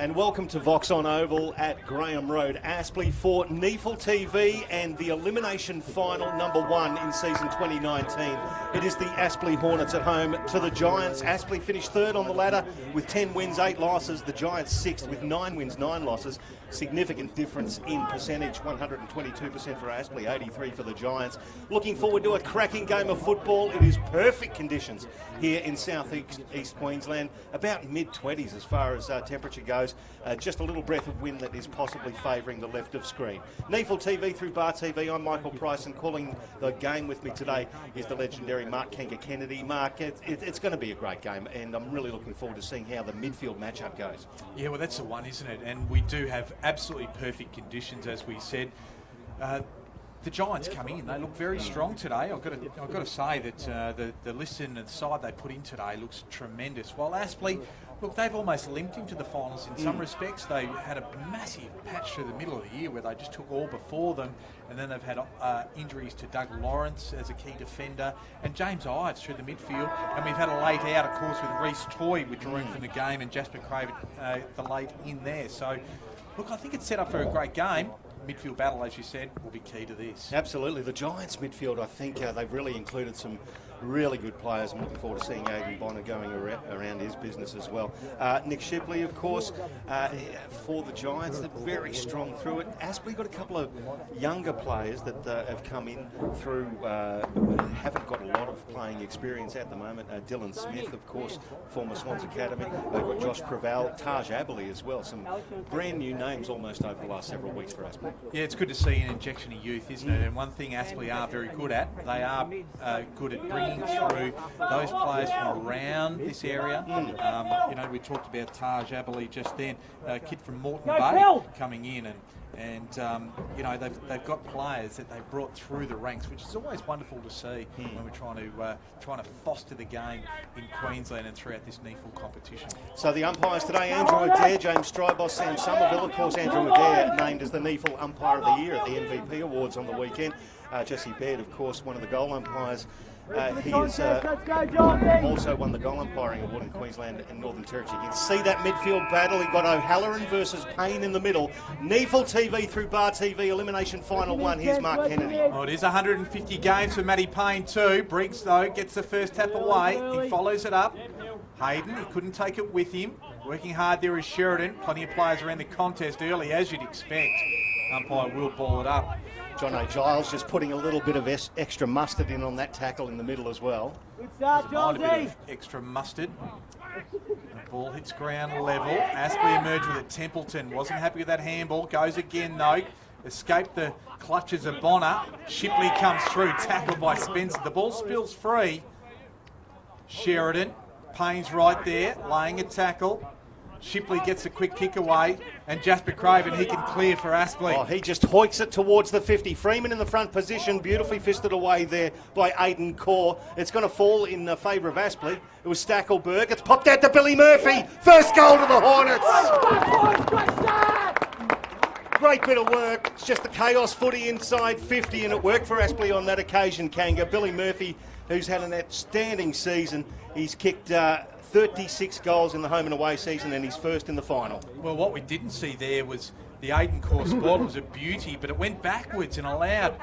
And welcome to Voxson Oval at Graham Road, Aspley, for NEAFL TV and the Elimination Final #1 in season 2019. It is the Aspley Hornets at home to the Giants. Aspley finished third on the ladder with 10 wins, 8 losses. The Giants sixth with 9 wins, 9 losses. Significant difference in percentage, 122% for Aspley, 83% for the Giants. Looking forward to a cracking game of football. It is perfect conditions here in South East Queensland, about mid-20s as far as temperature goes. Just a little breath of wind that is possibly favouring the left of screen. NEAFL TV through Bar TV. I'm Michael Price, and calling the game with me today is the legendary Mark Kennedy. Mark, it's going to be a great game, and I'm really looking forward to seeing how the midfield matchup goes. Yeah, well, that's the one, isn't it? And we do have absolutely perfect conditions, as we said. The Giants come in, they look very strong today. I've got to say that the listen and the side they put in today looks tremendous. While Aspley, look, they've almost limped into the finals in some respects. They had a massive patch through the middle of the year where they just took all before them, and then they've had injuries to Doug Lawrence as a key defender and James Ives through the midfield, and we've had a late out, of course, with Reece Toy withdrawing from the game and Jasper Craven the late in there. So, look, I think it's set up for a great game. Midfield battle, as you said, will be key to this. Absolutely. The Giants midfield, I think they've really included some really good players. I'm looking forward to seeing Aidan Bonner going around his business as well. Nick Shipley, of course, for the Giants. They're very strong through it. Aspley got a couple of younger players that have come in through, haven't got a lot of playing experience at the moment. Dylan Smith, of course, former Swans Academy. They've got Josh Creval, Taj Aberley as well. Some brand new names almost over the last several weeks for Aspley. Yeah, it's good to see an injection of youth, isn't it? And one thing Aspley are very good at, they are good at bringing through those players from around this area. You know, we talked about Taj Aberley just then, a kid from Moreton Bay coming in, and you know, they've got players that they've brought through the ranks, which is always wonderful to see when we're trying to foster the game in Queensland and throughout this NEAFL competition. So the umpires today: Andrew Adair, James Strybos, Sam Somerville. Of course, Andrew Adair named as the NEAFL Umpire of the Year at the MVP Awards on the weekend. Jesse Baird, of course, one of the goal umpires. He has also won the goal umpiring award in Queensland and Northern Territory. You can see that midfield battle. You've got O'Halloran versus Payne in the middle. NEAFL TV through Bar TV, Elimination Final 1. Here's Mark Kennedy. Oh, it is 150 games for Matty Payne too. Briggs, though, gets the first tap away. He follows it up. Hayden, he couldn't take it with him. Working hard there is Sheridan. Plenty of players around the contest early, as you'd expect. Umpire will ball it up. John O'Giles just putting a little bit of extra mustard in on that tackle in the middle as well. Good start, John. A bit of extra mustard. The ball hits ground level. Aspley emerged with it. Templeton wasn't happy with that handball. Goes again though. Escaped the clutches of Bonner. Shipley comes through, tackled by Spencer. The ball spills free. Sheridan. Payne's right there, laying a tackle. Shipley gets a quick kick away, and Jasper Craven, he can clear for Aspley. Oh, he just hoiks it towards the 50. Freeman in the front position, beautifully fisted away there by Aidan Corr. It's going to fall in favour of Aspley. It was Stackelberg. It's popped out to Billy Murphy. First goal to the Hornets. Great bit of work. It's just the chaos footy inside 50, and it worked for Aspley on that occasion, Kanga. Billy Murphy, who's had an outstanding season. He's kicked 36 goals in the home and away season, and he's first in the final. Well, what we didn't see there was the Aidan Corr spot was a beauty, but it went backwards and allowed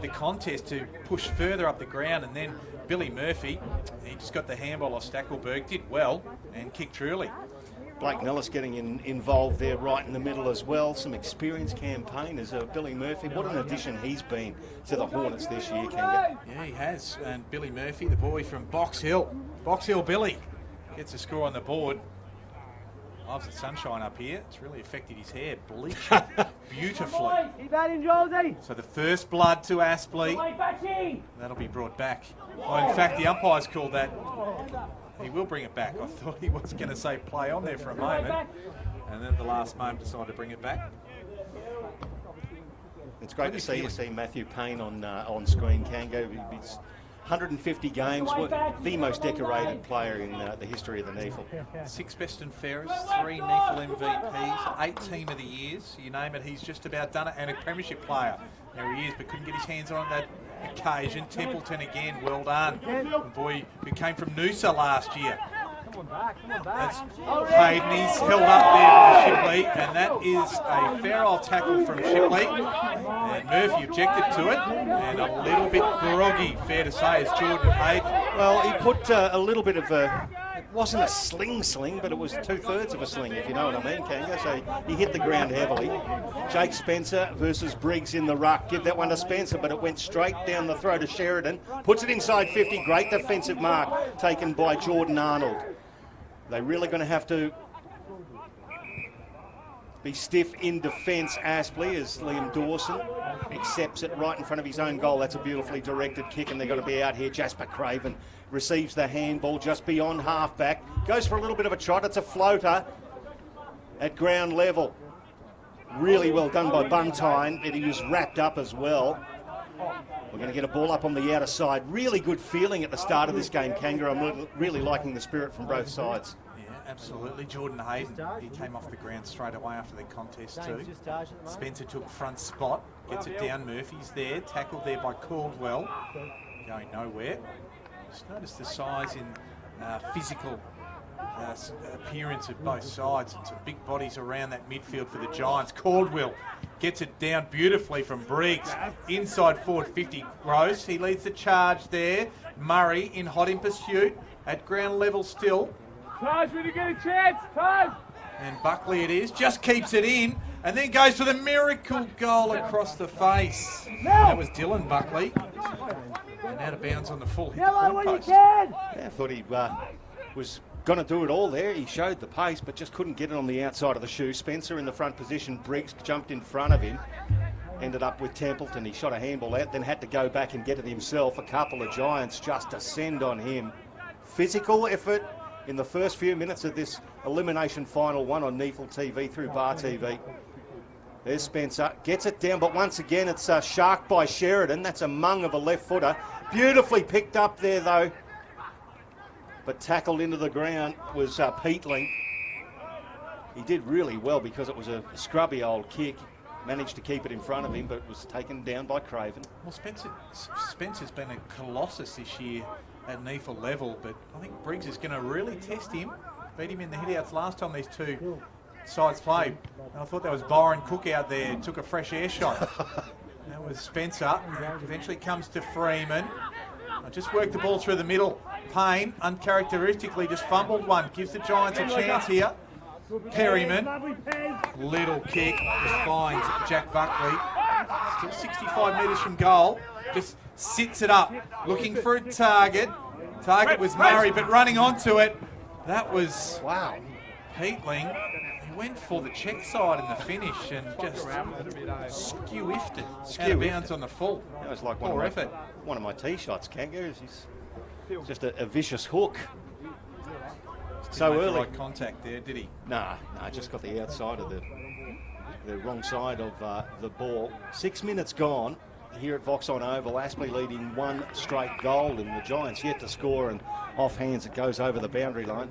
the contest to push further up the ground, and then Billy Murphy, he just got the handball off Stackelberg, did well, and kicked truly. Blake Nellis getting involved there right in the middle as well. Some experienced campaigners. Billy Murphy, what an addition he's been to the Hornets this year, Kanga. Yeah, he has. And Billy Murphy, the boy from Box Hill. Box Hill Billy gets a score on the board. Loves the sunshine up here. It's really affected his hair. Bleached beautifully. So the first blood to Aspley. That'll be brought back. Well, in fact, the umpire's called that. He will bring it back. I thought he was going to say play on there for a moment, and then the last moment decided to bring it back. It's great to see Matthew Payne on screen, Kango. He's 150 games, the most decorated player in the history of the NEAFL. 6 best and fairest, 3 NEAFL MVPs, 8 Team of the Years. You name it, he's just about done it. And a premiership player. There he is, but couldn't get his hands on that occasion. Templeton again, well done. And boy, who came from Noosa last year. That's Hayden. He's held up there by Shipley, and that is a fair old tackle from Shipley. And Murphy objected to it, and a little bit groggy, fair to say, is Jordan Hayden. Well, he put a little bit of a... It wasn't a sling, but it was 2/3 of a sling, if you know what I mean, Kanga. So he hit the ground heavily. Jake Spencer versus Briggs in the ruck. Give that one to Spencer, but it went straight down the throat of Sheridan. Puts it inside 50. Great defensive mark taken by Jordan Arnold. They're really going to have to be stiff in defence, Aspley, as Liam Dawson accepts it right in front of his own goal. That's a beautifully directed kick, and they're going to be out here. Jasper Craven receives the handball just beyond halfback. Goes for a little bit of a trot. It's a floater at ground level. Really well done by Buntine, and he was wrapped up as well. We're going to get a ball up on the outer side. Really good feeling at the start of this game, Kanga. I'm really liking the spirit from both sides. Absolutely. Jordan Hayden, he came off the ground straight away after the contest too. Spencer took front spot, gets it down. Murphy's there, tackled there by Caldwell, going nowhere. Just notice the size in physical appearance of both sides, and some big bodies around that midfield for the Giants. Caldwell gets it down beautifully from Briggs, inside forward 50. Gross, he leads the charge there. Murray in hot in pursuit, at ground level still. Taj, when you get a chance, Taj! And Buckley it is, just keeps it in, and then goes for the miracle goal across the face. That was Dylan Buckley. And out of bounds on the full hit the corner post. Yeah, I thought he was going to do it all there. He showed the pace, but just couldn't get it on the outside of the shoe. Spencer in the front position. Briggs jumped in front of him. Ended up with Templeton. He shot a handball out, then had to go back and get it himself. A couple of Giants just descend on him. Physical effort in the first few minutes of this elimination final one on NEAFL TV through Bar TV. There's Spencer, gets it down, but once again it's sharked by Sheridan. That's a mung of a left footer. Beautifully picked up there though, but tackled into the ground was Peatling. He did really well because it was a scrubby old kick. Managed to keep it in front of him, but it was taken down by Craven. Well, Spencer's been a colossus this year at NEAFL level, but I think Briggs is going to really test him. Beat him in the hitouts last time these two sides played. And I thought that was Byron Cook out there, took a fresh air shot. That was Spencer. Eventually comes to Freeman. I just worked the ball through the middle. Payne, uncharacteristically, just fumbled one. Gives the Giants a chance here. Perryman, little kick, just finds Jack Buckley. Still 65 metres from goal. Just sits it up, looking for a target. Target was Murray, but running onto it, that was Peatling. He went for the check side in the finish and just skew-whiffed it. Out of bounds on the full. That was like one of my tee shots, Kangaroos. He's just a vicious hook. So early. Right contact there, did he? Nah, just got the outside of the wrong side of the ball. 6 minutes gone here at Voxson Oval. Aspley leading one straight goal, and the Giants yet to score, and off hands it goes over the boundary line.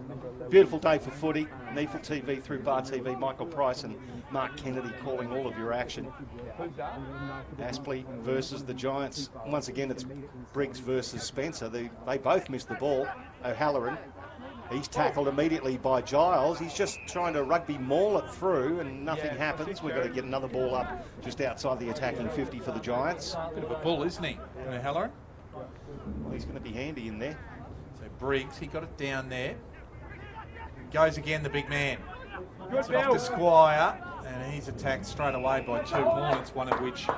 Beautiful day for footy. NEAFL TV through Bar TV. Michael Price and Mark Kennedy calling all of your action. Aspley versus the Giants. Once again, it's Briggs versus Spencer. They both missed the ball. O'Halloran. He's tackled immediately by Giles. He's just trying to rugby maul it through, and nothing happens. We've got to get another ball up just outside the attacking 50 for the Giants. Bit of a bull, isn't he, O'Halloran? Well, he's going to be handy in there. So Briggs, he got it down there. Goes again, the big man. Gets it off to Squire, and he's attacked straight away by two Hornets, one of which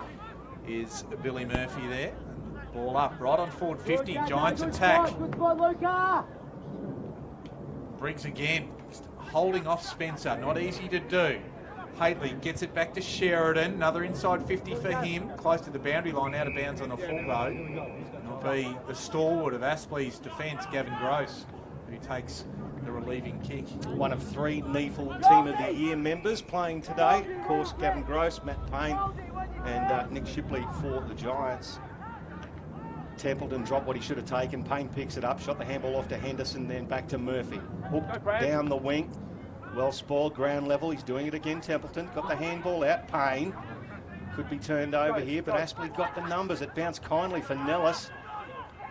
is Billy Murphy there. And ball up, right on forward 50. Giants attack. Briggs again, just holding off Spencer, not easy to do. Haley gets it back to Sheridan, another inside 50 for him, close to the boundary line, out of bounds on the full though. It'll be the stalwart of Aspley's defence, Gavin Gross, who takes the relieving kick. One of three NEAFL Team of the Year members playing today. Of course, Gavin Gross, Matt Payne and Nick Shipley for the Giants. Templeton dropped what he should have taken. Payne picks it up, shot the handball off to Henderson, then back to Murphy. Hooked down the wing. Well spoiled, ground level. He's doing it again, Templeton. Got the handball out. Payne could be turned over here, but Aspley got the numbers. It bounced kindly for Nellis.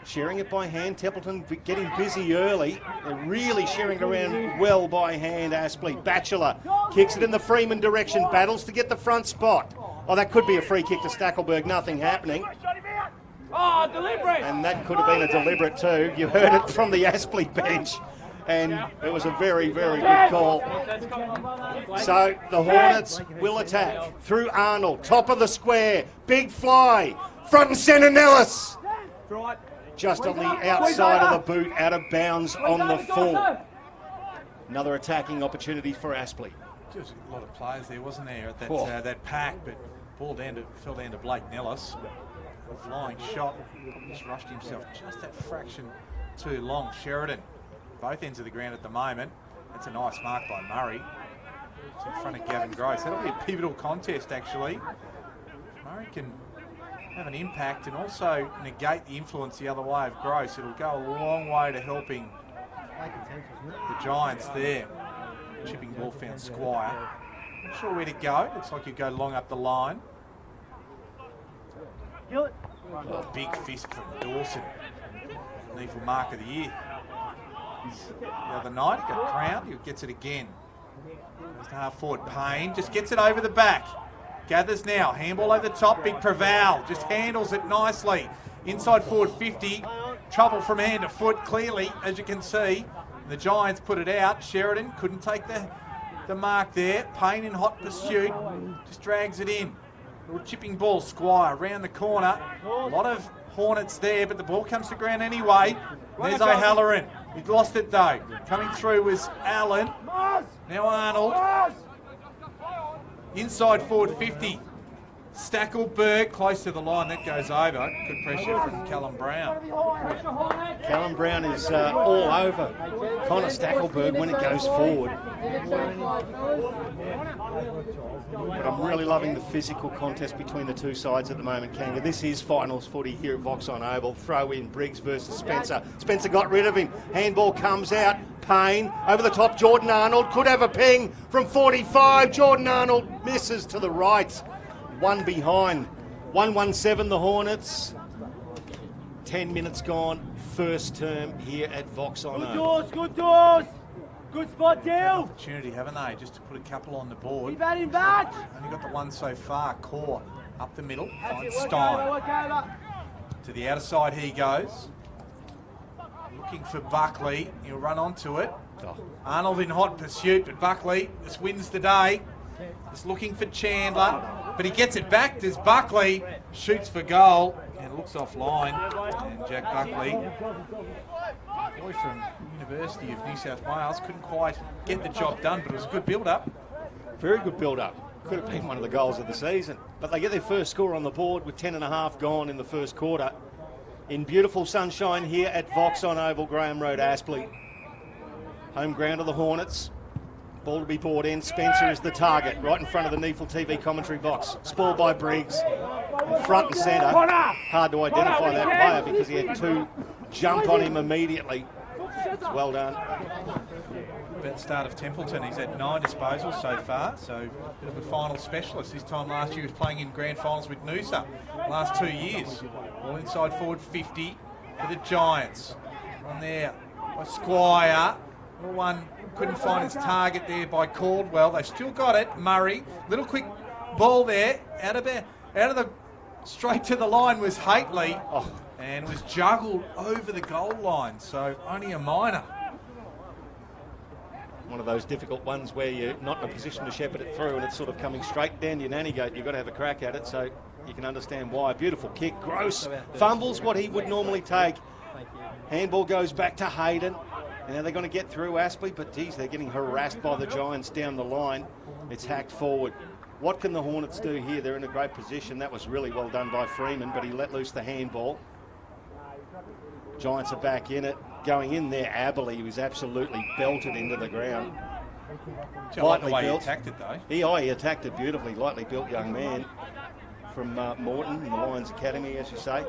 Sharing it by hand. Templeton getting busy early. They're really sharing it around well by hand, Aspley. Batchelor kicks it in the Freeman direction. Battles to get the front spot. Oh, that could be a free kick to Stackelberg. Nothing happening. Oh, deliberate! And that could have been a deliberate too. You heard it from the Aspley bench. And it was a very, very good call. So the Hornets will attack through Arnold. Top of the square. Big fly. Front and centre, Nellis. Just on the outside of the boot, out of bounds on the full. Another attacking opportunity for Aspley. Just a lot of players there, wasn't there, at that, that pack, but fell down to Blake Nellis. A flying shot, just rushed himself just that fraction too long. Sheridan, both ends of the ground at the moment. That's a nice mark by Murray. It's in front of Gavin Gross. That'll be a pivotal contest, actually. Murray can have an impact and also negate the influence the other way of Gross. It'll go a long way to helping the Giants there. Chipping ball found Squire. Not sure where to go. Looks like you go long up the line. A big fist from Dawson. NEAFL mark of the year. The other night, he got crowned. He gets it again. Goes to half forward. Payne just gets it over the back. Gathers now. Handball over the top. Big Preval just handles it nicely. Inside forward 50. Trouble from hand to foot, clearly, as you can see. The Giants put it out. Sheridan couldn't take the mark there. Payne in hot pursuit. Just drags it in. Little chipping ball. Squire round the corner. A lot of Hornets there, but the ball comes to ground anyway. There's O'Halloran. He lost it though. Coming through was Allen. Now Arnold. Inside forward 50. Stackelberg close to the line. That goes over. Good pressure from Callum Brown. Callum Brown is all over Connor Stackelberg when it goes forward. But I'm really loving the physical contest between the two sides at the moment, Kanga. This is finals footy here at Voxson Oval. Throw in Briggs versus Spencer. Spencer got rid of him. Handball comes out. Payne over the top. Jordan Arnold could have a ping from 45. Jordan Arnold misses to the right. One behind. 1-1-7 the Hornets. 10 minutes gone. First term here at Voxson Oval. Good doors! Good spot, Dale! Opportunity, haven't they, just to put a couple on the board. Keep batting back! Only got the one so far. Core up the middle. Finds Stein. To the outer side he goes. Looking for Buckley. He'll run onto it. Arnold in hot pursuit, but Buckley just wins the day. Just looking for Chandler, but he gets it back. Does Buckley, shoots for goal and looks offline. And Jack Buckley, boy from University of New South Wales, couldn't quite get the job done, but it was a good build-up. Very good build-up. Could have been one of the goals of the season. But they get their first score on the board with 10.5 gone in the first quarter. In beautiful sunshine here at Voxson Oval, Graham Road, Aspley. Home ground of the Hornets. Ball to be brought in. Spencer is the target, right in front of the NEAFL TV commentary box. Spoiled by Briggs. And front and centre. Hard to identify that player because he had two jump on him immediately. It's well done. About the start of Templeton, he's had 9 disposals so far, so a bit of a final specialist. This time last year he was playing in grand finals with Noosa. Last 2 years. All inside forward 50 for the Giants. On there by Squire. One couldn't find his target there by Caldwell. They've still got it. Murray, little quick ball there, out of the straight to the line was Haitley, and was juggled over the goal line. So only a minor. One of those difficult ones where you're not in a position to shepherd it through, and it's sort of coming straight down your nanny gate. You've got to have a crack at it, so you can understand why. Beautiful kick. Gross fumbles what he would normally take. Handball goes back to Hayden. And now they're going to get through Aspley, but geez, they're getting harassed by the Giants down the line. It's hacked forward. What can the Hornets do here? They're in a great position. That was really well done by Freeman, but he let loose the handball. Giants are back in it. Going in there, Aspley was absolutely belted into the ground. I like the way he attacked it, though. He attacked it beautifully. Lightly built young man from Morton in the Lions Academy, as you say.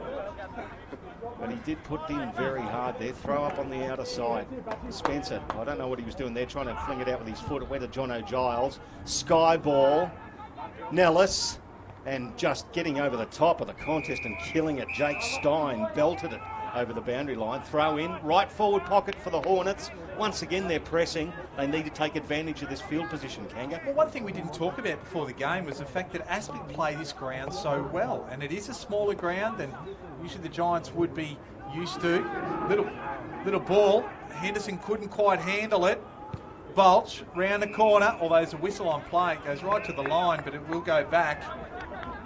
But he did put in very hard there. Throw up on the outer side. Spencer, I don't know what he was doing there, trying to fling it out with his foot. It went to John O'Giles. Sky ball. Nellis. And just getting over the top of the contest and killing it. Jake Stein belted it over the boundary line. Throw in, right forward pocket for the Hornets. Once again, they're pressing. They need to take advantage of this field position, Kanga. Well, one thing we didn't talk about before the game was the fact that Aspley play this ground so well. And it is a smaller ground than usually the Giants would be used to. Little ball. Henderson couldn't quite handle it. Bulch round the corner, although there's a whistle on play. It goes right to the line, but it will go back.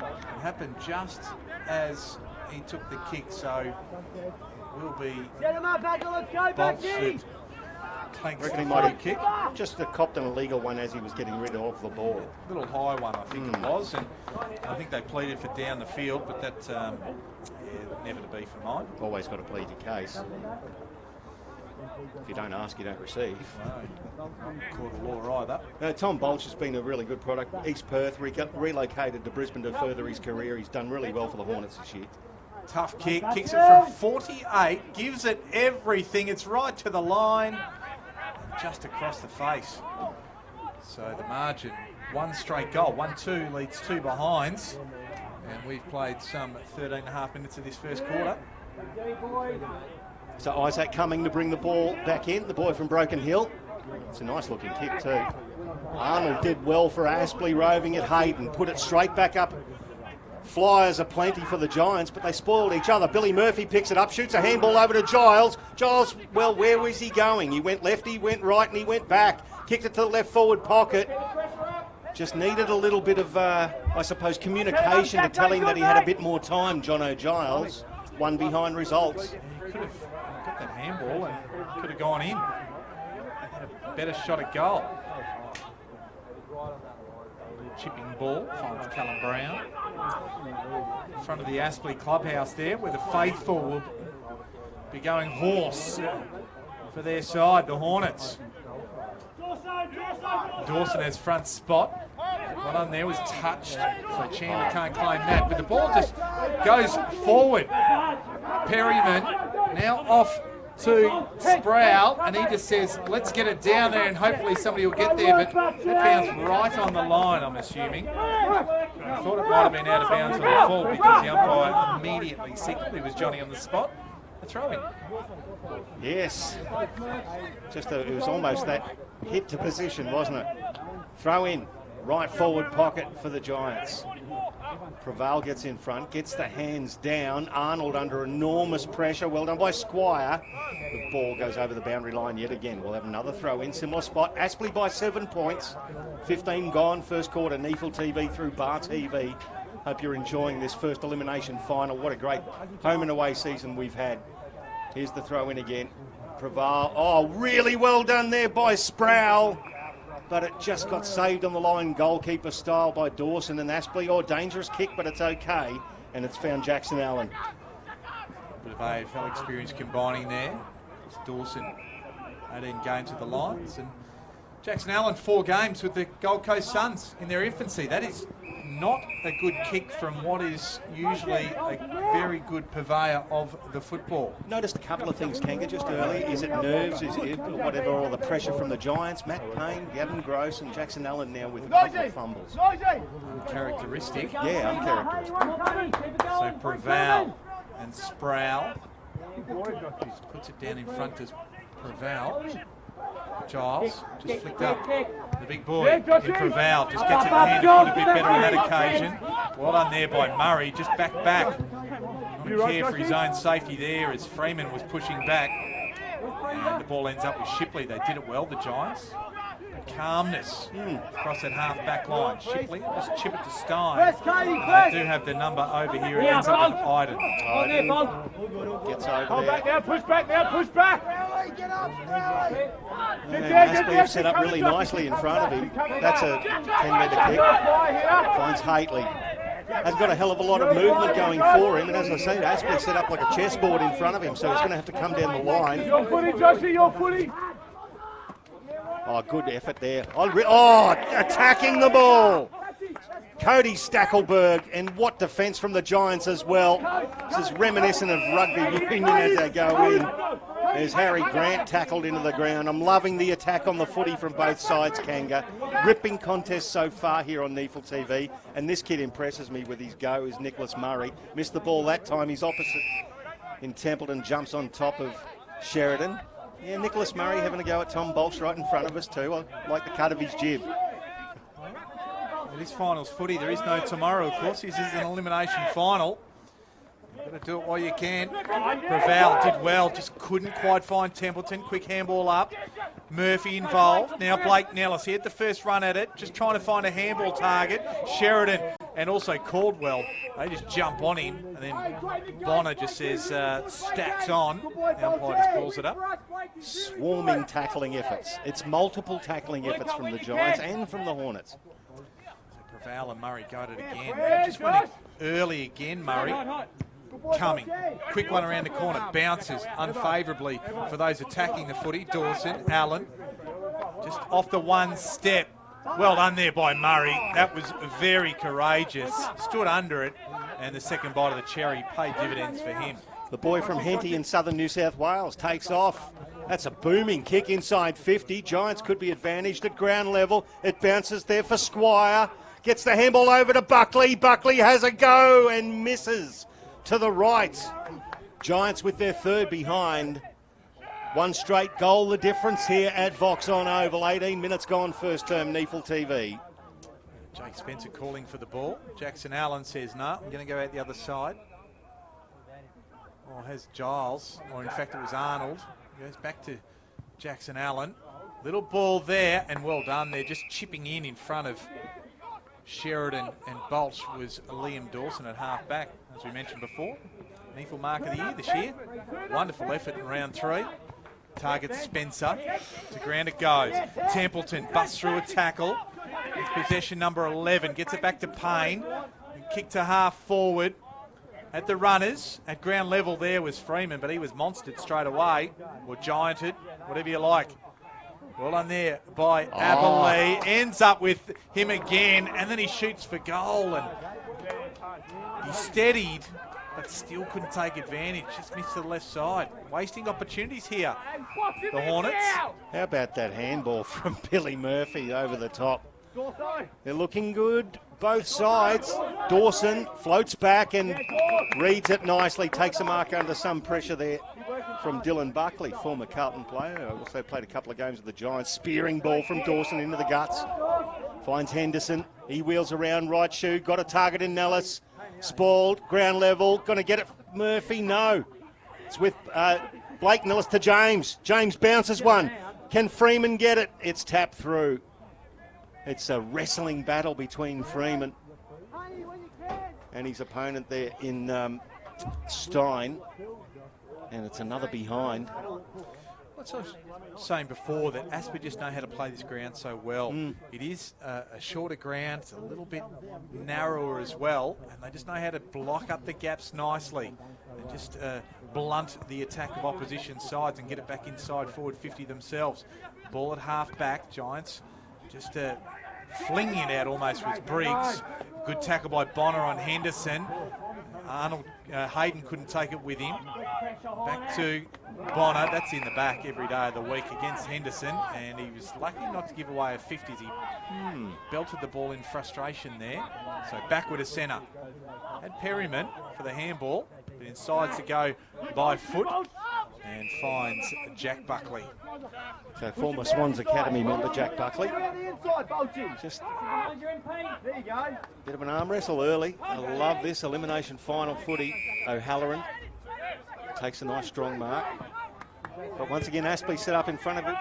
It happened just as he took the kick, so it will be Bulch that clanks the free kick. Just copped an illegal one as he was getting rid of the ball. Little high one, I think it was, and I think they pleaded for down the field, but that never to be for mine. Always got to plead your case. If you don't ask, you don't receive. No, court of law either. Tom Bulch has been a really good product. East Perth, relocated to Brisbane to further his career. He's done really well for the Hornets this year. Tough kick, kicks it from 48, gives it everything. It's right to the line, just across the face. So the margin, one straight goal, 1-2 leads 2 behinds. And we've played some 13.5 minutes of this first quarter. So Isaac Cumming to bring the ball back in, the boy from Broken Hill. It's a nice looking kick too. Arnold did well for Aspley, roving at Hayden, put it straight back up. Flyers are plenty for the Giants, but they spoiled each other. Billy Murphy picks it up, shoots a handball over to Giles. Giles, well, where was he going? He went left, he went right, and he went back. Kicked it to the left forward pocket. Just needed a little bit of, I suppose, communication to tell him that he had a bit more time, Jono Giles. One behind results. He could have got that handball and could have gone in. Had a better shot at goal. Chipping ball, finds Callum Brown. In front of the Aspley clubhouse there, where the faithful will be going horse for their side, the Hornets. Dawson has front spot. One on there was touched, so Chandler can't claim that. But the ball just goes forward. Perryman now off to Sproul, and he just says, let's get it down there and hopefully somebody will get there, but that bounced right on the line, I'm assuming. I thought it might have been out of bounds on the full because the umpire immediately signaled it was Johnny on the spot. A throw in. Yes. It was almost that hit to position, wasn't it? Throw in, right forward pocket for the Giants. Preval gets in front, gets the hands down. Arnold under enormous pressure. Well done by Squire. The ball goes over the boundary line yet again. We'll have another throw in, similar spot. Aspley by 7 points. 15 gone, first quarter. NEAFL TV through Bar TV. Hope you're enjoying this first elimination final. What a great home and away season we've had. Here's the throw in again. Preval. Oh, really well done there by Sproul. But it just got saved on the line, goalkeeper style by Dawson and Aspley. Oh, dangerous kick, but it's okay. And it's found Jackson Allen. Bit of AFL experience combining there. It's Dawson, 18 games with the Lions. And Jackson Allen, 4 games with the Gold Coast Suns in their infancy. That is not a good kick from what is usually a very good purveyor of the football. Noticed a couple of things, Kanga, just early. Is it nerves? Is it whatever, or the pressure from the Giants? Matt Payne, Gavin Gross and Jackson Allen now with a couple of fumbles. Uncharacteristic. Yeah, uncharacteristic. So Preval and Sproul. Just puts it down in front as Preval. Giles just flicked up. The big boy in Preval just gets it handed a bit better on that occasion. Well done there by Murray, just back. Not a care for his own safety there as Freeman was pushing back. And the ball ends up with Shipley. They did it well, the Giants. Calmness across that half-back line. Shipley, just chip it to Stein. They do have the number over here. It ends up with Iden. Gets over there. Push back now, push back. Aspley have set up really nicely in front of him. That's a 10-metre kick. Finds Haitley. Has got a hell of a lot of movement going for him, and as I said, Aspley set up like a chessboard in front of him, so he's going to have to come down the line. Your footy, Josie, your footy. Oh, good effort there. Attacking the ball. Cody Stackelberg, and what defence from the Giants as well. This is reminiscent of rugby union as they go in. There's Harry Grant tackled into the ground. I'm loving the attack on the footy from both sides, Kanga. Ripping contest so far here on NEAFL TV. And this kid impresses me with his go is Nicholas Murray. Missed the ball that time. He's opposite in Templeton jumps on top of Sheridan. Yeah, Nicholas Murray having a go at Tom Bolsh right in front of us too. I like the cut of his jib. It is finals footy. There is no tomorrow, of course. This is an elimination final. You've got to do it while you can. Raval did well, just couldn't quite find Templeton. Quick handball up. Murphy involved. Now Blake Nellis. He had the first run at it, just trying to find a handball target. Sheridan and also Caldwell, they just jump on him. And then Bonner just says, stacks on. The umpire just calls it up. Swarming tackling efforts. It's multiple tackling efforts from the Giants and from the Hornets. So Raval and Murray got it again. Just went in early again, Murray. Coming. Quick one around the corner. Bounces unfavourably for those attacking the footy. Dawson, Allen. Just off the one step. Well done there by Murray. That was very courageous. Stood under it. And the second bite of the cherry paid dividends for him. The boy from Henty in southern New South Wales takes off. That's a booming kick inside 50. Giants could be advantaged at ground level. It bounces there for Squire. Gets the handball over to Buckley. Buckley has a go and misses to the right. Giants with their third behind. One straight goal, the difference here at Voxson Oval. 18 minutes gone, first term, NEAFL TV. Jake Spencer calling for the ball. Jackson Allen says, no, I'm going to go out the other side. Or has Giles, or in fact it was Arnold. Goes back to Jackson Allen. Little ball there, and well done there, just chipping in front of Sheridan and Bolsh was Liam Dawson at half back, as we mentioned before. NEAFL Mark of the Year this year. Wonderful effort in round 3. Targets Spencer. To ground it goes. Templeton busts through a tackle. With possession number 11. Gets it back to Payne. Kick to half forward. At the runners, at ground level there was Freeman, but he was monstered straight away. Or gianted, whatever you like. Well done there by Aspley. Ends up with him again, and then he shoots for goal. And he steadied, but still couldn't take advantage. Just missed to the left side. Wasting opportunities here, the Hornets. How about that handball from Billy Murphy over the top? They're looking good, both sides. Dawson floats back and reads it nicely. Takes a mark under some pressure there from Dylan Buckley, former Carlton player. Also played a couple of games with the Giants. Spearing ball from Dawson into the guts. Finds Henderson. He wheels around, right shoe. Got a target in Nellis. Spoiled, ground level. Going to get it. Murphy, no. It's with Blake Nellis to James. James bounces one. Can Freeman get it? It's tapped through. It's a wrestling battle between Freeman and his opponent there in Stein. And it's another behind. What's I was saying before, that Aspley just know how to play this ground so well. It is a shorter ground, it's a little bit narrower as well, and they just know how to block up the gaps nicely and just blunt the attack of opposition sides and get it back inside forward 50 themselves. Ball at half back, Giants just flinging it out almost with Briggs. Good tackle by Bonner on Henderson. Arnold Hayden couldn't take it with him. Back to Bonner. That's in the back every day of the week against Henderson, and he was lucky not to give away a 50 as he belted the ball in frustration there. So backward to centre. Had Perryman for the handball, but decides to go by foot and finds Jack Buckley. So former Swans Academy member Jack Buckley. Just a bit of an arm wrestle early. I love this elimination final footy. O'Halloran takes a nice strong mark. But once again, Aspley set up in front of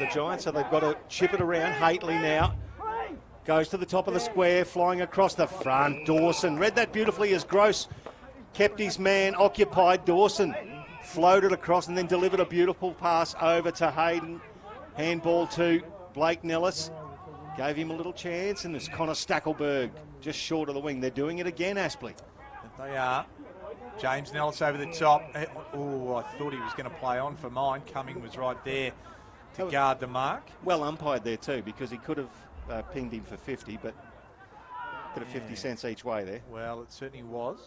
the Giants, so they've got to chip it around. Hately now goes to the top of the square, flying across the front. Dawson read that beautifully as Gross kept his man occupied. Dawson floated across and then delivered a beautiful pass over to Hayden. Handball to Blake Nellis. Gave him a little chance, and there's Connor Stackelberg just short of the wing. They're doing it again, Aspley. They are. James Nellis over the top. Oh, I thought he was going to play on for mine. Cumming was right there to guard the mark. Well umpired there too, because he could have pinged him for 50, but could have 50 cents each way there. Well, it certainly was.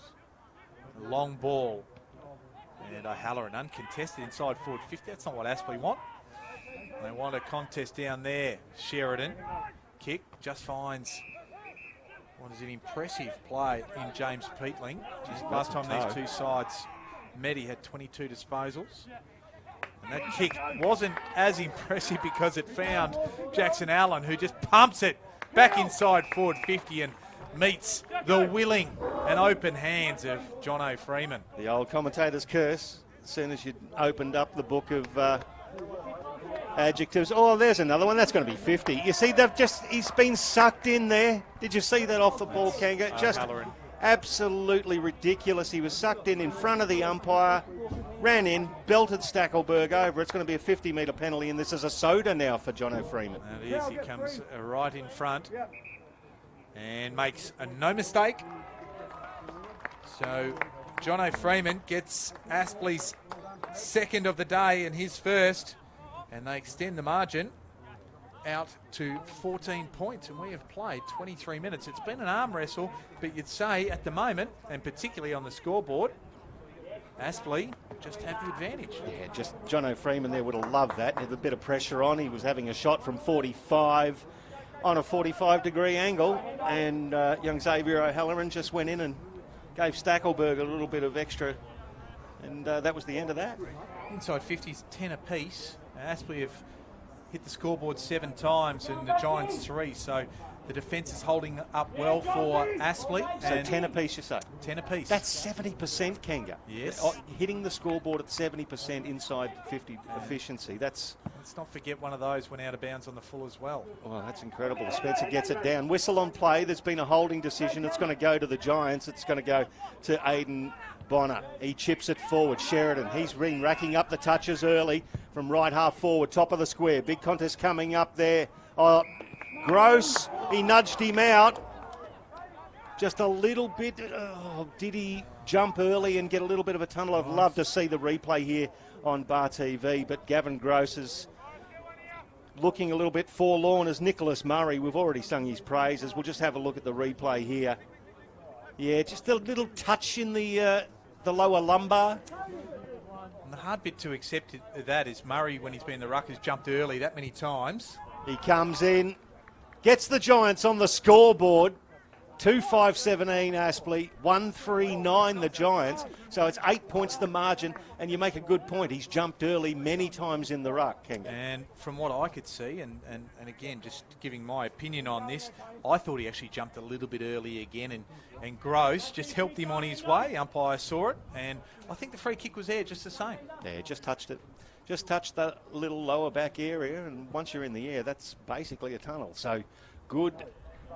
A long ball. And O'Halloran uncontested inside forward 50. That's not what Aspley want. They want a contest down there. Sheridan. Kick. Just finds, what is an impressive play in James Peatling. Just last time these two sides Meddy had 22 disposals. And that kick wasn't as impressive because it found Jackson Allen, who just pumps it back inside forward 50 and meets the willing and open hands of Jono Freeman. The old commentator's curse. As soon as you opened up the book of adjectives, oh, there's another one. That's going to be 50. You see, he's been sucked in there. Did you see that off the ball, Kanga? Just absolutely ridiculous. He was sucked in front of the umpire, ran in, belted Stackelberg over. It's going to be a 50-metre penalty, and this is a soda now for Jono Freeman. It is. He comes right in front and makes a no mistake. So Jono Freeman gets Aspley's second of the day and his first, and they extend the margin out to 14 points, and we have played 23 minutes. It's been an arm wrestle, but you'd say at the moment, and particularly on the scoreboard, Aspley just have the advantage. Yeah, just Jono Freeman there would have loved that. Had a bit of pressure on. He was having a shot from 45 on a 45-degree angle, and young Xavier O'Halloran just went in and gave Stackelberg a little bit of extra, and that was the end of that. Inside 50s, 10 apiece. Aspley have hit the scoreboard 7 times and the Giants 3, so the defence is holding up well for Aspley. So 10 apiece, you say? 10 apiece. That's 70%, Kanga. Yes. Hitting the scoreboard at 70% inside 50 efficiency. Let's not forget one of those went out of bounds on the full as well. Well, that's incredible. Spencer gets it down. Whistle on play. There's been a holding decision. It's going to go to the Giants. It's going to go to Aiden Bonner. He chips it forward. Sheridan, he's been racking up the touches early from right half forward, top of the square. Big contest coming up there. Oh, Gross, he nudged him out. Just a little bit. Oh, did he jump early and get a little bit of a tunnel? I'd love to see the replay here on Bar TV, but Gavin Gross is looking a little bit forlorn as Nicholas Murray. We've already sung his praises. We'll just have a look at the replay here. Yeah, just a little touch in the lower lumbar. And the hard bit to accept that is Murray, when he's been in the ruck, has jumped early that many times. He comes in, gets the Giants on the scoreboard. 2-5-17 Aspley, 1-3-9 the Giants. So it's 8 points the margin, and you make a good point. He's jumped early many times in the ruck, Kenga. And from what I could see, and again, just giving my opinion on this, I thought he actually jumped a little bit early again, and Gross just helped him on his way. Umpire saw it, and I think the free kick was there just the same. Yeah, just touched it. Just touched the little lower back area, and once you're in the air, that's basically a tunnel. So good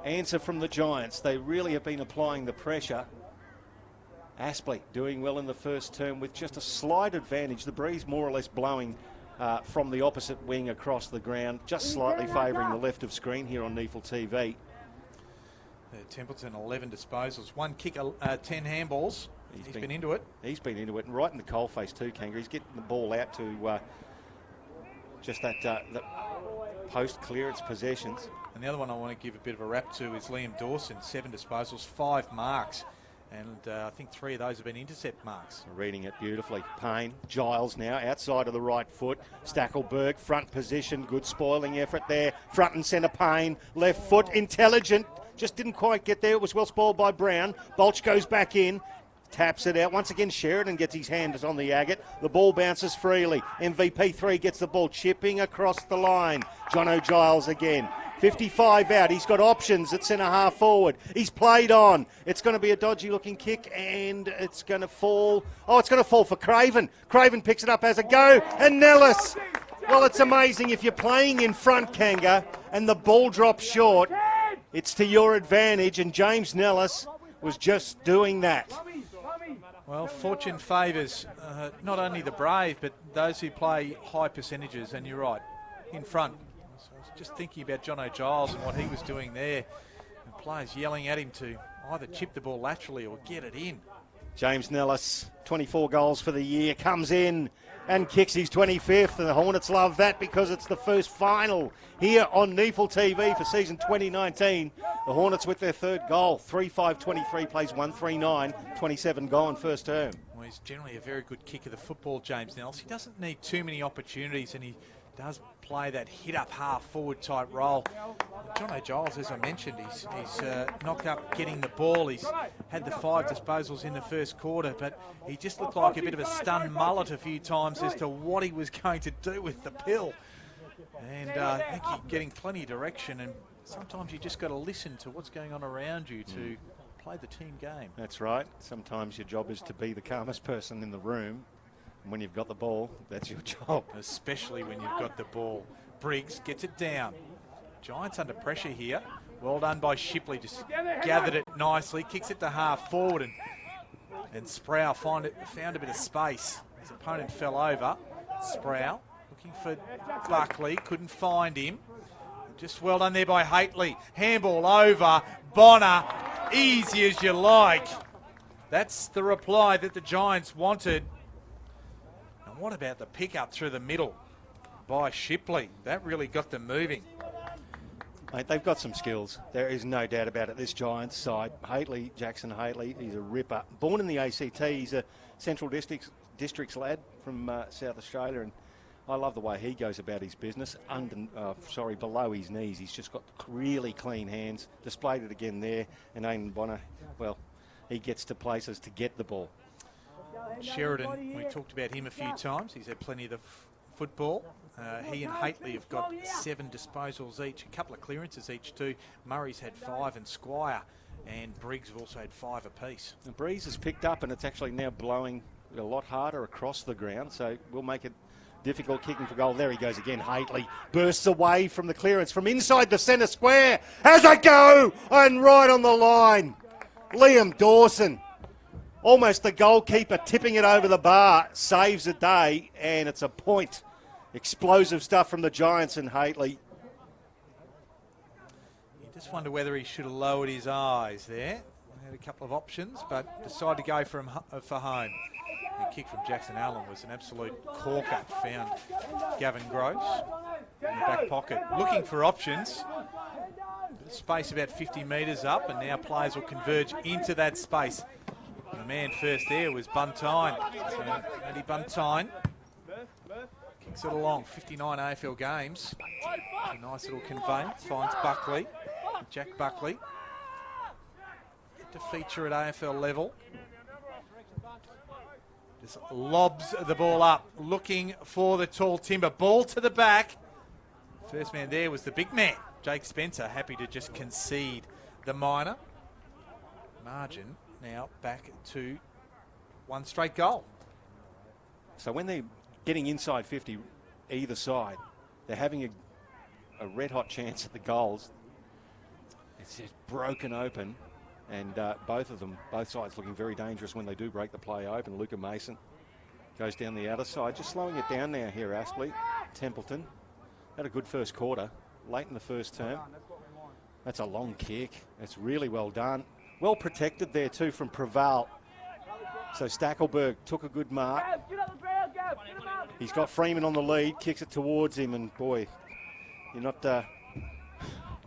answer from the Giants. They really have been applying the pressure. Aspley doing well in the first term with just a slight advantage. The breeze more or less blowing from the opposite wing across the ground, just slightly favouring the left of screen here on NEAFL TV. Templeton, 11 disposals, 1 kick, 10 handballs. He's been into it. He's been into it, and right in the coalface too, Kangaroo. He's getting the ball out to just that the post-clearance possessions. And the other one I want to give a bit of a rap to is Liam Dawson, 7 disposals, 5 marks. And I think 3 of those have been intercept marks. Reading it beautifully. Payne, Giles now, outside of the right foot. Stackelberg, front position, good spoiling effort there. Front and centre Payne, left foot, intelligent. Just didn't quite get there. It was well spoiled by Brown. Bolch goes back in. Taps it out. Once again, Sheridan gets his hands on the agate. The ball bounces freely. MVP3 gets the ball chipping across the line. Jono Giles again. 55 out. He's got options at centre half forward. He's played on. It's going to be a dodgy looking kick, and it's going to fall. Oh, it's going to fall for Craven. Craven picks it up as a go, and Nellis. Well, it's amazing if you're playing in front, Kanga, and the ball drops short. It's to your advantage, and James Nellis was just doing that. Well, fortune favours not only the brave, but those who play high percentages, and you're right, in front. So I was just thinking about Jono Giles and what he was doing there, and players yelling at him to either chip the ball laterally or get it in. James Nellis, 24 goals for the year, comes in and kicks his 25th, and the Hornets love that because it's the first final here on NEAFL TV for season 2019. The Hornets with their third goal, 3-5-23, plays 1-3-9, 27 gone first term. Well, he's generally a very good kicker of the football, James Nellis. He doesn't need too many opportunities, and he does play that hit-up half-forward type role. John O'Giles, as I mentioned, he's knocked up getting the ball. He's had the 5 disposals in the first quarter, but he just looked like a bit of a stunned mullet a few times as to what he was going to do with the pill. And I think you're getting plenty of direction, and sometimes you just got to listen to what's going on around you to play the team game. That's right. Sometimes your job is to be the calmest person in the room. And when you've got the ball, that's your job. Especially when you've got the ball. Briggs gets it down. Giants under pressure here. Well done by Shipley, just gathered it nicely, kicks it to half forward, and Sproul found a bit of space. His opponent fell over. Sproul looking for Buckley, couldn't find him. Just well done there by Haitley. Handball over, Bonner, easy as you like. That's the reply that the Giants wanted. And what about the pick-up through the middle by Shipley? That really got them moving. Mate, they've got some skills. There is no doubt about it. This Giants side, Jackson Haitley, he's a ripper. Born in the ACT, he's a Central Districts lad from South Australia, and I love the way he goes about his business. Below his knees, he's just got really clean hands. Displayed it again there, and Aidan Bonner, well, he gets to places to get the ball. Sheridan, we talked about him a few times. He's had plenty of the football. He and Haitley have got 7 disposals each, a couple of clearances each too. Murray's had 5, and Squire and Briggs have also had 5 apiece. The breeze has picked up, and it's actually now blowing a lot harder across the ground, so we'll make it difficult kicking for goal. There he goes again. Haitley bursts away from the clearance from inside the centre square. Has a go, and right on the line. Liam Dawson, almost the goalkeeper, tipping it over the bar, saves a day, and it's a point. Explosive stuff from the Giants and Haitley. You just wonder whether he should have lowered his eyes there. He had a couple of options, but decided to go for home. The kick from Jackson Allen was an absolute corker. Found Gavin Gross in the back pocket, looking for options. Space about 50 metres up, and now players will converge into that space. And the man first there was Buntine. So Matty Buntine kicks it along. 59 AFL games. A nice little conveyance. Finds Buckley. Jack Buckley. To feature at AFL level. Just lobs the ball up. Looking for the tall timber. Ball to the back. First man there was the big man. Jake Spencer, happy to just concede the minor. Margin now back to 1 straight goal. So when they're getting inside 50 either side, they're having a red-hot chance at the goals. It's just broken open, and both sides looking very dangerous when they do break the play open. Luca Mason goes down the outer side, just slowing it down now here, Aspley. Templeton had a good first quarter, late in the first term. That's a long kick. It's really well done. Well protected there too from Preval. So Stackelberg took a good mark. He's got Freeman on the lead, kicks it towards him, and boy, you're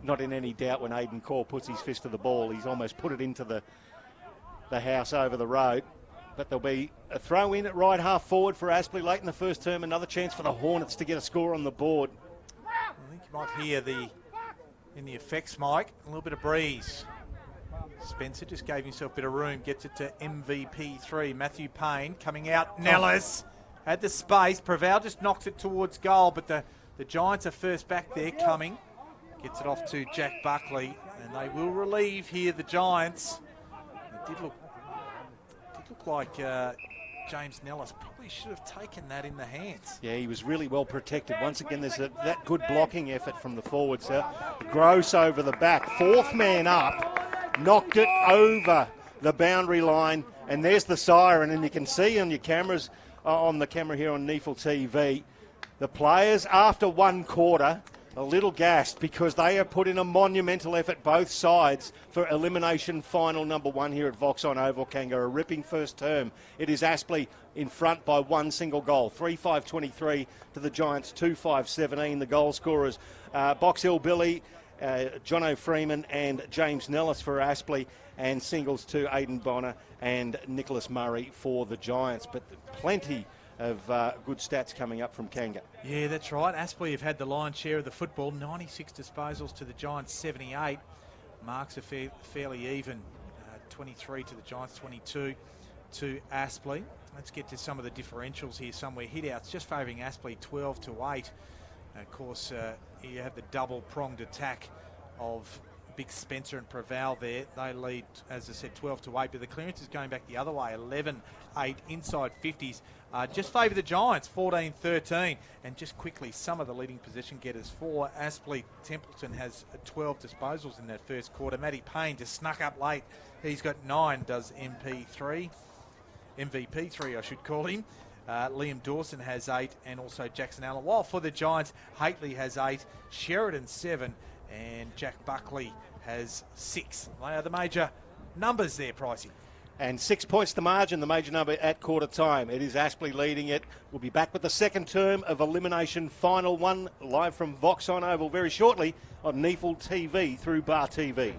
not in any doubt when Aidan Corr puts his fist to the ball. He's almost put it into the house over the road. But there'll be a throw in at right half forward for Aspley late in the first term. Another chance for the Hornets to get a score on the board. I think you might hear in the effects mic, a little bit of breeze. Spencer just gave himself a bit of room, gets it to MVP3. Matthew Payne coming out. Nellis had the space. Preval just knocks it towards goal, but the Giants are first back there coming. Gets it off to Jack Buckley, and they will relieve here the Giants. It did look like James Nellis probably should have taken that in the hands. Yeah, he was really well protected. Once again, there's that good blocking effort from the forwards. Gross over the back. 4th man up, knocked it over the boundary line, and there's the siren, and you can see on your cameras, on the camera here on NEAFL TV, the players after 1 quarter a little gassed because they have put in a monumental effort both sides for elimination final number 1 here at Voxson Oval, Kanga. A ripping first term. It is Aspley in front by 1 single goal. 3-5-23 to the Giants, 2-5-17. The goal scorers, Box Hill Billy, Jono Freeman and James Nellis for Aspley, and singles to Aidan Bonner and Nicholas Murray for the Giants. But plenty of good stats coming up from Kanga. Yeah, that's right. Aspley have had the lion's share of the football, 96 disposals to the Giants, 78. Marks are fairly even, 23 to the Giants, 22 to Aspley. Let's get to some of the differentials here somewhere. Hit-outs just favouring Aspley 12 to 8. Of course, you have the double-pronged attack of Big Spencer and Preval there. They lead, as I said, 12 to 8, but the clearance is going back the other way, 11-8 inside 50s. Just favour the Giants, 14-13. And just quickly, some of the leading position getters for Aspley. Templeton has 12 disposals in that first quarter. Matty Payne just snuck up late. He's got 9, does MVP3, I should call him. Liam Dawson has 8, and also Jackson Allen. While for the Giants, Haitley has 8, Sheridan 7, and Jack Buckley has 6. They are the major numbers there, Pricey. And 6 points the margin, the major number at quarter time. It is Aspley leading it. We'll be back with the second term of Elimination Final 1 live from Voxson Oval very shortly on NEAFL TV through Bar TV.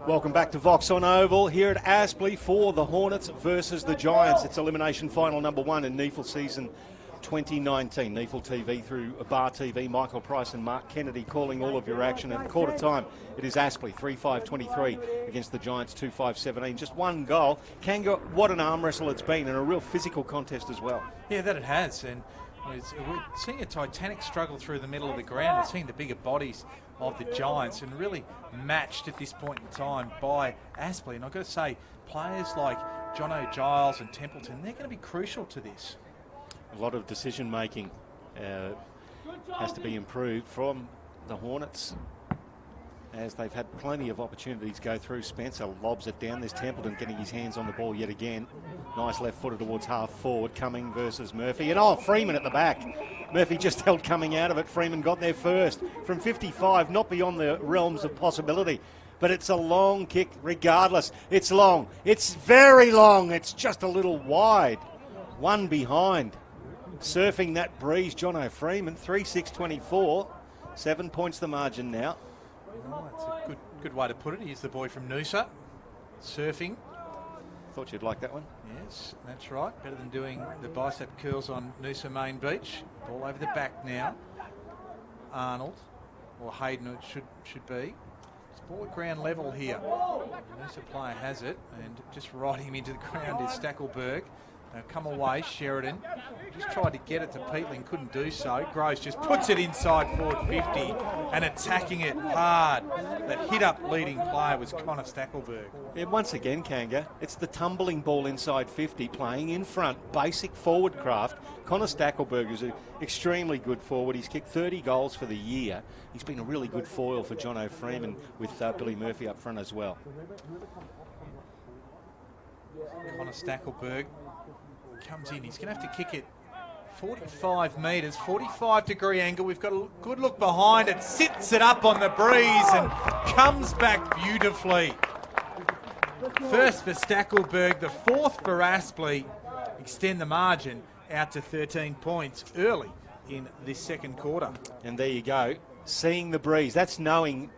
Welcome back to Voxson Oval here at Aspley for the Hornets versus the Giants. It's elimination final number 1 in NEAFL season 2019. NEAFL TV through Bar TV. Michael Price and Mark Kennedy calling all of your action. At quarter time, it is Aspley 3-5-23 against the Giants 2-5-17. Just one goal. Kanga, what an arm wrestle it's been, and a real physical contest as well. Yeah, that it has. And we're seeing a titanic struggle through the middle of the ground. We're seeing the bigger bodies of the Giants and really matched at this point in time by Aspley. And I've got to say, players like Jono Giles and Templeton, they're going to be crucial to this. A lot of decision making has to be improved from the Hornets, as they've had plenty of opportunities go through. Spencer lobs it down. There's Templeton getting his hands on the ball yet again. Nice left footer towards half forward. Cumming versus Murphy. And Freeman at the back. Murphy just held Cumming out of it. Freeman got there first from 55, not beyond the realms of possibility. But it's a long kick regardless. It's long. It's very long. It's just a little wide. One behind. Surfing that breeze, Jono Freeman. 3-6-24. 7 points the margin now. Oh, that's a good way to put it. Here's the boy from Noosa, surfing. Thought you'd like that one. Yes, that's right. Better than doing the bicep curls on Noosa Main Beach. Ball over the back now. Arnold, or Hayden it should be. It's ball at ground level here. The Noosa player has it, and just riding him into the ground is Stackelberg. Now come away, Sheridan. Just tried to get it to Peatling, couldn't do so. Groves just puts it inside forward 50 and attacking it hard. That hit-up leading player was Connor Stackelberg. Yeah, once again, Kanga, it's the tumbling ball inside 50, playing in front, basic forward craft. Connor Stackelberg is an extremely good forward. He's kicked 30 goals for the year. He's been a really good foil for Jono Freeman with Billy Murphy up front as well. Connor Stackelberg comes in. He's going to have to kick it 45 metres, 45-degree angle. We've got a good look behind it. Sits it up on the breeze and comes back beautifully. First for Stackelberg, the fourth for Aspley. Extend the margin out to 13 points early in this second quarter. And there you go. Seeing the breeze. That's knowing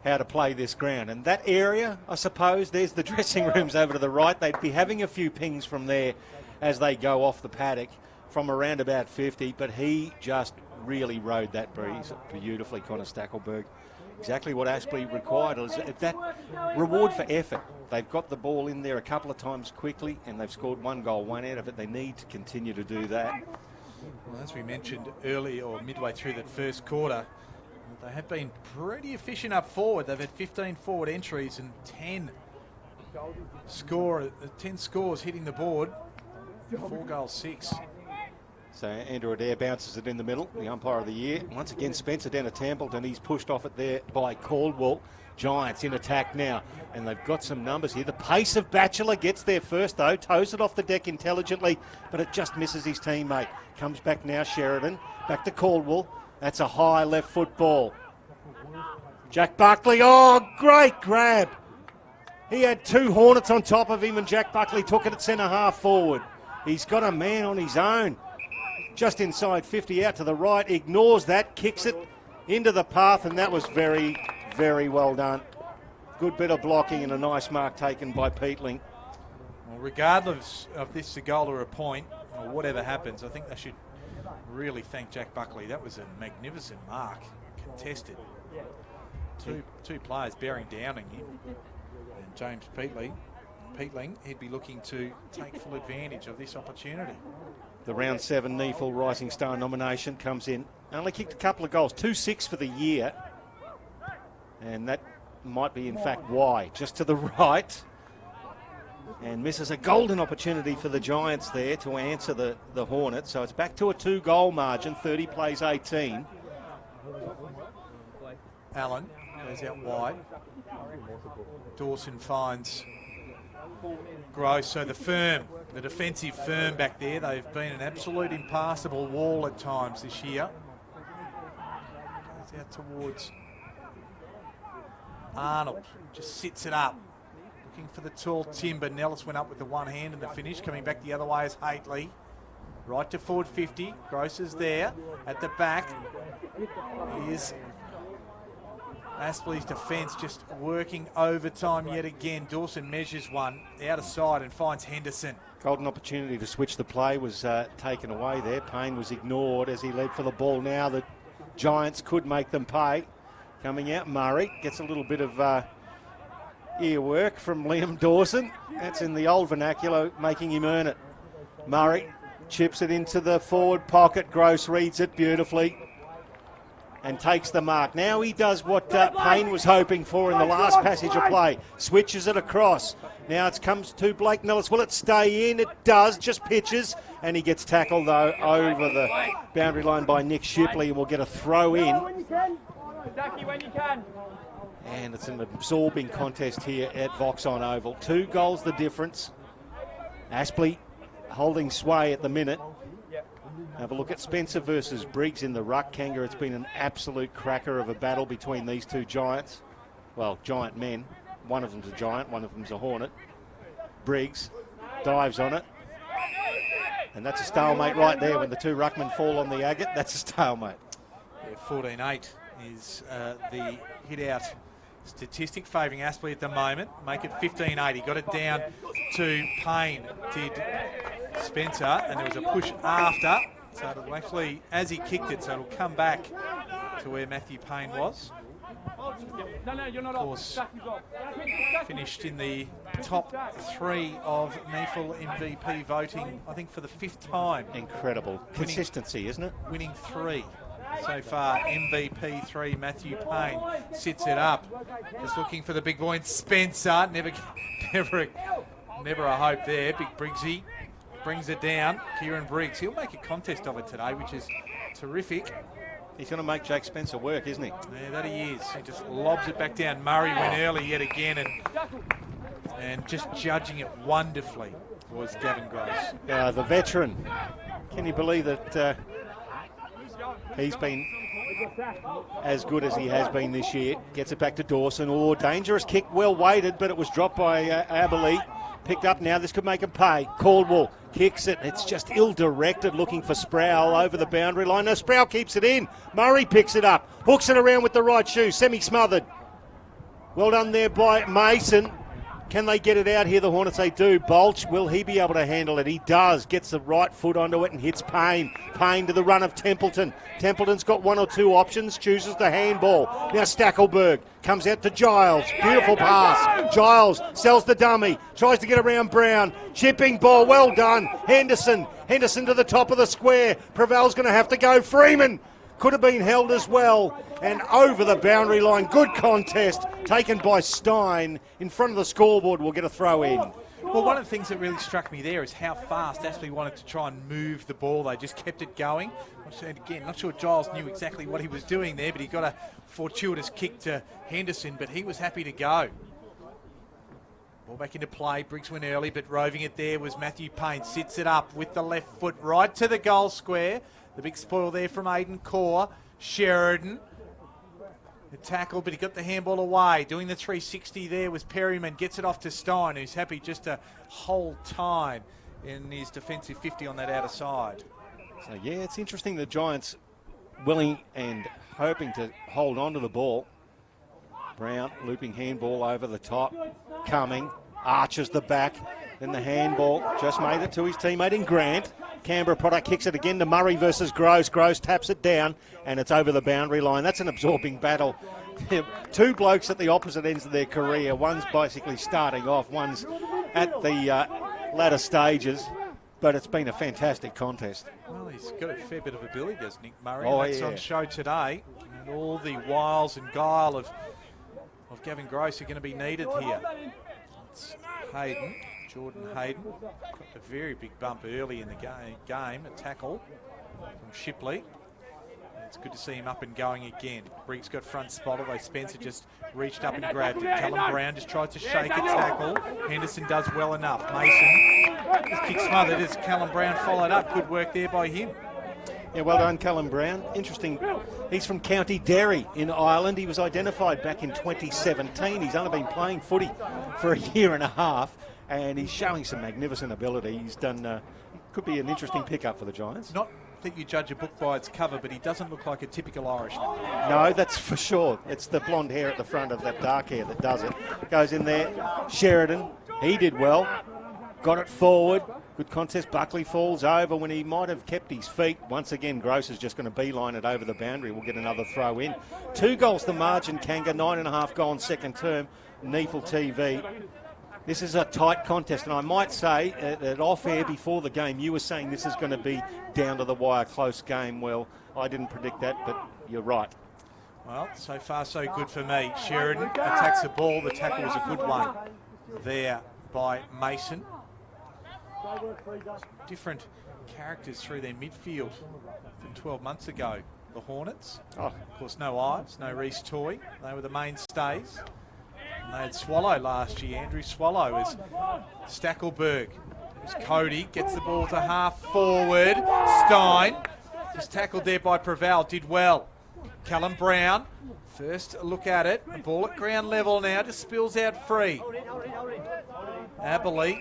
how to play this ground. And that area, I suppose, there's the dressing rooms over to the right. They'd be having a few pings from there as they go off the paddock from around about 50, but he just really rode that breeze beautifully, Connor Stackelberg. Exactly what Aspley required. Is that reward for effort. They've got the ball in there a couple of times quickly, and they've scored one goal, one out of it. They need to continue to do that. Well, as we mentioned early or midway through that first quarter, they have been pretty efficient up forward. They've had 15 forward entries and 10 scores hitting the board. 4 goals, 6. So Andrew Adair bounces it in the middle, the umpire of the year. Once again, Spencer down to Templeton. He's pushed off it there by Caldwell. Giants in attack now, and they've got some numbers here. The pace of Batchelor gets there first, though. Toes it off the deck intelligently, but it just misses his teammate. Comes back now, Sheridan. Back to Caldwell. That's a high left foot ball. Jack Buckley, great grab. He had 2 Hornets on top of him, and Jack Buckley took it at centre half forward. He's got a man on his own. Just inside 50 out to the right, ignores that, kicks it into the path, and that was very, very well done. Good bit of blocking and a nice mark taken by Peatling. Well, regardless of this a goal or a point, or whatever happens, I think they should really thank Jack Buckley. That was a magnificent mark, contested. Two players bearing down on him. And James Peatling, he'd be looking to take full advantage of this opportunity. The round 7 NEAFL Rising Star nomination comes in. Only kicked a couple of goals, 2-6 for the year. And that might be, in fact, why. Just to the right. And misses a golden opportunity for the Giants there to answer the Hornets. So it's back to a 2-goal margin, 30 plays 18. Allen goes out wide. Dawson finds Gross. So the defensive firm back there, they've been an absolute impassable wall at times this year. Goes out towards Arnold, just sits it up. Looking for the tall timber. Nellis went up with the one hand in the finish. Coming back the other way is Haitley. Right to forward 50. Gross is there. At the back is Aspley's defence just working overtime yet again. Dawson measures one out of sight and finds Henderson. Golden opportunity to switch the play was taken away there. Payne was ignored as he led for the ball. Now the Giants could make them pay. Coming out, Murray gets a little bit of ear work from Liam Dawson. That's in the old vernacular, making him earn it. Murray chips it into the forward pocket. Gross reads it beautifully and takes the mark. Now he does what Payne was hoping for in the last passage of play. Switches it across. Now it comes to Blake Nellis. Will it stay in? It does. Just pitches. And he gets tackled, though, over the boundary line by Nick Shipley and will get a throw in. And it's an absorbing contest here at Voxson Oval. 2 goals the difference. Aspley holding sway at the minute. Have a look at Spencer versus Briggs in the ruck. Kanga, it's been an absolute cracker of a battle between these two giants. Well, giant men. One of them's a giant, one of them's a Hornet. Briggs dives on it. And that's a stalemate right there. When the two ruckmen fall on the agate, that's a stalemate. Yeah, 14-8 is the hit-out statistic favouring Aspley at the moment. Make it 15-8. He got it down to Payne, did Spencer, and there was a push after. So it'll actually, as he kicked it, so it'll come back to where Matthew Payne was. Of course, finished in the top 3 of NEAFL MVP voting, I think, for the 5th time. Incredible. Consistency, isn't it? Winning 3 so far. MVP 3, Matthew Payne sits it up. Just looking for the big boy in Spencer. Never a hope there. Big Briggsy brings it down. Kieran Briggs. He'll make a contest of it today, which is terrific. He's going to make Jake Spencer work, isn't he? Yeah, that he is. He just lobs it back down. Murray went early yet again, and just judging it wonderfully was Gavin Gross. The veteran. Can you believe that he's been as good as he has been this year? Gets it back to Dawson. Oh, dangerous kick, well weighted, but it was dropped by Aspley. Picked up now, this could make him pay. Caldwell kicks it, it's just ill-directed, looking for Sproul over the boundary line. No, Sproul keeps it in. Murray picks it up, hooks it around with the right shoe, semi-smothered. Well done there by Mason. Can they get it out here, the Hornets? They do. Bolch, will he be able to handle it? He does. Gets the right foot onto it and hits Payne. Payne to the run of Templeton. Templeton's got 1 or 2 options, chooses the handball. Now Stackelberg comes out to Giles. Beautiful pass. Giles sells the dummy. Tries to get around Brown. Chipping ball. Well done. Henderson. Henderson to the top of the square. Preval's going to have to go. Freeman could have been held as well. And over the boundary line. Good contest taken by Stein. In front of the scoreboard, we'll get a throw in. Well, one of the things that really struck me there is how fast Aspley wanted to try and move the ball. They just kept it going. Again, not sure Giles knew exactly what he was doing there, but he got a fortuitous kick to Henderson, but he was happy to go. Ball back into play. Briggs went early, but roving it there was Matthew Payne. Sits it up with the left foot right to the goal square. The big spoil there from Aidan Core. Sheridan. The tackle, but he got the handball away. Doing the 360 there was Perryman. Gets it off to Stein, who's happy just to hold time in his defensive 50 on that outer side. So, yeah, it's interesting the Giants willing and hoping to hold on to the ball. Brown looping handball over the top. Coming. Arches the back. Then the handball just made it to his teammate in Grant. Canberra product kicks it again to Murray versus Gross. Gross taps it down and it's over the boundary line. That's an absorbing battle. 2 blokes at the opposite ends of their career. One's basically starting off, one's at the latter stages. But it's been a fantastic contest. Well, he's got a fair bit of ability, does Nick Murray? Oh, That's on show today. And all the wiles and guile of Gavin Gross are going to be needed here. It's Hayden. Jordan Hayden got a very big bump early in the game, a tackle from Shipley. And it's good to see him up and going again. Briggs got front spot, although Spencer just reached up and grabbed it. Callum Brown just tries to shake a tackle. Henderson does well enough. Mason just kick smothered as Callum Brown followed up. Good work there by him. Yeah, well done, Callum Brown. Interesting. He's from County Derry in Ireland. He was identified back in 2017. He's only been playing footy for a year and a half. And he's showing some magnificent ability. He's done, could be an interesting pickup for the Giants. Not that you judge a book by its cover, but he doesn't look like a typical Irishman. No, that's for sure. It's the blonde hair at the front of that dark hair that does it. Goes in there. Sheridan, he did well. Got it forward. Good contest. Buckley falls over when he might have kept his feet. Once again, Gross is just going to beeline it over the boundary. We'll get another throw in. 2 goals the margin, Kanga. 9.5 gone second term. NEAFL TV. This is a tight contest, and I might say that off air before the game, you were saying this is going to be down to the wire, close game. Well, I didn't predict that, but you're right. Well, so far so good for me. Sheridan attacks the ball. The tackle was a good one there by Mason. Different characters through their midfield from 12 months ago. The Hornets, of course, no Ives, no Reece Toy. They were the mainstays. And they had Swallow last year. Andrew Swallow is Stackelberg. There's Cody, gets the ball to half forward. Stein, just tackled there by Preval, did well. Callum Brown, first look at it. The ball at ground level now, just spills out free. Aspley,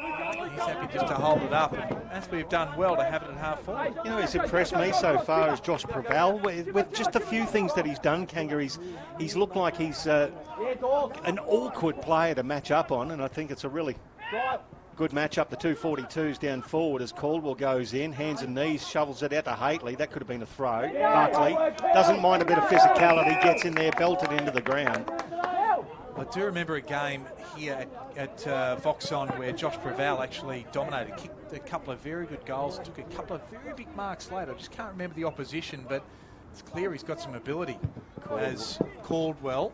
he's happy just to hold it up. Aspley have done well to have it at half forward. You know, he's impressed me so far as Josh Preval with just a few things that he's done, Kanga. He's looked like he's an awkward player to match up on, and I think it's a really good match-up. The 242s down forward as Caldwell goes in, hands and knees, shovels it out to Haitley. That could have been a throw. Buckley doesn't mind a bit of physicality, gets in there, belted into the ground. I do remember a game here at Voxson where Josh Preval actually dominated, kicked a couple of very good goals, took a couple of very big marks later. I just can't remember the opposition, but it's clear he's got some ability. As Caldwell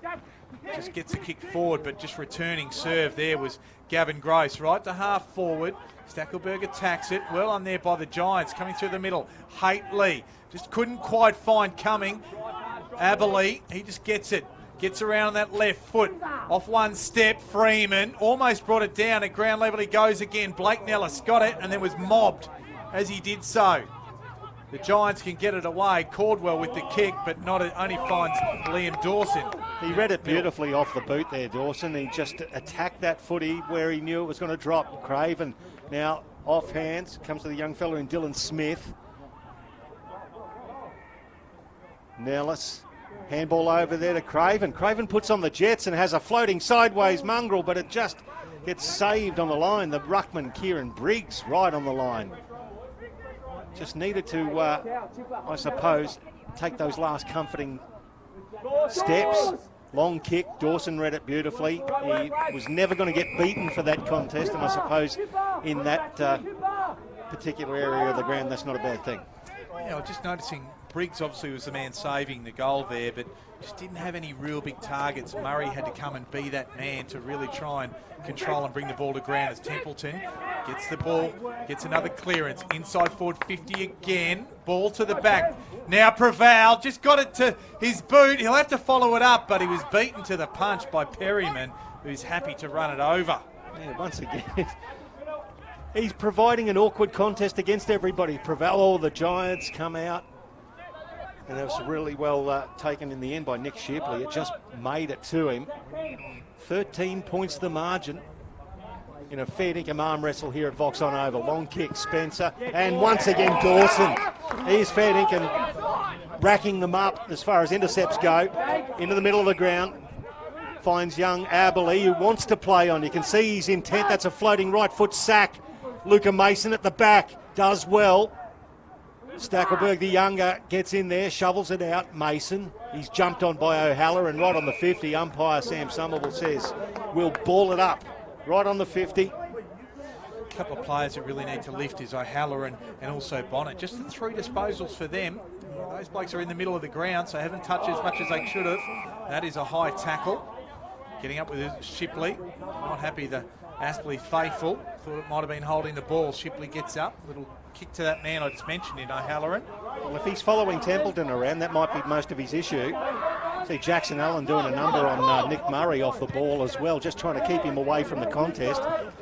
just gets a kick forward, but just returning serve there was Gavin Gross, right to half forward. Stackelberg attacks it, well on there by the Giants, coming through the middle. Haitley just couldn't quite find coming. Aspley, he just gets it. Gets around that left foot, off one step. Freeman almost brought it down at ground level. He goes again. Blake Nellis got it and then was mobbed as he did so. The Giants can get it away. Caldwell with the kick, but only finds Liam Dawson. He read it beautifully off the boot there, Dawson. He just attacked that footy where he knew it was going to drop. Craven now off hands, comes to the young fella in Dylan Smith. Nellis. Handball over there to Craven. Craven puts on the jets and has a floating sideways mongrel, but it just gets saved on the line. The ruckman, Kieran Briggs, right on the line. Just needed to, I suppose, take those last comforting steps. Long kick. Dawson read it beautifully. He was never going to get beaten for that contest, and I suppose in that particular area of the ground, that's not a bad thing. Yeah, I was just noticing Briggs obviously was the man saving the goal there, but just didn't have any real big targets. Murray had to come and be that man to really try and control and bring the ball to ground as Templeton gets the ball, gets another clearance. Inside forward 50 again. Ball to the back. Now Preval just got it to his boot. He'll have to follow it up, but he was beaten to the punch by Perryman, who's happy to run it over. Yeah, once again, he's providing an awkward contest against everybody. Preval, all the Giants come out. And that was really well taken in the end by Nick Shipley. It just made it to him. 13 points the margin in a fair dinkum arm wrestle here at Voxson Oval. Long kick, Spencer. And once again, Dawson. Here's fair dinkum racking them up as far as intercepts go. Into the middle of the ground. Finds young Aspley, who wants to play on. You can see his intent. That's a floating right foot sack. Luca Mason at the back does well. Stackelberg, the younger, gets in there, shovels it out. Mason, he's jumped on by O'Halloran right on the 50. Umpire Sam Somerville says, we'll ball it up right on the 50. A couple of players that really need to lift is O'Halloran and also Bonnet. Just the 3 disposals for them. Those blokes are in the middle of the ground, so haven't touched as much as they should have. That is a high tackle. Getting up with Shipley. Not happy the Aspley faithful. Thought it might have been holding the ball. Shipley gets up. Little kick to that man I just mentioned in O'Halloran. Well, if he's following Templeton around, that might be most of his issue. See Jackson Allen doing a number on Nick Murray off the ball as well, just trying to keep him away from the contest. There's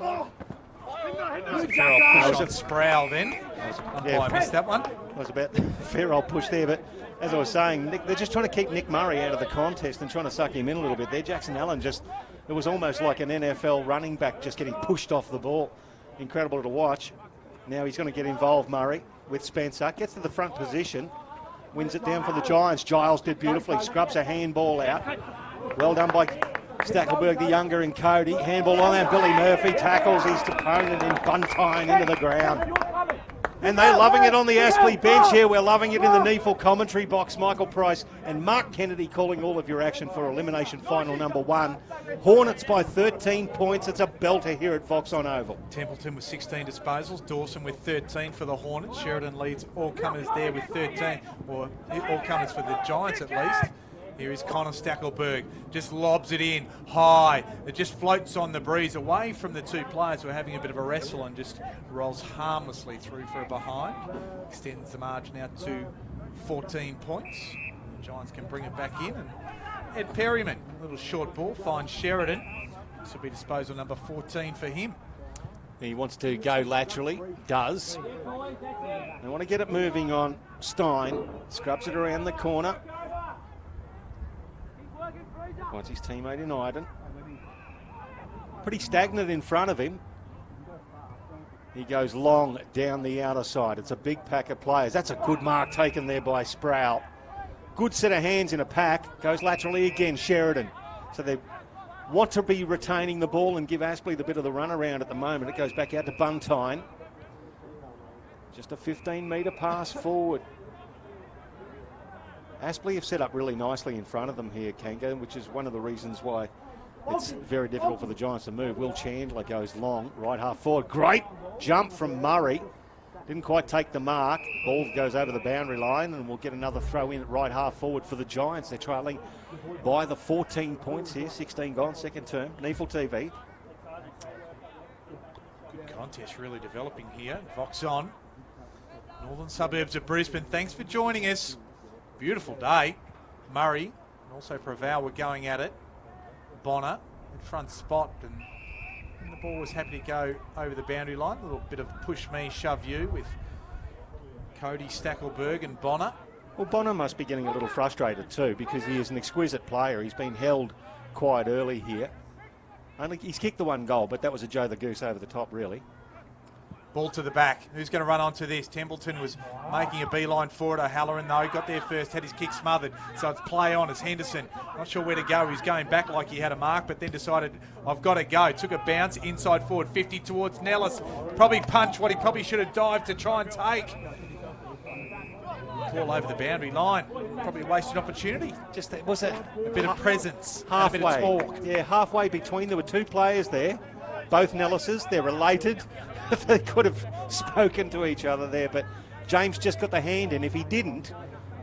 a fair old push on Sproul then. I missed that one. Was about a fair old push there, but as I was saying, they're just trying to keep Nick Murray out of the contest and trying to suck him in a little bit there. Jackson Allen just, it was almost like an NFL running back just getting pushed off the ball. Incredible to watch. Now he's going to get involved, Murray. with Spencer. Gets to the front position. Wins it down for the Giants. Giles did beautifully. Scrubs a handball out. Well done by Stackelberg, the younger, and Cody. Handball on there. Billy Murphy tackles his opponent in Buntine into the ground. And they're loving it on the Aspley bench here. We're loving it in the NEAFL commentary box. Michael Price and Mark Kennedy calling all of your action for elimination final number 1. Hornets by 13 points. It's a belter here at Voxson Oval. Templeton with 16 disposals. Dawson with 13 for the Hornets. Sheridan leads all comers there with 13, or all comers for the Giants at least. Here is Connor Stackelberg, just lobs it in high. It just floats on the breeze away from the two players who are having a bit of a wrestle and just rolls harmlessly through for a behind. Extends the margin out to 14 points. The Giants can bring it back in. And Ed Perryman, a little short ball, finds Sheridan. This will be disposal number 14 for him. He wants to go laterally, does. They want to get it moving on Stein. Scrubs it around the corner. Wants his teammate in Iden. Pretty stagnant in front of him. He goes long down the outer side. It's a big pack of players. That's a good mark taken there by Sproul. Good set of hands in a pack. Goes laterally again, Sheridan. So they want to be retaining the ball and give Aspley the bit of the run around at the moment. It goes back out to Buntine. Just a 15-metre pass forward. Aspley have set up really nicely in front of them here, Kanga, which is one of the reasons why it's very difficult for the Giants to move. Will Chandler goes long, right half forward. Great jump from Murray. Didn't quite take the mark. Ball goes over the boundary line, and we'll get another throw in at right half forward for the Giants. They're trailing by the 14 points here, 16 gone, second term. NEAFL TV. Good contest really developing here. Voxon, northern suburbs of Brisbane. Thanks for joining us. Beautiful day. Murray and also Preval were going at it. Bonner in front spot, and the ball was happy to go over the boundary line. A little bit of push me, shove you with Cody Stackelberg and Bonner. Well, Bonner must be getting a little frustrated too, because he is an exquisite player. He's been held quite early here. Only he's kicked the one goal, but that was a Joe the Goose over the top, really. Ball to the back. Who's going to run onto this? Templeton was making a beeline for it. O'Halloran, though, got there first, had his kick smothered. So it's play on as Henderson. Not sure where to go. He's going back like he had a mark, but then decided, I've got to go. Took a bounce inside forward, 50 towards Nellis. Probably punched what he probably should have dived to try and take. Ball over the boundary line. Probably wasted opportunity. Just that, was it a bit of presence, halfway? A bit of talk. Yeah, halfway between. There were two players there, both Nellises. They're related. They could have spoken to each other there, but James just got the hand in. If he didn't,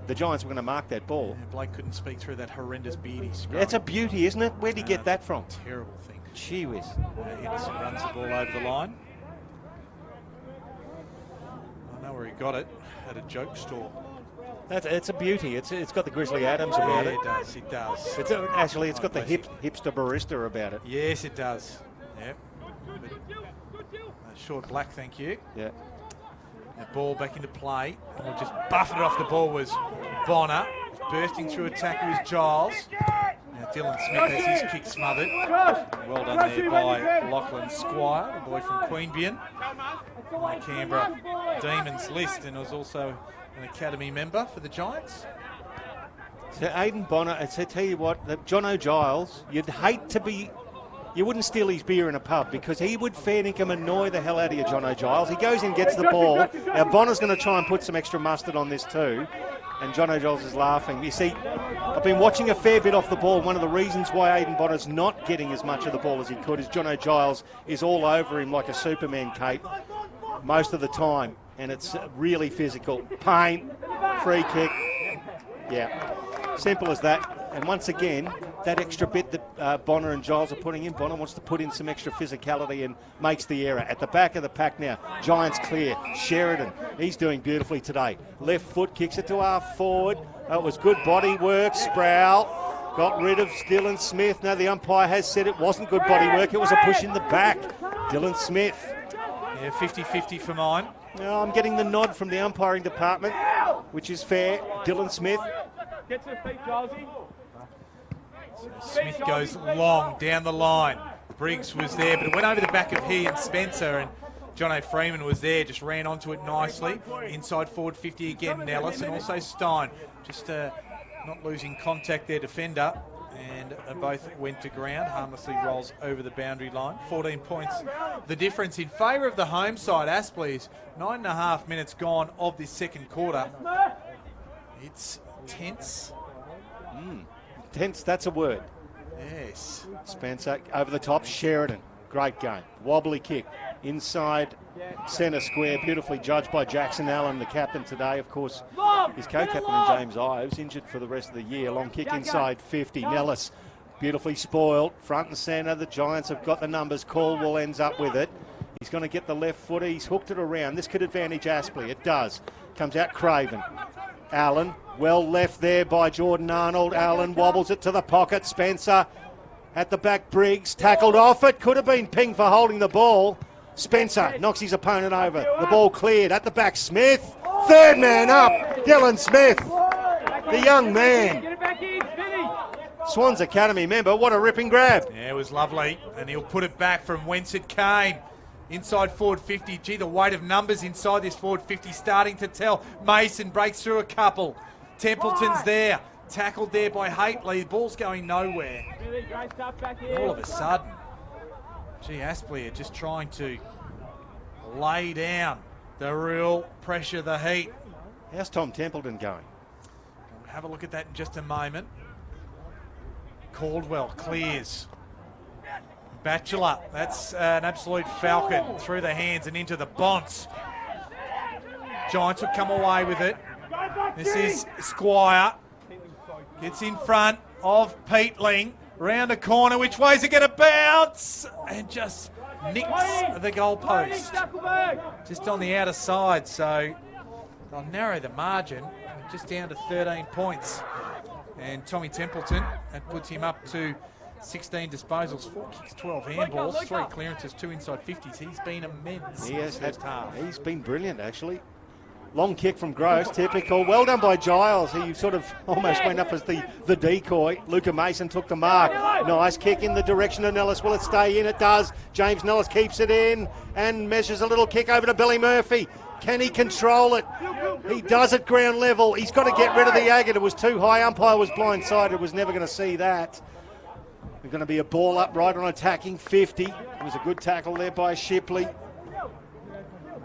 the Giants were going to mark that ball. Yeah, Blake couldn't speak through that horrendous beard he's growing. That's a beauty, isn't it? Where'd he get that from? Terrible thing. Gee whiz. Henderson runs the ball over the line. I know where he got it, at a joke store. It's a beauty. It's got the Grizzly Adams about it. It does, it does. Actually, it's got the hipster barista about it. Yes, it does. Yep. Short black, thank you. Yeah. The ball back into play. And just buffeted off the ball was Bonner. Bursting through attack was Giles. Now Dylan Smith has his kick smothered. Well done there by Lachlan Squire, the boy from Queanbeyan. On the Canberra Demons list, and was also an academy member for the Giants. So Aiden Bonner, I tell you what, Jono Giles, you'd hate to be... You wouldn't steal his beer in a pub, because he would fair dinkum annoy the hell out of you, Jono Giles. He goes in, gets the ball. Now Bonner's going to try and put some extra mustard on this too, and Jono Giles is laughing. You see, I've been watching a fair bit off the ball. One of the reasons why Aiden Bonner's not getting as much of the ball as he could is Jono Giles is all over him like a Superman cape most of the time, and it's really physical. Paint, free kick. Yeah, simple as that. And once again, that extra bit that Bonner and Giles are putting in, Bonner wants to put in some extra physicality and makes the error. At the back of the pack now, Giants clear. Sheridan, he's doing beautifully today. Left foot kicks it to half forward. It was good body work. Sproul got rid of Dylan Smith. Now the umpire has said it wasn't good body work. It was a push in the back. Dylan Smith. Yeah, 50-50 for mine. No, I'm getting the nod from the umpiring department, which is fair. Dylan Smith. Get to the feet, Gilesy. Smith goes long down the line. Briggs was there, but it went over the back of he and Spencer, and Jono Freeman was there, just ran onto it nicely. Inside forward 50 again, Nellis, and also Stein. Just not losing contact their defender, and both went to ground. Harmlessly rolls over the boundary line. 14 points the difference in favour of the home side. Aspley's 9.5 minutes gone of this second quarter. It's tense. Tense, that's a word. Yes. Spencer over the top, Sheridan. Great game. Wobbly kick inside centre square, beautifully judged by Jackson Allen, the captain today. Of course, his co-captain James Ives, injured for the rest of the year. Long kick inside 50. Nellis, beautifully spoiled, front and centre. The Giants have got the numbers. Caldwell ends up with it. He's going to get the left footer. He's hooked it around. This could advantage Aspley. It does. Comes out Craven. Allen, well left there by Jordan Arnold. Allen wobbles it to the pocket. Spencer at the back. Briggs tackled off it. Could have been pinged for holding the ball. Spencer knocks his opponent over. The ball cleared at the back. Smith, third man up. Dylan Smith, the young man. Swans Academy member. What a ripping grab. Yeah, it was lovely. And he'll put it back from whence it came. Inside forward 50. Gee, the weight of numbers inside this forward 50 starting to tell. Mason breaks through a couple. Templeton's there. Tackled there by Haitley. The ball's going nowhere. All of a sudden, gee, Aspley are just trying to lay down the real pressure, the heat. How's Tom Templeton going? We'll have a look at that in just a moment. Caldwell clears. Batchelor, that's an absolute falcon through the hands and into the bonce. Giants will come away with it. This is Squire. Gets in front of Peatling. Round a corner. Which way is it going to bounce? And just nicks the goalpost. Just on the outer side. So they'll narrow the margin. Just down to 13 points. And Tommy Templeton, that puts him up to 16 disposals, 4 kicks, 12 handballs, 3 clearances, 2 inside 50s. He's been immense. He has first half. He's been brilliant, actually. Long kick from Gross, typical. Well done by Giles. He sort of almost went up as the decoy. Luca Mason took the mark. Nice kick in the direction of Nellis. Will it stay in? It does. James Nellis keeps it in and measures a little kick over to Billy Murphy. Can he control it? He does at ground level. He's got to get rid of the agate. It was too high. Umpire was blindsided. Was never going to see that. There's going to be a ball up right on attacking 50. It was a good tackle there by Shipley.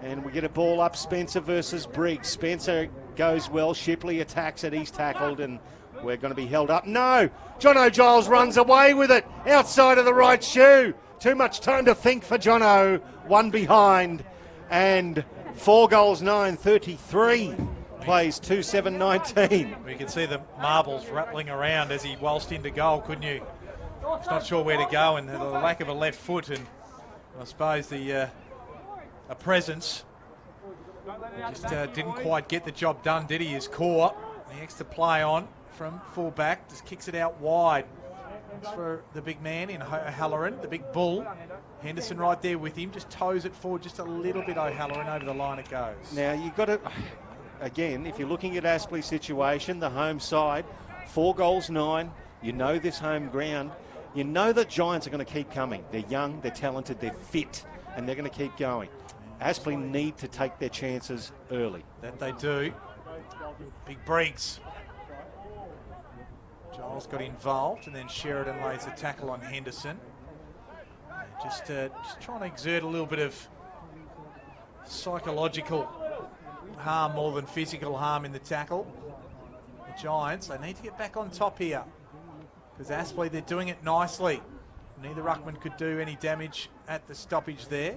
And we get a ball up, Spencer versus Briggs. Spencer goes well, Shipley attacks it, he's tackled, and we're going to be held up. No, Jono Giles runs away with it, outside of the right shoe. Too much time to think for Jono, one behind, and 4 goals, 9-33, plays 2-7-19. We can see the marbles rattling around as he waltzed into goal, couldn't you? He's not sure where to go, and the lack of a left foot, and I suppose the a presence. Just didn't quite get the job done, did he? His core. The extra play on from fullback. Just kicks it out wide. It's for the big man in O'Halloran, the big bull. Henderson right there with him. Just toes it forward just a little bit, O'Halloran. Over the line it goes. Now, you've got to, again, if you're looking at Aspley's situation, the home side, 4 goals, 9. You know this home ground. You know that Giants are going to keep coming. They're young, they're talented, they're fit, and they're going to keep going. Aspley need to take their chances early. That they do. Big Briggs. Giles got involved, and then Sheridan lays the tackle on Henderson. Just trying to exert a little bit of psychological harm more than physical harm in the tackle. The Giants, they need to get back on top here. Because Aspley, they're doing it nicely. Neither ruckman could do any damage at the stoppage there.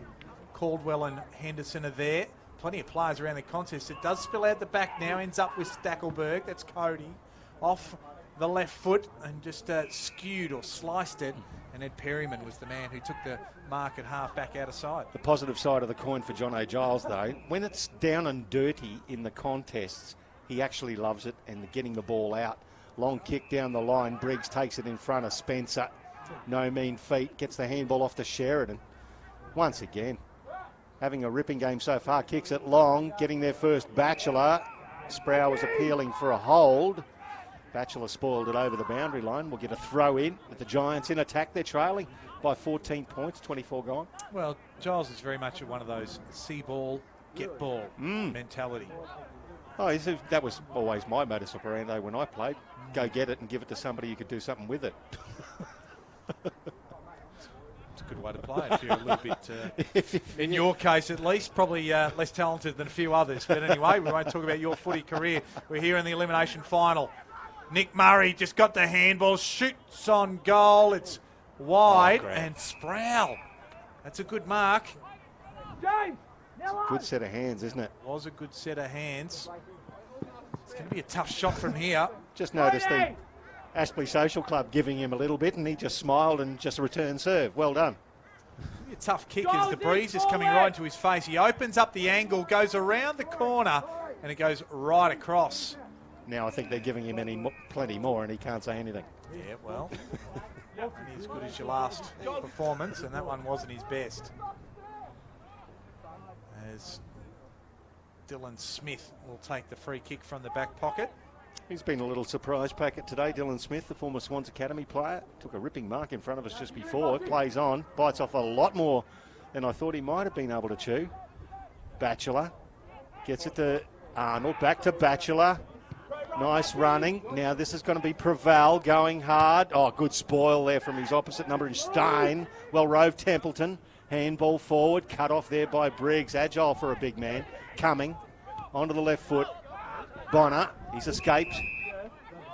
Caldwell and Henderson are there. Plenty of players around the contest. It does spill out the back now. Ends up with Stackelberg. That's Cody. Off the left foot and just skewed or sliced it. And Ed Perryman was the man who took the mark at half back out of side. The positive side of the coin for Jono Giles, though, when it's down and dirty in the contests, he actually loves it and getting the ball out. Long kick down the line. Briggs takes it in front of Spencer. No mean feat. Gets the handball off to Sheridan. Once again, having a ripping game so far. Kicks it long, getting their first Batchelor. Sproul was appealing for a hold. Batchelor spoiled it over the boundary line. We'll get a throw in with the Giants in attack. They're trailing by 14 points, 24 gone. Well, Giles is very much one of those see ball, get ball mentality. Oh, that was always my modus operandi when I played. Go get it and give it to somebody who could do something with it. It's a good way to play if you're a little bit, in your case at least, probably less talented than a few others. But anyway, we won't talk about your footy career. We're here in the elimination final. Nick Murray just got the handball, shoots on goal. It's wide, and Sproul. That's a good mark. James! It's a good set of hands, isn't it? Was a good set of hands. It's going to be a tough shot from here. Just noticed the Aspley Social Club giving him a little bit, and he just smiled and just a return serve. Well done. A tough kick as the breeze is coming right into his face. He opens up the angle, goes around the corner, and it goes right across. Now I think they're giving him plenty more, and he can't say anything. Yeah, well, only as good as your last performance, and that one wasn't his best. As Dylan Smith will take the free kick from the back pocket. He's been a little surprise packet today. Dylan Smith, the former Swans Academy player, took a ripping mark in front of us just before. Plays on, bites off a lot more than I thought he might have been able to chew. Batchelor gets it to Arnold, back to Batchelor. Nice running. Now this is going to be Preval going hard. Oh, good spoil there from his opposite number in Stein. Well roved Templeton. Handball forward, cut off there by Briggs. Agile for a big man. Coming onto the left foot. Bonner, he's escaped.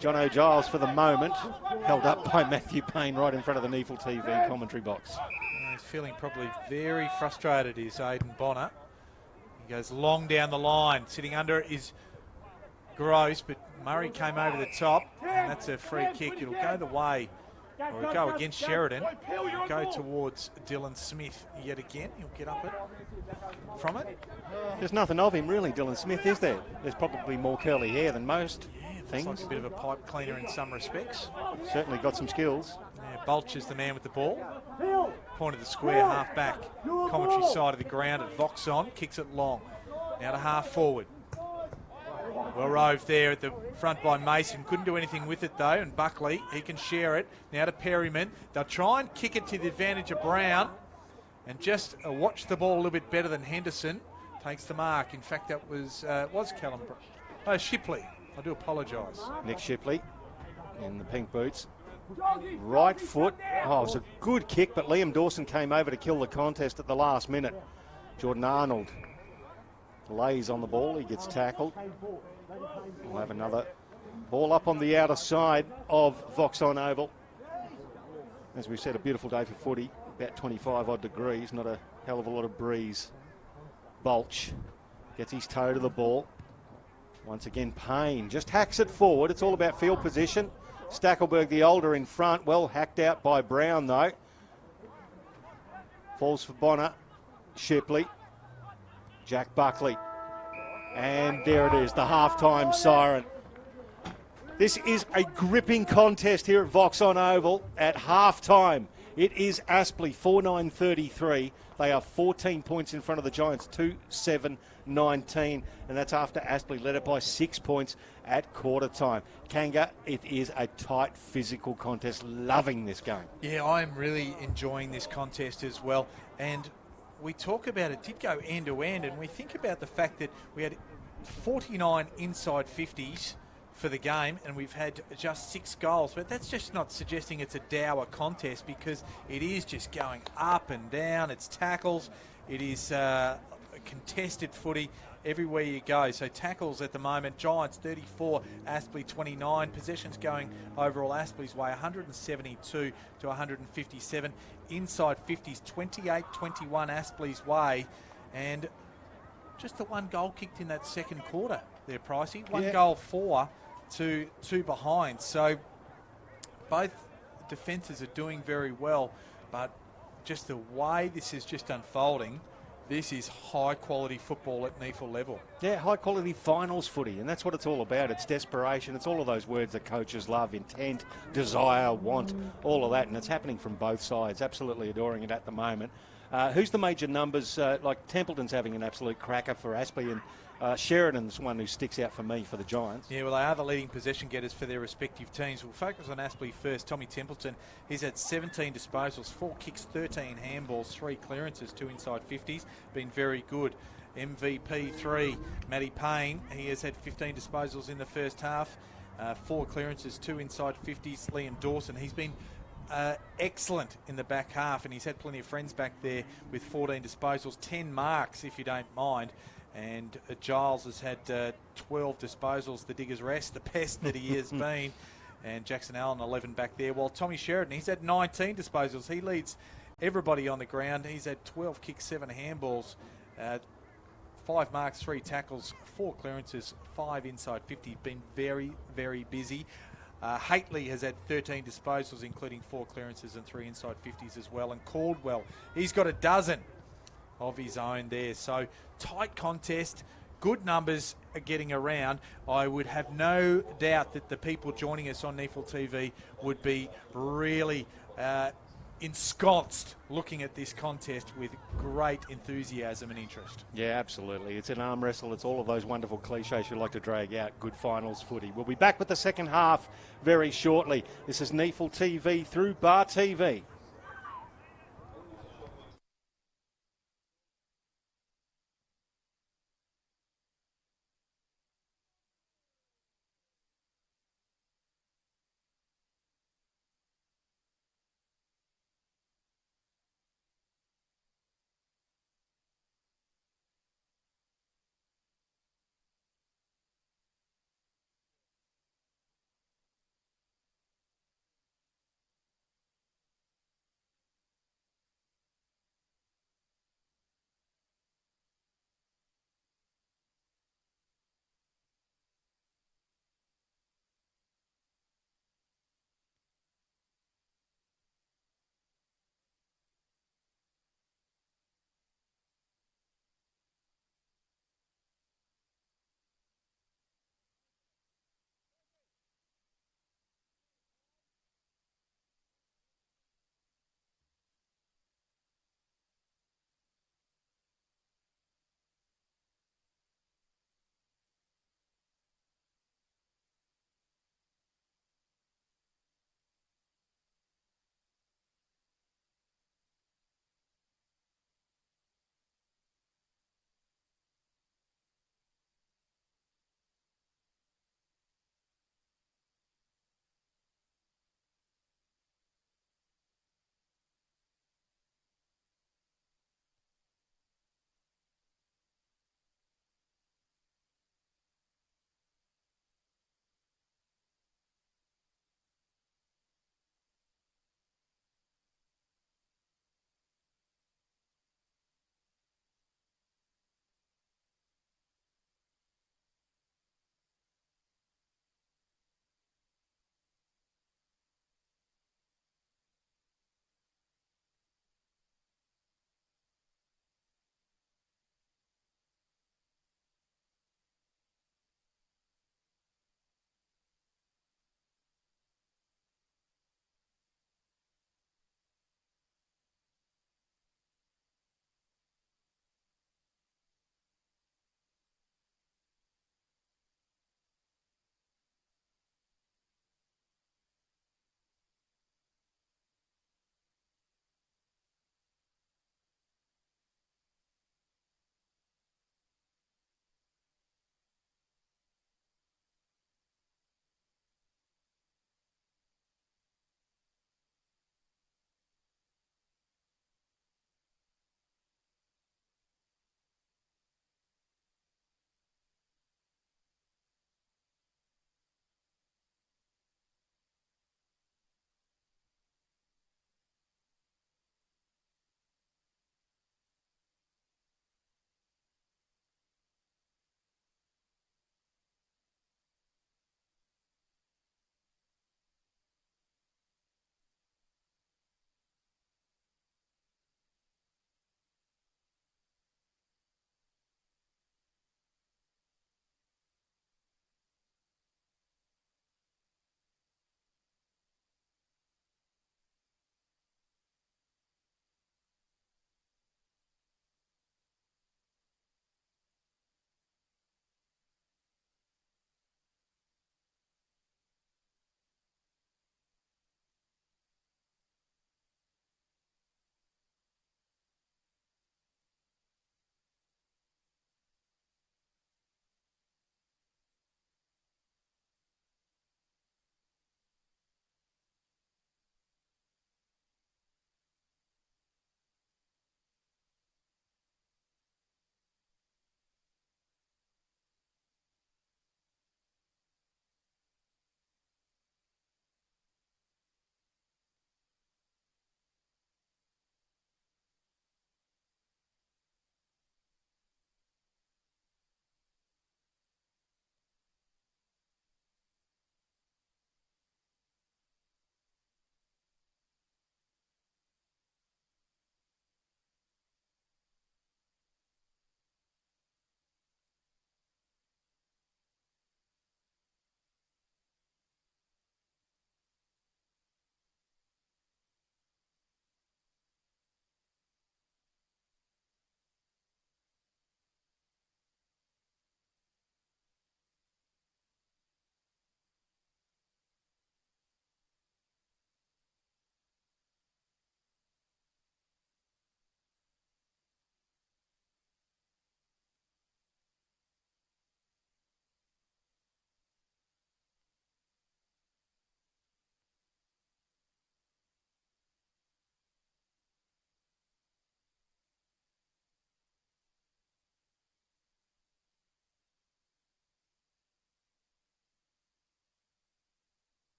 John O'Giles for the moment. Held up by Matthew Payne right in front of the NEAFL TV commentary box. He's feeling probably very frustrated, is Aidan Bonner. He goes long down the line. Sitting under is Gross, but Murray came over the top, and that's a free kick. It'll go the way, or it'll go against Sheridan. It'll go towards Dylan Smith yet again. He'll get up it from it. There's nothing of him really, Dylan Smith, is there? There's probably more curly hair than most things. Looks like a bit of a pipe cleaner in some respects. Certainly got some skills. Yeah, Bulch is the man with the ball. Point of the square, half back. Commentary side of the ground at Voxson. Kicks it long. Now to half forward. Well roved there at the front by Mason. Couldn't do anything with it though. And Buckley, he can share it. Now to Perryman. They'll try and kick it to the advantage of Brown. And just watch the ball a little bit better than Henderson. Takes the mark. In fact, that was Callum. Oh, Shipley. I do apologise. Nick Shipley in the pink boots. Right foot. Oh, it was a good kick, but Liam Dawson came over to kill the contest at the last minute. Jordan Arnold lays on the ball. He gets tackled. We'll have another ball up on the outer side of Voxson Oval. As we said, a beautiful day for footy. About 25 odd degrees, not a hell of a lot of breeze. Bulch gets his toe to the ball. Once again, Payne just hacks it forward. It's all about field position. Stackelberg, the older, in front. Well hacked out by Brown, though. Falls for Bonner. Shipley. Jack Buckley. And there it is, the halftime siren. This is a gripping contest here at Voxson Oval at halftime. It is Aspley 4-9-33. They are 14 points in front of the Giants, 2-7-19. And that's after Aspley led it by 6 points at quarter time. Kanga, it is a tight physical contest. Loving this game. Yeah, I'm really enjoying this contest as well. And we talk about it did go end to end, and we think about the fact that we had 49 inside 50s for the game, and we've had just 6 goals. But that's just not suggesting it's a dour contest, because it is just going up and down. It's tackles. It is contested footy everywhere you go. So tackles at the moment, Giants 34, Aspley 29. Possessions going overall Aspley's way, 172 to 157. Inside 50s, 28-21 Aspley's way. And just the 1 goal kicked in that second quarter there, Pricey. 1 goal for to 2 behind. So both defences are doing very well, but just the way this is just unfolding, this is high-quality football at NEAFL level. Yeah, high-quality finals footy, and that's what it's all about. It's desperation. It's all of those words that coaches love: intent, desire, want, all of that, and it's happening from both sides. Absolutely adoring it at the moment. Who's the major numbers? Like Templeton's having an absolute cracker for Aspley, Sheridan's one who sticks out for me for the Giants. Yeah, well, they are the leading possession getters for their respective teams. We'll focus on Aspley first. Tommy Templeton, he's had 17 disposals, 4 kicks, 13 handballs, 3 clearances, 2 inside 50s. Been very good. MVP 3, Matty Payne, he has had 15 disposals in the first half, 4 clearances, 2 inside 50s. Liam Dawson, he's been excellent in the back half, and he's had plenty of friends back there with 14 disposals, 10 marks if you don't mind. And Giles has had 12 disposals, the digger's rest, the pest that he has been. And Jackson Allen, 11 back there. While Tommy Sheridan, he's had 19 disposals. He leads everybody on the ground. He's had 12 kicks, 7 handballs, 5 marks, 3 tackles, 4 clearances, 5 inside 50. Been very, very busy. Haitley has had 13 disposals, including 4 clearances and 3 inside 50s as well. And Caldwell, he's got a dozen of his own there. So tight contest, good numbers are getting around. I would have no doubt that the people joining us on NEAFL TV would be really ensconced looking at this contest with great enthusiasm and interest. Yeah, absolutely. It's an arm wrestle. It's all of those wonderful cliches you like to drag out. Good finals footy. We'll be back with the second half very shortly. This is NEAFL TV through Bar TV.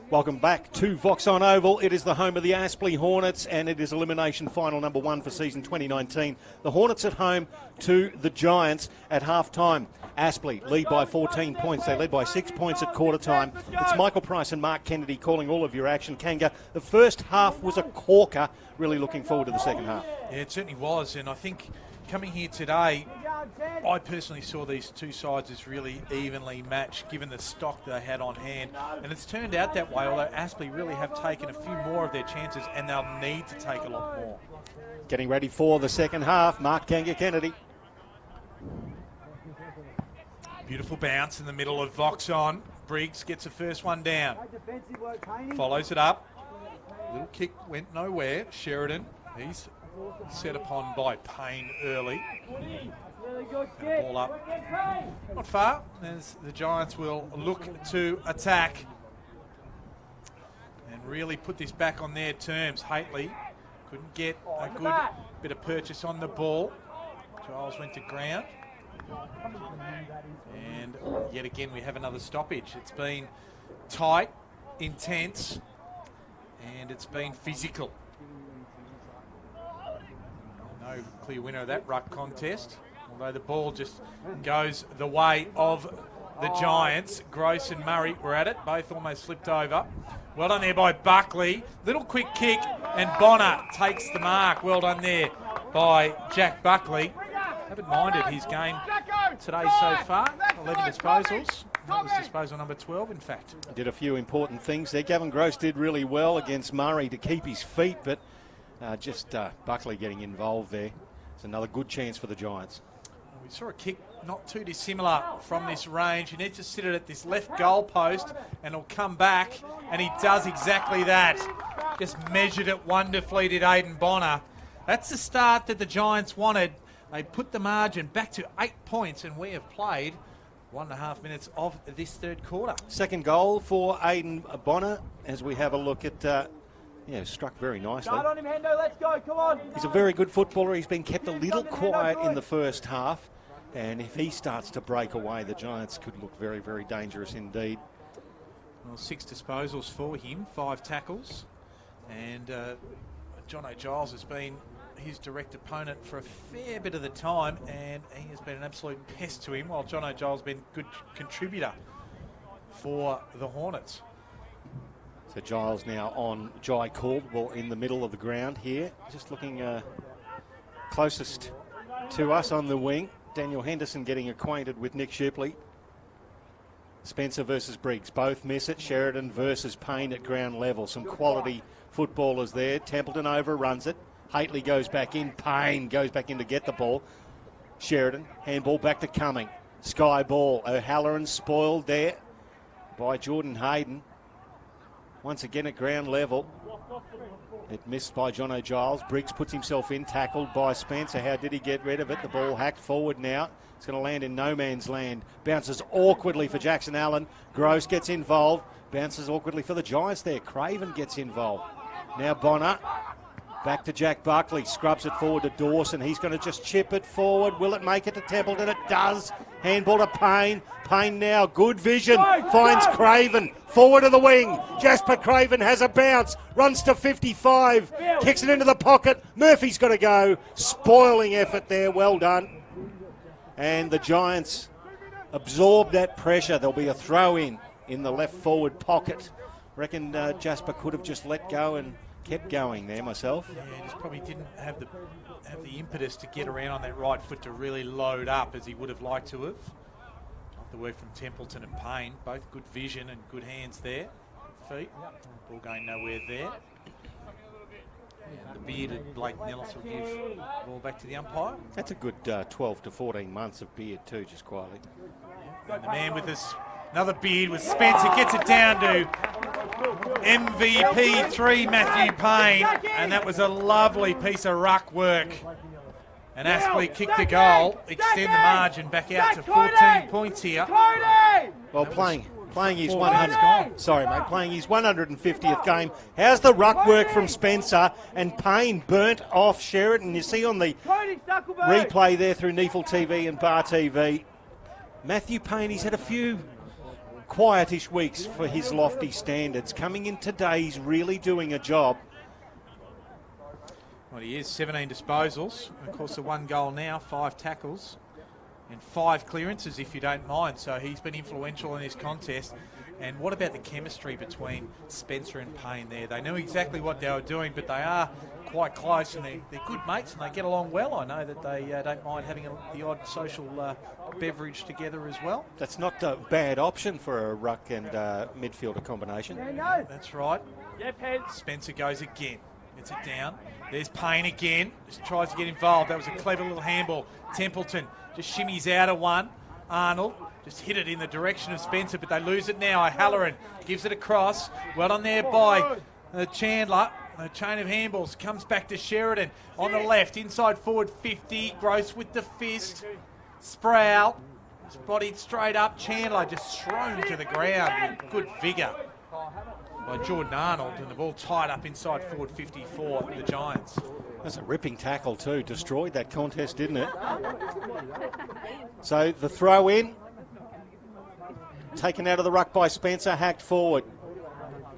Welcome back to Voxson Oval. It is the home of the Aspley Hornets, and it is elimination final number 1 for season 2019. The Hornets at home to the Giants at half-time. Aspley lead by 14 points. They led by 6 points at quarter time. It's Michael Price and Mark Kennedy calling all of your action. Kanga, the first half was a corker. Really looking forward to the second half. Yeah, it certainly was, and I think coming here today, I personally saw these two sides as really evenly matched given the stock they had on hand. And it's turned out that way, although Aspley really have taken a few more of their chances and they'll need to take a lot more. Getting ready for the second half, Mark Kanga Kennedy. Beautiful bounce in the middle of Voxson. Briggs gets the first one down. Follows it up. Little kick went nowhere. Sheridan, he's set upon by Payne early. Ball up. Not far, as the Giants will look to attack and really put this back on their terms. Haitley couldn't get a good bit of purchase on the ball. Giles went to ground. And yet again we have another stoppage. It's been tight, intense, and it's been physical. No clear winner of that ruck contest, although the ball just goes the way of the Giants. Gross and Murray were at it, both almost slipped over. Well done there by Buckley. Little quick kick, and Bonner takes the mark. Well done there by Jack Buckley. Haven't minded his game today so far. 11 disposals. That was disposal number 12, in fact. Did a few important things there. Gavin Gross did really well against Murray to keep his feet, but just Buckley getting involved there. It's another good chance for the Giants. We saw a kick not too dissimilar from this range. You need to sit it at this left goal post and it'll come back, and he does exactly that. Just measured it wonderfully, did Aidan Bonner. That's the start that the Giants wanted. They put the margin back to 8 points, and we have played 1.5 minutes of this third quarter. Second goal for Aidan Bonner as we have a look at... struck very nicely. Start on him, Hendo, let's go, come on. He's a very good footballer. He's been kept a little quiet in the first half. And if he starts to break away, the Giants could look very, very dangerous indeed. Well, 6 disposals for him, 5 tackles. And Jono Giles has been his direct opponent for a fair bit of the time, and he has been an absolute pest to him, while Jono Giles has been a good contributor for the Hornets. So Giles now on Jai Caldwell in the middle of the ground here. Just looking closest to us on the wing. Daniel Henderson getting acquainted with Nick Shipley. Spencer versus Briggs. Both miss it. Sheridan versus Payne at ground level. Some quality footballers there. Templeton overruns it. Haitley goes back in. Payne goes back in to get the ball. Sheridan. Handball back to Cumming. Sky ball. O'Halloran spoiled there by Jordan Hayden. Once again at ground level. It missed by Jono Giles. Briggs puts himself in, tackled by Spencer. How did he get rid of it? The ball hacked forward now. It's going to land in no man's land. Bounces awkwardly for Jackson Allen. Gross gets involved. Bounces awkwardly for the Giants there. Craven gets involved. Now Bonner. Back to Jack Buckley. Scrubs it forward to Dawson. He's going to just chip it forward. Will it make it to Templeton? It does. Handball to Payne. Payne now. Good vision. Finds Craven. Forward of the wing. Jasper Craven has a bounce. Runs to 55. Kicks it into the pocket. Murphy's got to go. Spoiling effort there. Well done. And the Giants absorb that pressure. There'll be a throw in the left forward pocket. Reckon Jasper could have just let go and kept going there myself. Yeah, he just probably didn't have the impetus to get around on that right foot to really load up as he would have liked to have. The work from Templeton and Payne, both good vision and good hands there. Good feet. Ball going nowhere there. And the bearded Blake Nellis will give the ball back to the umpire. That's a good 12 to 14 months of beard too, just quietly. Yeah. And the man with this another beard was Spencer, gets it down to MVP 3 Matthew Payne, and that was a lovely piece of ruck work. And Aspley kicked the goal, extend the margin back out to 14 points here. Well, playing his 150th game. How's the ruck work from Spencer? And Payne burnt off Sheridan. You see on the replay there through NEAFL TV and Bar TV. Matthew Payne, he's had a few quietish weeks for his lofty standards. Coming in today, he's really doing a job. Well, he is 17 disposals. Of course, the 1 goal now, 5 tackles and 5 clearances, if you don't mind. So he's been influential in this contest. And what about the chemistry between Spencer and Payne there? They knew exactly what they were doing, but they are quite close, and they're good mates, and they get along well. I know that they don't mind having the odd social beverage together as well. That's not a bad option for a ruck and midfielder combination. That's right. Spencer goes again. It's it down. There's Payne again. Just tries to get involved. That was a clever little handball. Templeton just shimmies out of one. Arnold just hit it in the direction of Spencer, but they lose it now. O'Halloran gives it across. Well done there by Chandler. A chain of handballs comes back to Sheridan on the left, inside forward 50. Gross with the fist. Sproul just bodied straight up. Chandler just thrown to the ground with good vigour by Jordan Arnold, and the ball tied up inside forward 50 for the Giants. That's a ripping tackle too. Destroyed that contest, didn't it? So the throw in, taken out of the ruck by Spencer, hacked forward.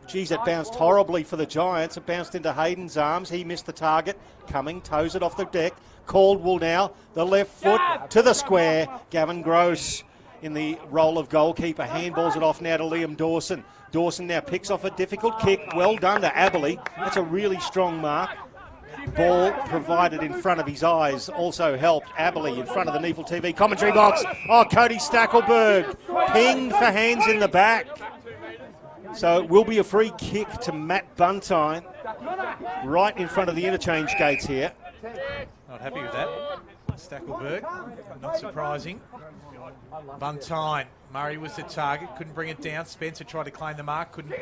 Geez, it bounced horribly for the Giants. It bounced into Hayden's arms. He missed the target. Cumming toes it off the deck. Caldwell now, the left foot to the square. Gavin Gross in the role of goalkeeper. Handballs it off now to Liam Dawson. Dawson now picks off a difficult kick. Well done to Aspley. That's a really strong mark. Ball provided in front of his eyes also helped. Aspley in front of the NEAFL TV commentary box. Oh, Cody Stackelberg pinged for hands in the back. So it will be a free kick to Matt Buntine right in front of the interchange gates here. Not happy with that. Stackelberg, not surprising. Buntine, Murray was the target, couldn't bring it down. Spencer tried to claim the mark, couldn't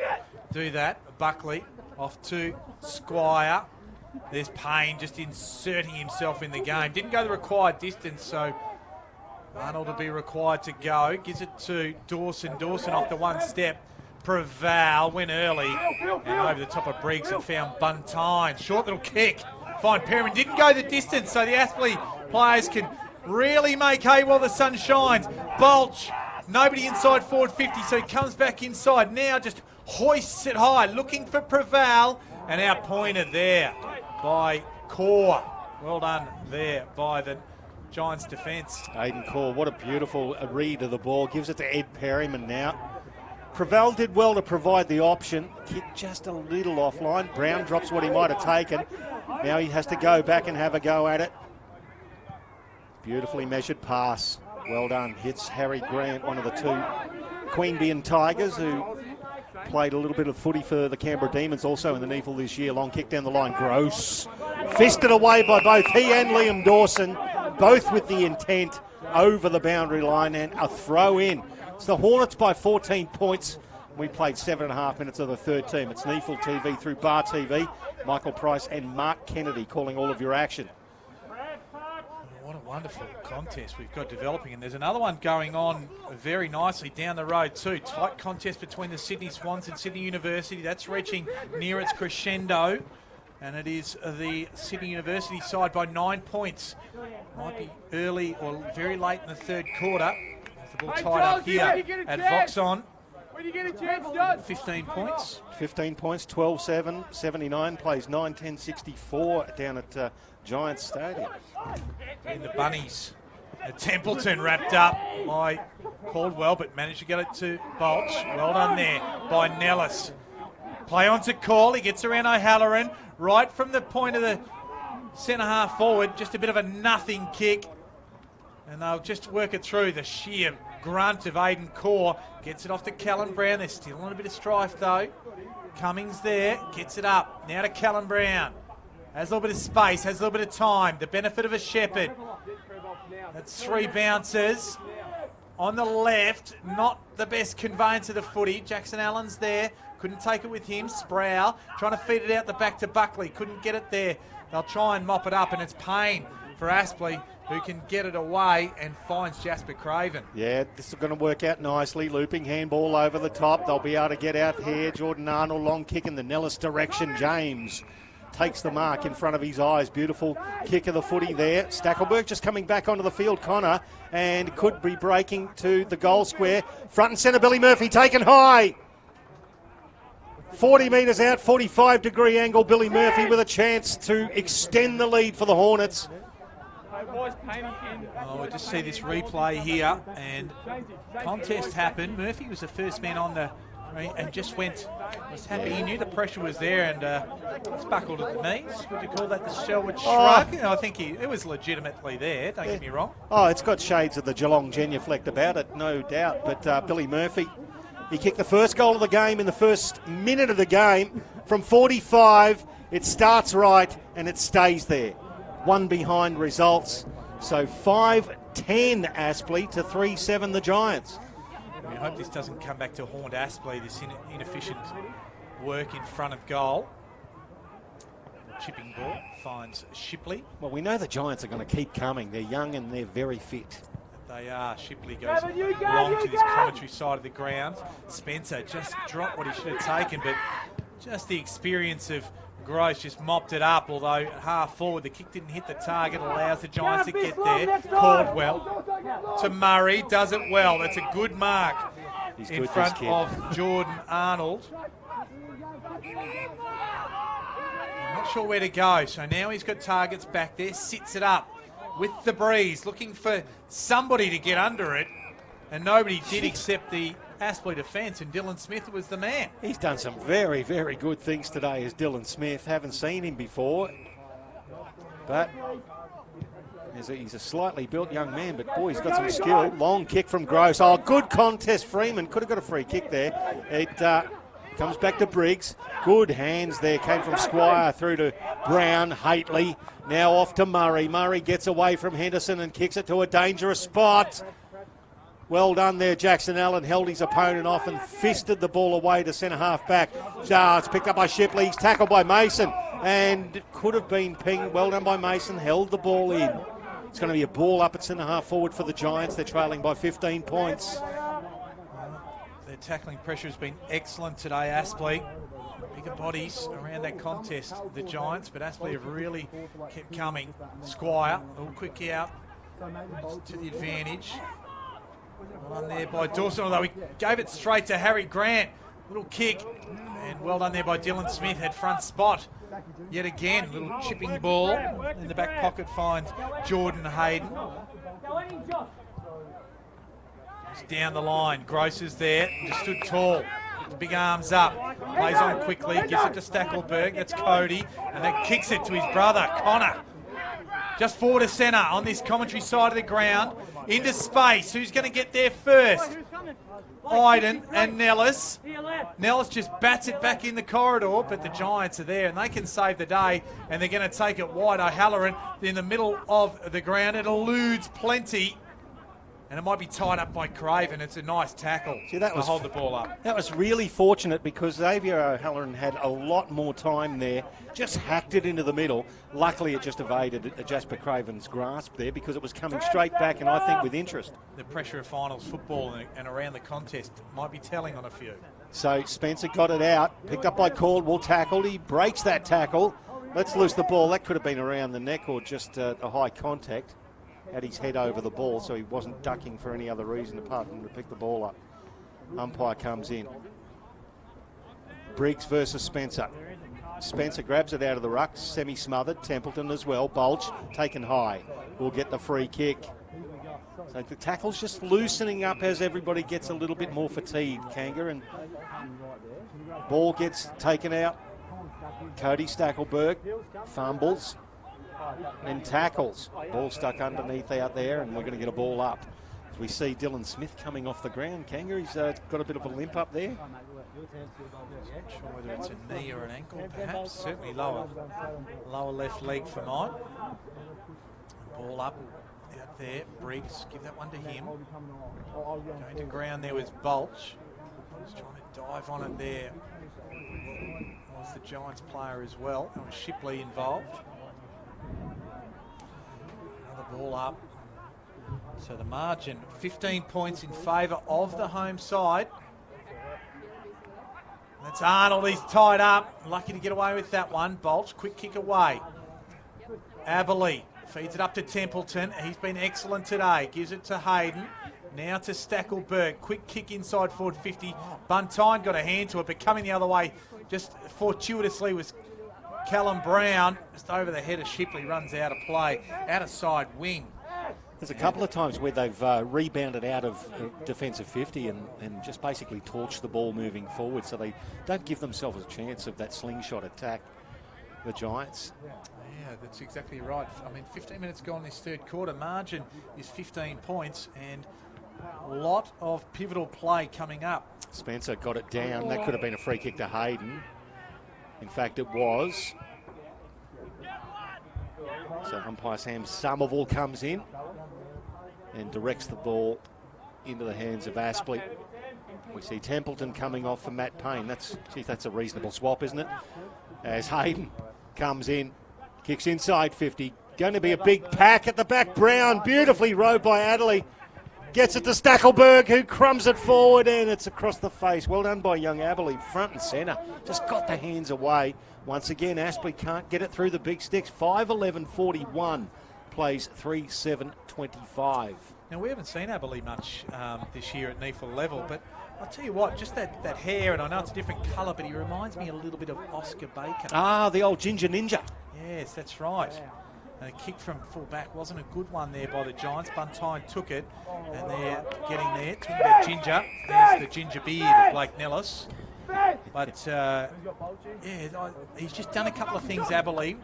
do that. Buckley off to Squire. There's Payne just inserting himself in the game. Didn't go the required distance, so Arnold will be required to go. Gives it to Dawson. Dawson off the one step. Preval went early and over the top of Briggs and found Buntine. Short little kick. Fine Perriman didn't go the distance, so the Aspley players can really make hay while the sun shines. Bolch, nobody inside forward 50, so he comes back inside. Now just hoists it high, looking for Preval, and our pointer there by Core. Well done there by the Giants defence. Aidan Core, what a beautiful read of the ball. Gives it to Ed Perryman now. Preval did well to provide the option. Kick just a little offline. Brown drops what he might have taken. Now he has to go back and have a go at it. Beautifully measured pass. Well done. Hits Harry Grant, one of the two Queanbeyan Tigers who played a little bit of footy for the Canberra Demons also in the NEAFL this year. Long kick down the line. Gross. Fisted away by both he and Liam Dawson, both with the intent over the boundary line, and a throw in. It's the Hornets by 14 points. We played 7.5 minutes of the third team. It's NEAFL TV through Bar TV. Michael Price and Mark Kennedy calling all of your action. What a wonderful contest we've got developing. And there's another one going on very nicely down the road too. Tight contest between the Sydney Swans and Sydney University. That's reaching near its crescendo. And it is the Sydney University side by 9 points. Might be early or very late in the third quarter. The ball tied up here at Voxson. 15 points. 15 points, 12-7, 79, plays 9-10-64 down at Giants Stadium. In the Bunnies. Templeton wrapped up by Caldwell, but managed to get it to Bolch. Well done there by Nellis. Play on to Call. He gets around O'Halloran. Right from the point of the centre half forward. Just a bit of a nothing kick. And they'll just work it through. The sheer grunt of Aidan Core gets it off to Callan Brown. They're still on a bit of strife though. Cummings there, gets it up. Now to Callan Brown. Has a little bit of space, has a little bit of time. The benefit of a Shepherd. That's 3 bounces. On the left, not the best conveyance of the footy. Jackson Allen's there. Couldn't take it with him. Sproul trying to feed it out the back to Buckley. Couldn't get it there. They'll try and mop it up, and it's Payne for Aspley, who can get it away and finds Jasper Craven. Yeah, this is going to work out nicely. Looping handball over the top. They'll be able to get out here. Jordan Arnold, long kick in the Nellis direction. James takes the mark in front of his eyes. Beautiful kick of the footy there. Stackelberg just coming back onto the field, Connor, and could be breaking to the goal square. Front and centre, Billy Murphy taken high. 40 metres out, 45-degree angle. Billy Murphy with a chance to extend the lead for the Hornets. Oh, we just see this replay here, and contest happened. Murphy was the first man on the and just was happy. He knew the pressure was there, and he's buckled at the knees. Would you call that the Sherwood shrug? I think it was legitimately there, don't get me wrong. Oh, it's got shades of the Geelong genuflect about it, no doubt. But Billy Murphy, he kicked the first goal of the game in the first minute of the game. From 45, it starts right and it stays there. One behind results. So 5-10 Aspley to 3-7 the Giants. We hope this doesn't come back to haunt Aspley, this inefficient work in front of goal. The chipping ball finds Shipley. Well, we know the Giants are going to keep coming. They're young and they're very fit. They are. Shipley goes wrong to this commentary side of the ground. Spencer just dropped what he should have taken, but just the experience of Gross just mopped it up, although at half forward the kick didn't hit the target, allows the Giants to get there. Caldwell to Murray, does it well. That's a good mark in front of Jordan Arnold. I'm not sure where to go, so now he's got targets back there, sits it up with the breeze, looking for somebody to get under it, and nobody did except the Aspley defence, and Dylan Smith was the man. He's done some very, very good things today as Dylan Smith. Haven't seen him before, but he's a slightly built young man, but boy, he's got some skill. Long kick from Gross. Oh, good contest. Freeman could have got a free kick there. It comes back to Briggs. Good hands there. Came from Squire through to Brown. Hately now off to Murray. Murray gets away from Henderson and kicks it to a dangerous spot. Well done there, Jackson Allen. Held his opponent off and fisted the ball away to centre-half back. It's picked up by Shipley. He's tackled by Mason and could have been pinged. Well done by Mason. Held the ball in. It's going to be a ball up at centre-half forward for the Giants. They're trailing by 15 points. Their tackling pressure has been excellent today, Aspley. Bigger bodies around that contest, the Giants, but Aspley have really kept coming. Squire, a little quick out to the advantage. Well done there by Dawson, although he gave it straight to Harry Grant. Little kick, and well done there by Dylan Smith, had front spot. Yet again, little chipping ball in the back pocket finds Jordan Hayden. It's down the line, Gross is there, just stood tall. The big arms up, plays on quickly, gives it to Stackelberg, that's Cody, and then kicks it to his brother, Connor. Just forward to centre on this commentary side of the ground. Into space. Who's going to get there first? Iden and Nellis. Nellis just bats it back in the corridor, but the Giants are there and they can save the day, and they're going to take it wide. O'Halloran in the middle of the ground. It eludes plenty. And it might be tied up by Craven. It's a nice tackle to hold the ball up. That was really fortunate because Xavier O'Halloran had a lot more time there. Just hacked it into the middle. Luckily, it just evaded Jasper Craven's grasp there because it was coming straight back, and I think with interest. The pressure of finals football and around the contest might be telling on a few. So Spencer got it out. Picked up by Caldwell. Tackled. He breaks that tackle. Let's loose the ball. That could have been around the neck or just a high contact. Had his head over the ball, so he wasn't ducking for any other reason apart from to pick the ball up. Umpire comes in. Briggs versus Spencer. Spencer grabs it out of the ruck, semi-smothered. Templeton as well. Bulch taken high. Will get the free kick. So the tackle's just loosening up as everybody gets a little bit more fatigued, Kanga, and ball gets taken out. Cody Stackelberg fumbles. And tackles. Ball stuck underneath out there, and we're going to get a ball up. As we see Dylan Smith coming off the ground. Kanga, he's got a bit of a limp up there. Not sure whether it's a knee or an ankle, perhaps. Certainly lower left leg for mine. Ball up out there. Briggs, give that one to him. Going to ground there was Bulch. He's trying to dive on it there. Was the Giants player as well. There was Shipley involved. Another ball up. So the margin, 15 points in favour of the home side. That's Arnold, he's tied up. Lucky to get away with that one. Bolch, quick kick away. Aspley feeds it up to Templeton. He's been excellent today. Gives it to Hayden. Now to Stackelberg. Quick kick inside forward 50. Buntine got a hand to it, but coming the other way just fortuitously was Callum Brown. Just over the head of Shipley, runs out of play. Out of side wing. There's a couple of times where they've rebounded out of defensive 50 and just basically torched the ball moving forward, so they don't give themselves a chance of that slingshot attack, the Giants. Yeah, that's exactly right. I mean, 15 minutes gone this third quarter. Margin is 15 points and a lot of pivotal play coming up. Spencer got it down. That could have been a free kick to Hayden. In fact, it was. So umpire Sam Somerville comes in and directs the ball into the hands of Aspley. We see Templeton coming off for Matt Payne. That's a reasonable swap, isn't it? As Hayden comes in, kicks inside 50. Going to be a big pack at the back. Brown, beautifully rowed by Adderley. Gets it to Stackelberg, who crumbs it forward, and it's across the face. Well done by young Adderley, front and centre. Just got the hands away. Once again, Aspley can't get it through the big sticks. 5'11", plays 3'7", Now, we haven't seen Aspley much this year at NEAFL level, but I'll tell you what, just that hair, and I know it's a different colour, but he reminds me a little bit of Oscar Bacon. Ah, the old Ginger Ninja. Yes, that's right. And a kick from full back wasn't a good one there by the Giants. Buntine took it, and they're getting there. Talking about Ginger, there's the ginger beard of Blake Nellis. But, yeah, he's just done a couple of things, Aspley.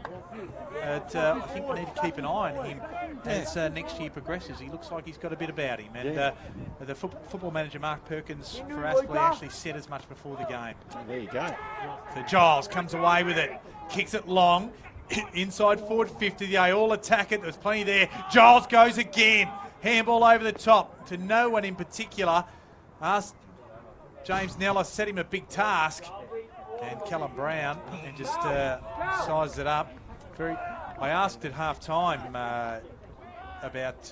But I think we need to keep an eye on him as next year progresses. He looks like he's got a bit about him. And the football manager, Mark Perkins, for Aspley actually said as much before the game. There you go. So Giles comes away with it, kicks it long. Inside forward 50, they all attack it. There's plenty there. Giles goes again. Handball over the top to no one in particular. Asked James Nellis, set him a big task. And Callum Brown and just sized it up. I asked at half time about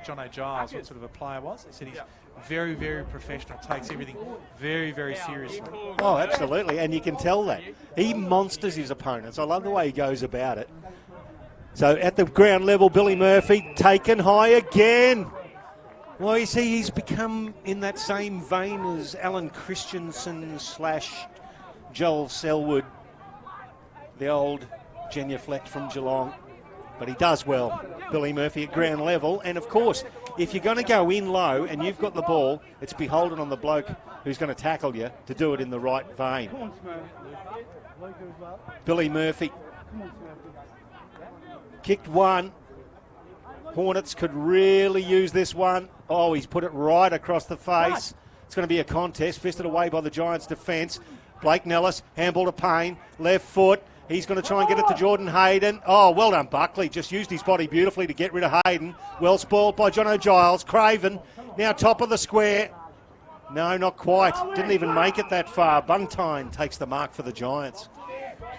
John O'Giles, what sort of a player was. He said he's very, very professional, takes everything very, very seriously. Oh, absolutely, and you can tell that. He monsters his opponents. I love the way he goes about it. So at the ground level, Billy Murphy taken high again. Well, you see, he's become in that same vein as Alan Christensen / Joel Selwood, the old genuflect from Geelong. But he does well, Billy Murphy, at ground level. And, of course, if you're going to go in low and you've got the ball, it's beholden on the bloke who's going to tackle you to do it in the right vein. Billy Murphy kicked one. Hornets could really use this one. Oh, he's put it right across the face. It's going to be a contest, fisted away by the Giants' defence. Blake Nellis, handball to Payne, left foot. He's going to try and get it to Jordan Hayden. Oh, well done, Buckley. Just used his body beautifully to get rid of Hayden. Well spoiled by John O'Giles. Craven, now top of the square. No, not quite. Didn't even make it that far. Buntine takes the mark for the Giants.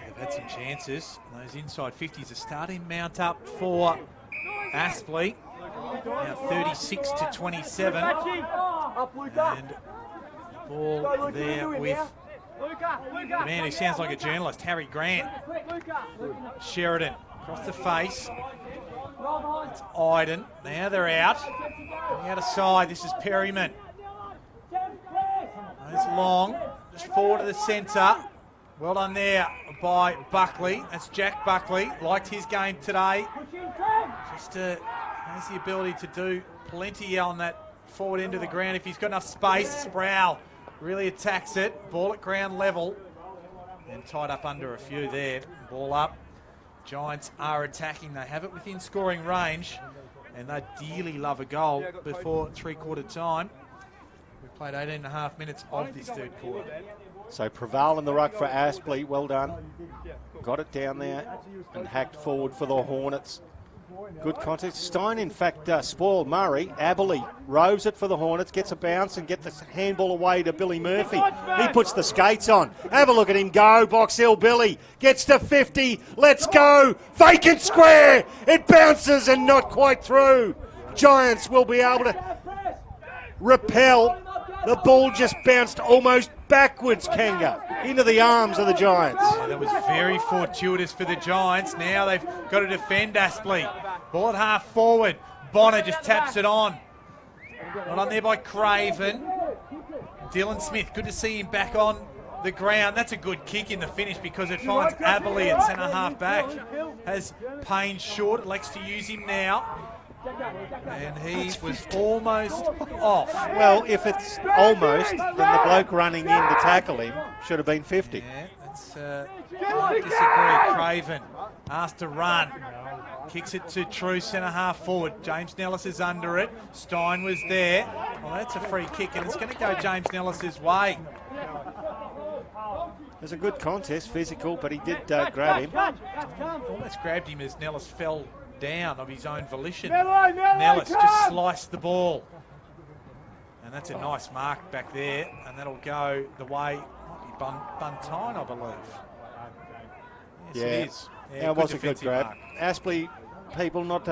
They've had some chances. Those inside 50s are starting to mount up for Aspley. Now 36-27. And the ball there with the man who sounds like a journalist, Harry Grant. Sheridan across the face. It's Iden. Now they're out. On the outer side, this is Perryman. It's long. Just forward to the centre. Well done there by Buckley. That's Jack Buckley. Liked his game today. Just has the ability to do plenty on that forward end of the ground if he's got enough space. Sproul really attacks it. Ball at ground level. And tied up under a few there. Ball up. Giants are attacking. They have it within scoring range. And they dearly love a goal before three-quarter time. We've played 18.5 minutes of this third quarter. So Preval in the ruck for Aspley. Well done. Got it down there and hacked forward for the Hornets. Good context. Stein, in fact, spoiled Murray. Aspley roves it for the Hornets, gets a bounce and gets the handball away to Billy Murphy. He puts the skates on. Have a look at him go. Box Hill Billy gets to 50. Let's go. Vacant square. It bounces and not quite through. Giants will be able to repel The ball just bounced almost backwards, Kanga, into the arms of the Giants. Yeah, that was very fortuitous for the Giants. Now they've got to defend Aspley. Ball at half forward. Bonner just taps it on. Not on there by Craven. Dylan Smith, good to see him back on the ground. That's a good kick in the finish because it finds Aspley at centre half back. Has Payne short, elects to use him now. And he was almost off. Well, if it's almost, then the bloke running in to tackle him should have been 50. Yeah, that's, I disagree. Craven asked to run. Kicks it to true centre half forward. James Nellis is under it. Stein was there. Well, that's a free kick, and it's going to go James Nellis's way. It was a good contest, physical, but he did grab him. Almost grabbed him as Nellis fell down of his own volition. Nellis just sliced the ball. And that's a nice mark back there, and that'll go the way, might be Buntine, I believe. Yes, it is. Yeah, it was a good grab. Mark. Aspley people not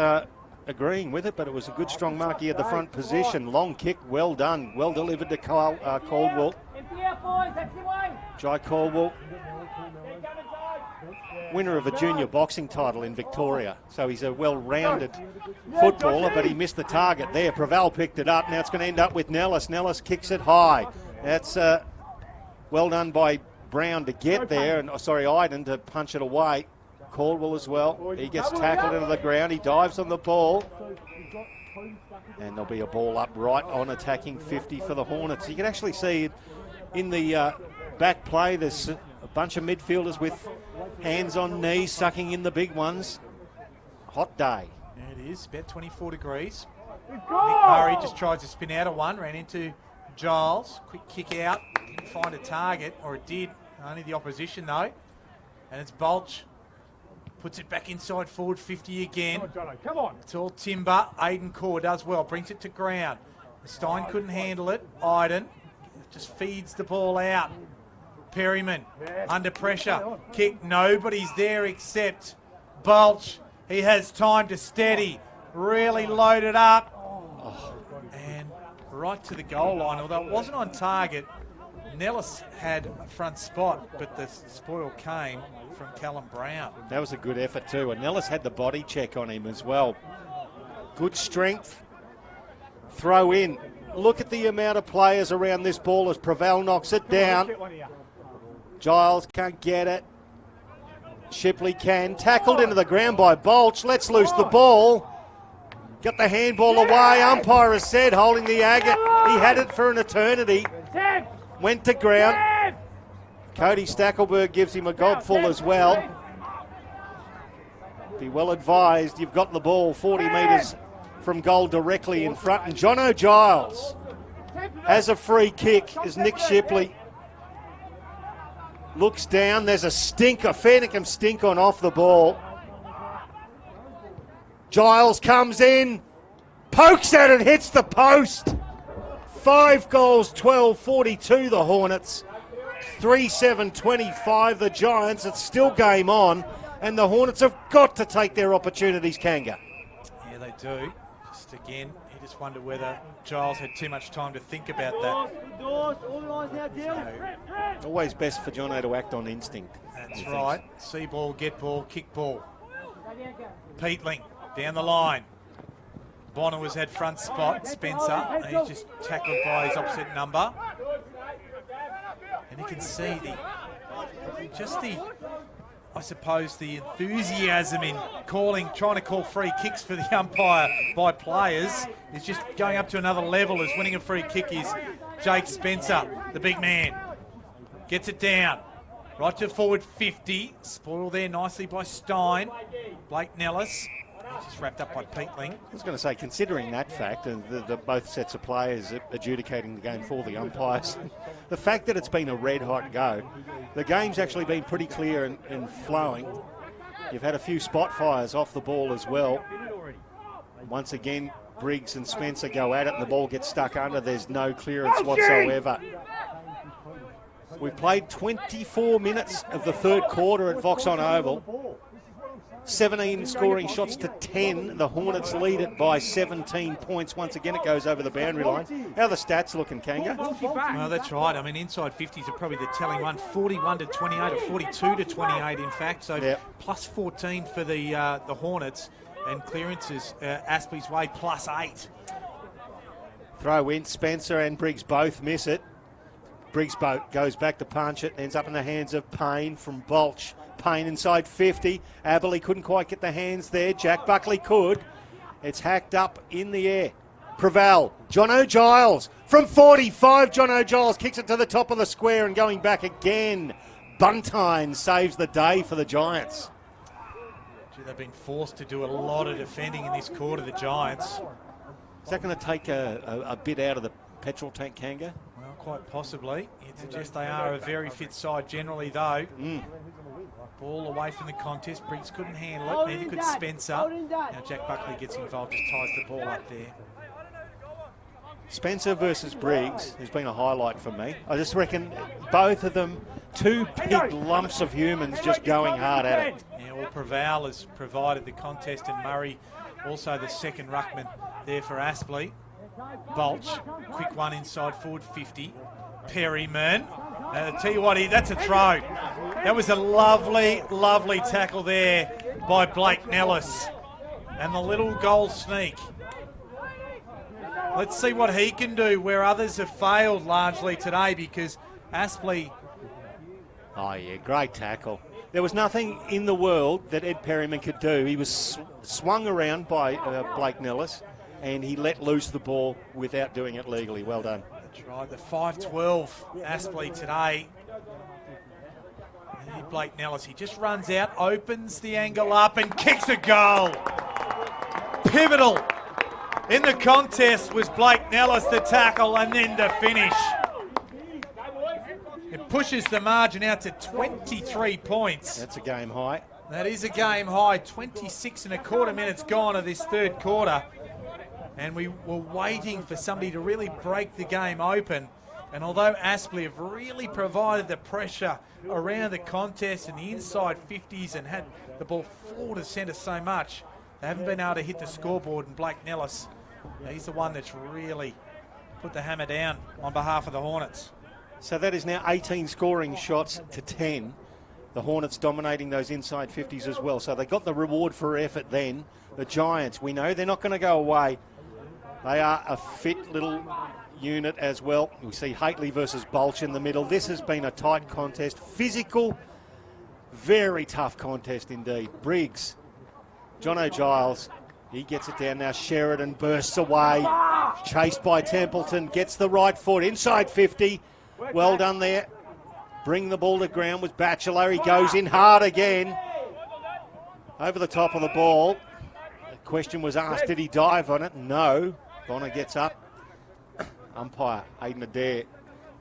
agreeing with it, but it was a good strong mark. He had the front position. Long kick, well done. Well delivered to Caldwell. Jai Caldwell, winner of a junior boxing title in Victoria. So he's a well-rounded footballer, but he missed the target there. Preval picked it up. Now it's going to end up with Nellis. Nellis kicks it high. That's well done by Brown to get there, and Iden to punch it away. Caldwell as well. He gets tackled into the ground. He dives on the ball. And there'll be a ball up right on attacking 50 for the Hornets. You can actually see it in the back play. There's a bunch of midfielders with hands on knees, sucking in the big ones. Hot day. Yeah, it is. About 24 degrees. Nick Murray just tries to spin out of one. Ran into Giles. Quick kick out. Didn't find a target, or it did. Only the opposition, though. And it's Bulch. Puts it back inside forward 50 again. Come on. It's all timber. Aiden Core does well. Brings it to ground. Stein couldn't handle it. Iden just feeds the ball out. Perryman under pressure. Kick. Nobody's there except Bulch. He has time to steady. Really loaded up. And right to the goal line. Although it wasn't on target, Nellis had a front spot, but the spoil came from Callum Brown. That was a good effort too. And Nellis had the body check on him as well. Good strength. Throw in. Look at the amount of players around this ball as Preval knocks it down. Giles can't get it. Shipley can. Tackled into the ground by Bulch. Let's loose the ball. Got the handball away. Umpire has said holding the agate. He had it for an eternity. Went to ground. Cody Stackelberg gives him a gobful as well. Be well advised, you've got the ball 40 metres from goal directly in front. And Jono Giles has a free kick as Nick Shipley looks down. There's a stink, a fair dinkum stink on off the ball. Giles comes in, pokes at it, hits the post. 5 goals, 12-42 the Hornets. 3-7-25 the Giants. It's still game on, and the Hornets have got to take their opportunities, Kanga. Yeah, they do. Just again, you just wonder whether Giles had too much time to think about that. Always best for Jono to act on instinct. That's right. See ball, get ball, kick ball. Peatling down the line. Bonner was had front spot, Spencer, and he's just tackled by his opposite number. And you can see I suppose the enthusiasm in trying to call free kicks for the umpire by players is just going up to another level as winning a free kick is Jake Spencer, the big man. Gets it down. Right to forward 50. Spoiled there nicely by Stein. Blake Nellis. Just wrapped up by Peatling. I was going to say, considering that fact, and both sets of players adjudicating the game for the umpires, the fact that it's been a red-hot go, the game's actually been pretty clear and flowing. You've had a few spot fires off the ball as well. Once again, Briggs and Spencer go at it and the ball gets stuck under. There's no clearance whatsoever. We've played 24 minutes of the third quarter at Voxson Oval. 17 scoring shots to 10. The Hornets lead it by 17 points. Once again, it goes over the boundary line. How are the stats looking, Kanga? Well, that's right. I mean, inside 50s are probably the telling one. 41 to 28 or 42 to 28, in fact. So yep. plus 14 for the Hornets. And clearances Aspley's way, plus 8. Throw in. Spencer and Briggs both miss it. Briggs goes back to punch it. Ends up in the hands of Payne from Bolch. Payne inside 50. Aspley couldn't quite get the hands there. Jack Buckley could. It's hacked up in the air. Preval. Jono Giles from 45. Jono Giles kicks it to the top of the square and going back again. Buntine saves the day for the Giants. They've been forced to do a lot of defending in this quarter, the Giants. Is that going to take a bit out of the petrol tank, Kanga? Well, quite possibly. It suggests they are a very fit side generally, though. Ball away from the contest. Briggs couldn't handle it. Neither could Spencer. Now Jack Buckley gets involved, just ties the ball up there. Spencer versus Briggs has been a highlight for me. I just reckon both of them, two big lumps of humans just going hard at it. Yeah, well, Preval has provided the contest, and Murray also the second ruckman there for Aspley. Bolch, quick one inside forward 50. Perryman. Tell you what, that's a throw. That was a lovely, lovely tackle there by Blake Nellis. And the little goal sneak. Let's see what he can do where others have failed largely today, because Aspley... Oh, yeah, great tackle. There was nothing in the world that Ed Perryman could do. He was swung around by Blake Nellis, and he let loose the ball without doing it legally. Well done. That's right, the 5-12 Aspley today. And Blake Nellis, he just runs out, opens the angle up and kicks a goal. Pivotal in the contest was Blake Nellis, the tackle, and then the finish. It pushes the margin out to 23 points. That's a game high. That is a game high. 26 and a quarter minutes gone of this third quarter. And we were waiting for somebody to really break the game open. And although Aspley have really provided the pressure around the contest and the inside 50s and had the ball forward to centre so much, they haven't been able to hit the scoreboard. And Blake Nellis, he's the one that's really put the hammer down on behalf of the Hornets. So that is now 18 scoring shots to 10. The Hornets dominating those inside 50s as well. So they got the reward for effort then. The Giants, we know they're not going to go away. They are a fit little unit as well. We see Haitley versus Bolch in the middle. This has been a tight contest. Physical, very tough contest indeed. Briggs, Jono Giles, he gets it down now. Sheridan bursts away. Chased by Templeton, gets the right foot. Inside 50. Well done there. Bring the ball to ground with Batchelor. He goes in hard again. Over the top of the ball. The question was asked, did he dive on it? No. Bonner gets up. Umpire Aidan Adair,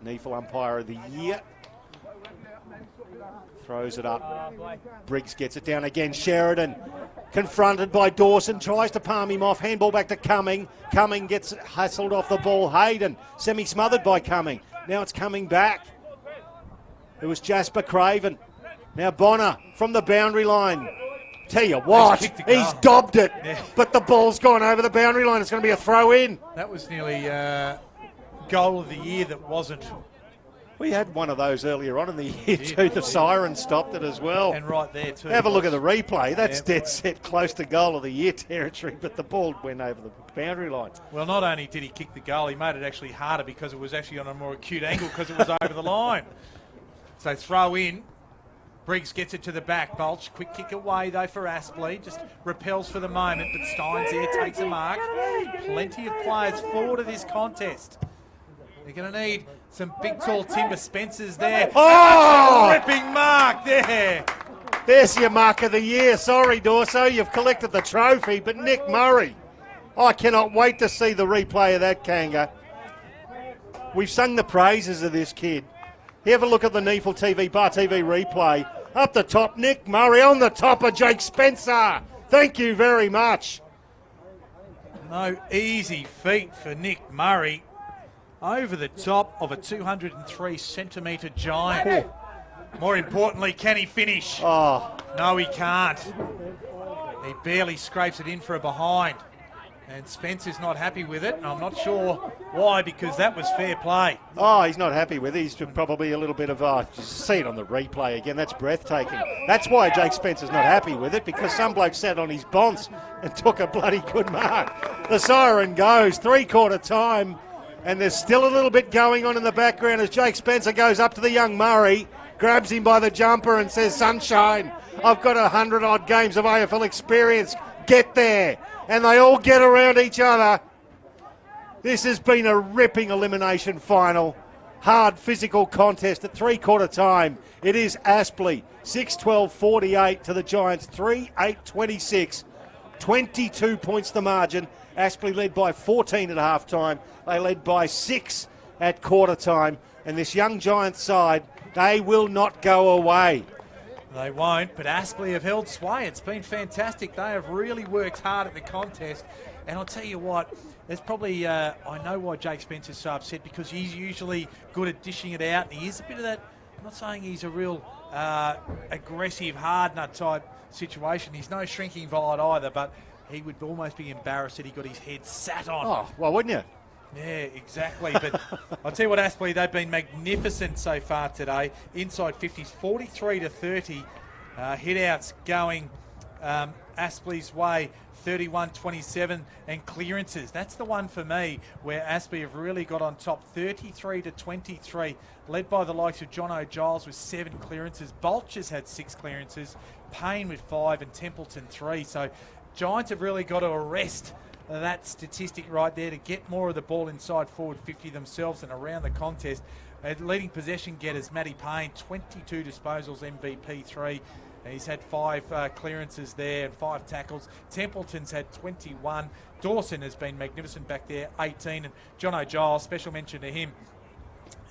NEAFL Umpire of the Year. Throws it up. Briggs gets it down again. Sheridan confronted by Dawson, tries to palm him off. Handball back to Cumming. Cumming gets hustled off the ball. Hayden semi-smothered by Cumming. Now it's coming back. It was Jasper Craven. Now Bonner from the boundary line. Tell you what, he's dobbed it, yeah. But the ball's gone over the boundary line. It's going to be a throw in. That was nearly goal of the year that wasn't. We had one of those earlier on in the year too. The siren stopped it as well. And right there too. Have a look at the replay. That's dead set close to goal of the year territory, but the ball went over the boundary line. Well, not only did he kick the goal, he made it actually harder because it was actually on a more acute angle because it was over the line. So throw in. Briggs gets it to the back. Bolch, quick kick away though for Aspley. Just repels for the moment, but Steins there takes a mark. Plenty of players forward of this contest. They're going to need some big, tall timber. Spencer's there. Oh! Ripping mark there. There's your mark of the year. Sorry, Dorso, you've collected the trophy, but Nick Murray. I cannot wait to see the replay of that, Kanga. We've sung the praises of this kid. Have a look at the NEAFL TV, Bar TV replay. Up the top, Nick Murray on the top of Jake Spencer. Thank you very much. No easy feat for Nick Murray. Over the top of a 203 centimetre giant. More importantly, can he finish? Oh, No, he can't. He barely scrapes it in for a behind. And Spencer's not happy with it, and I'm not sure why, because that was fair play. oh, he's not happy with it. He's probably a little bit of, just see it on the replay again. That's breathtaking. That's why Jake Spencer's not happy with it, because some bloke sat on his bonce and took a bloody good mark. The siren goes, 3/4 time, and there's still a little bit going on in the background as Jake Spencer goes up to the young Murray, grabs him by the jumper and says, "Sunshine, I've got 100-odd games of AFL experience. Get there." And they all get around each other. This has been a ripping elimination final. Hard physical contest at 3/4 time. It is Aspley, 6-12-48 to the Giants, 3-8-26. 22 points the margin. Aspley led by 14 at half time. They led by 6 at quarter time. And this young Giants side, they will not go away. They won't, but Aspley have held sway. It's been fantastic. They have really worked hard at the contest. And I'll tell you what, there's probably, I know why Jake Spencer's so upset, because he's usually good at dishing it out. And he is a bit of that, I'm not saying he's a real aggressive, hard nut type situation. He's no shrinking violet either, but he would almost be embarrassed that he got his head sat on. Oh, well, wouldn't you? Yeah, exactly. But I'll tell you what, Aspley, they've been magnificent so far today. Inside 50s, 43-30. Hit-outs going Aspley's way, 31-27. And clearances, that's the one for me where Aspley have really got on top, 33-23. Led by the likes of John O'Giles with 7 clearances. Bolcher's had 6 clearances. Payne with 5 and Templeton 3. So Giants have really got to arrest that statistic right there to get more of the ball inside forward 50 themselves and around the contest. Leading possession getters, Matty Payne, 22 disposals, MVP 3. He's had 5 clearances there and 5 tackles. Templeton's had 21. Dawson has been magnificent back there, 18. And John O'Giles, special mention to him.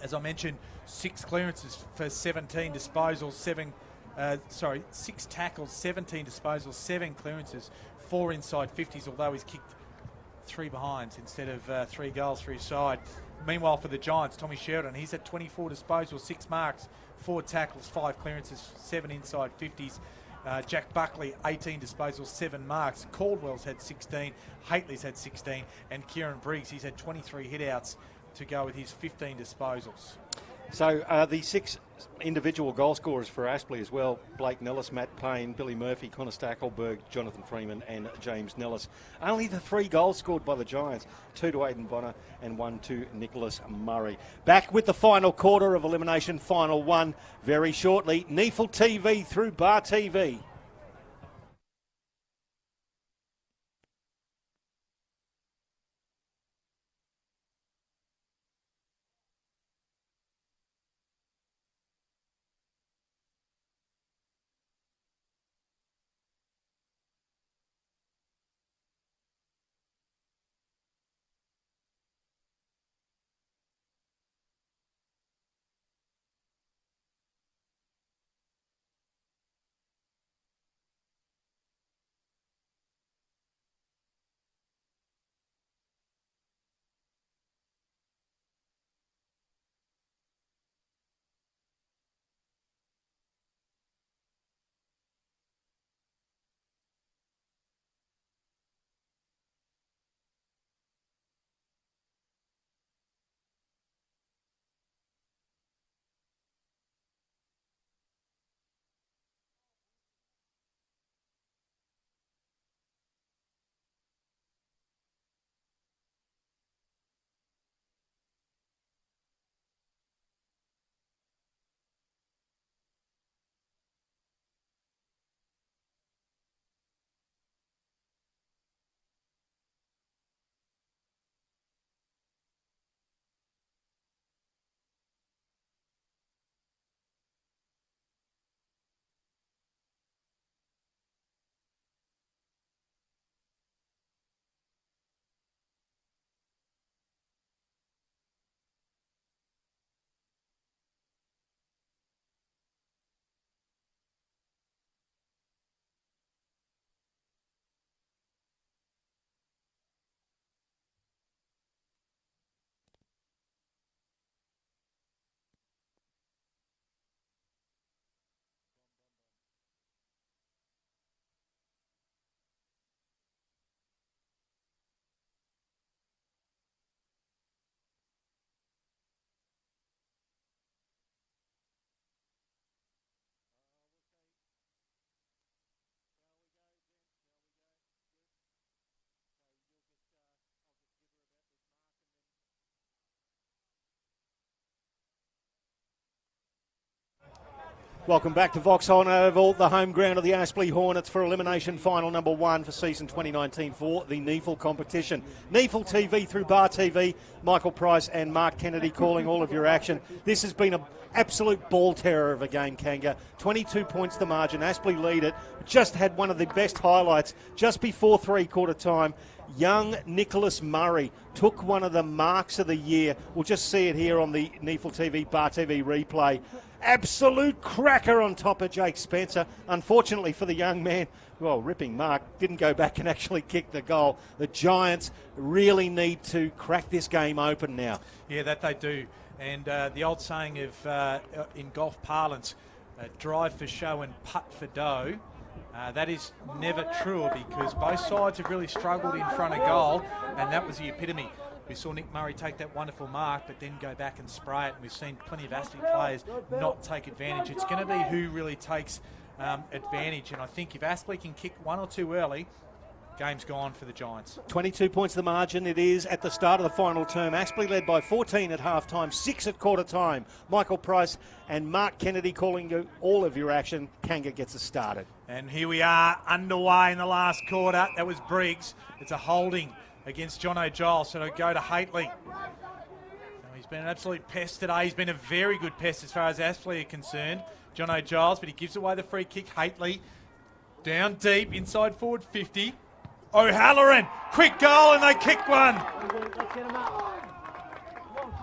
As I mentioned, 6 clearances for 17 disposals, 6 tackles, 17 disposals, 7 clearances, 4 inside 50s, although he's kicked 3 behinds instead of 3 goals for his side. Meanwhile, for the Giants, Tommy Sheridan, he's at 24 disposals, 6 marks, 4 tackles, 5 clearances, 7 inside 50s. Jack Buckley, 18 disposals, 7 marks. Caldwell's had 16, Haitley's had 16, and Kieran Briggs, he's had 23 hit-outs to go with his 15 disposals. So the 6 individual goal scorers for Aspley as well: Blake Nellis, Matt Payne, Billy Murphy, Connor Stackelberg, Jonathan Freeman and James Nellis. Only the 3 goals scored by the Giants, 2 to Aidan Bonner and 1 to Nicholas Murray. Back with the final quarter of Elimination Final 1 very shortly. NEAFL TV through Bar TV. Welcome back to Voxson Oval, the home ground of the Aspley Hornets for Elimination Final number 1 for season 2019 for the NEAFL competition. NEAFL TV through Bar TV, Michael Price and Mark Kennedy calling all of your action. This has been an absolute ball terror of a game, Kanga. 22 points the margin. Aspley lead it. Just had one of the best highlights just before three-quarter time. Young Nicholas Murray took one of the marks of the year. We'll just see it here on the NEAFL TV, Bar TV replay. Absolute cracker on top of Jake Spencer. Unfortunately for the young man, well, ripping mark, didn't go back and actually kick the goal. The Giants really need to crack this game open now. Yeah, that they do. And the old saying of in golf parlance, drive for show and putt for dough, that is never true because both sides have really struggled in front of goal, and that was the epitome. We saw Nick Murray take that wonderful mark, but then go back and spray it. And we've seen plenty of Aspley players not take advantage. It's going to be who really takes advantage. And I think if Aspley can kick one or two early, game's gone for the Giants. 22 points the margin. It is at the start of the final term. Aspley led by 14 at half-time, 6 at quarter-time. Michael Price and Mark Kennedy calling you all of your action. Kanga gets us started. And here we are, underway in the last quarter. That was Briggs. It's a holding against John O'Giles, so it'll go to Hately. He's been an absolute pest today. He's been a very good pest as far as Aspley are concerned, John O'Giles, but he gives away the free kick. Hately down deep, inside forward 50. O'Halloran, quick goal, and they kick one.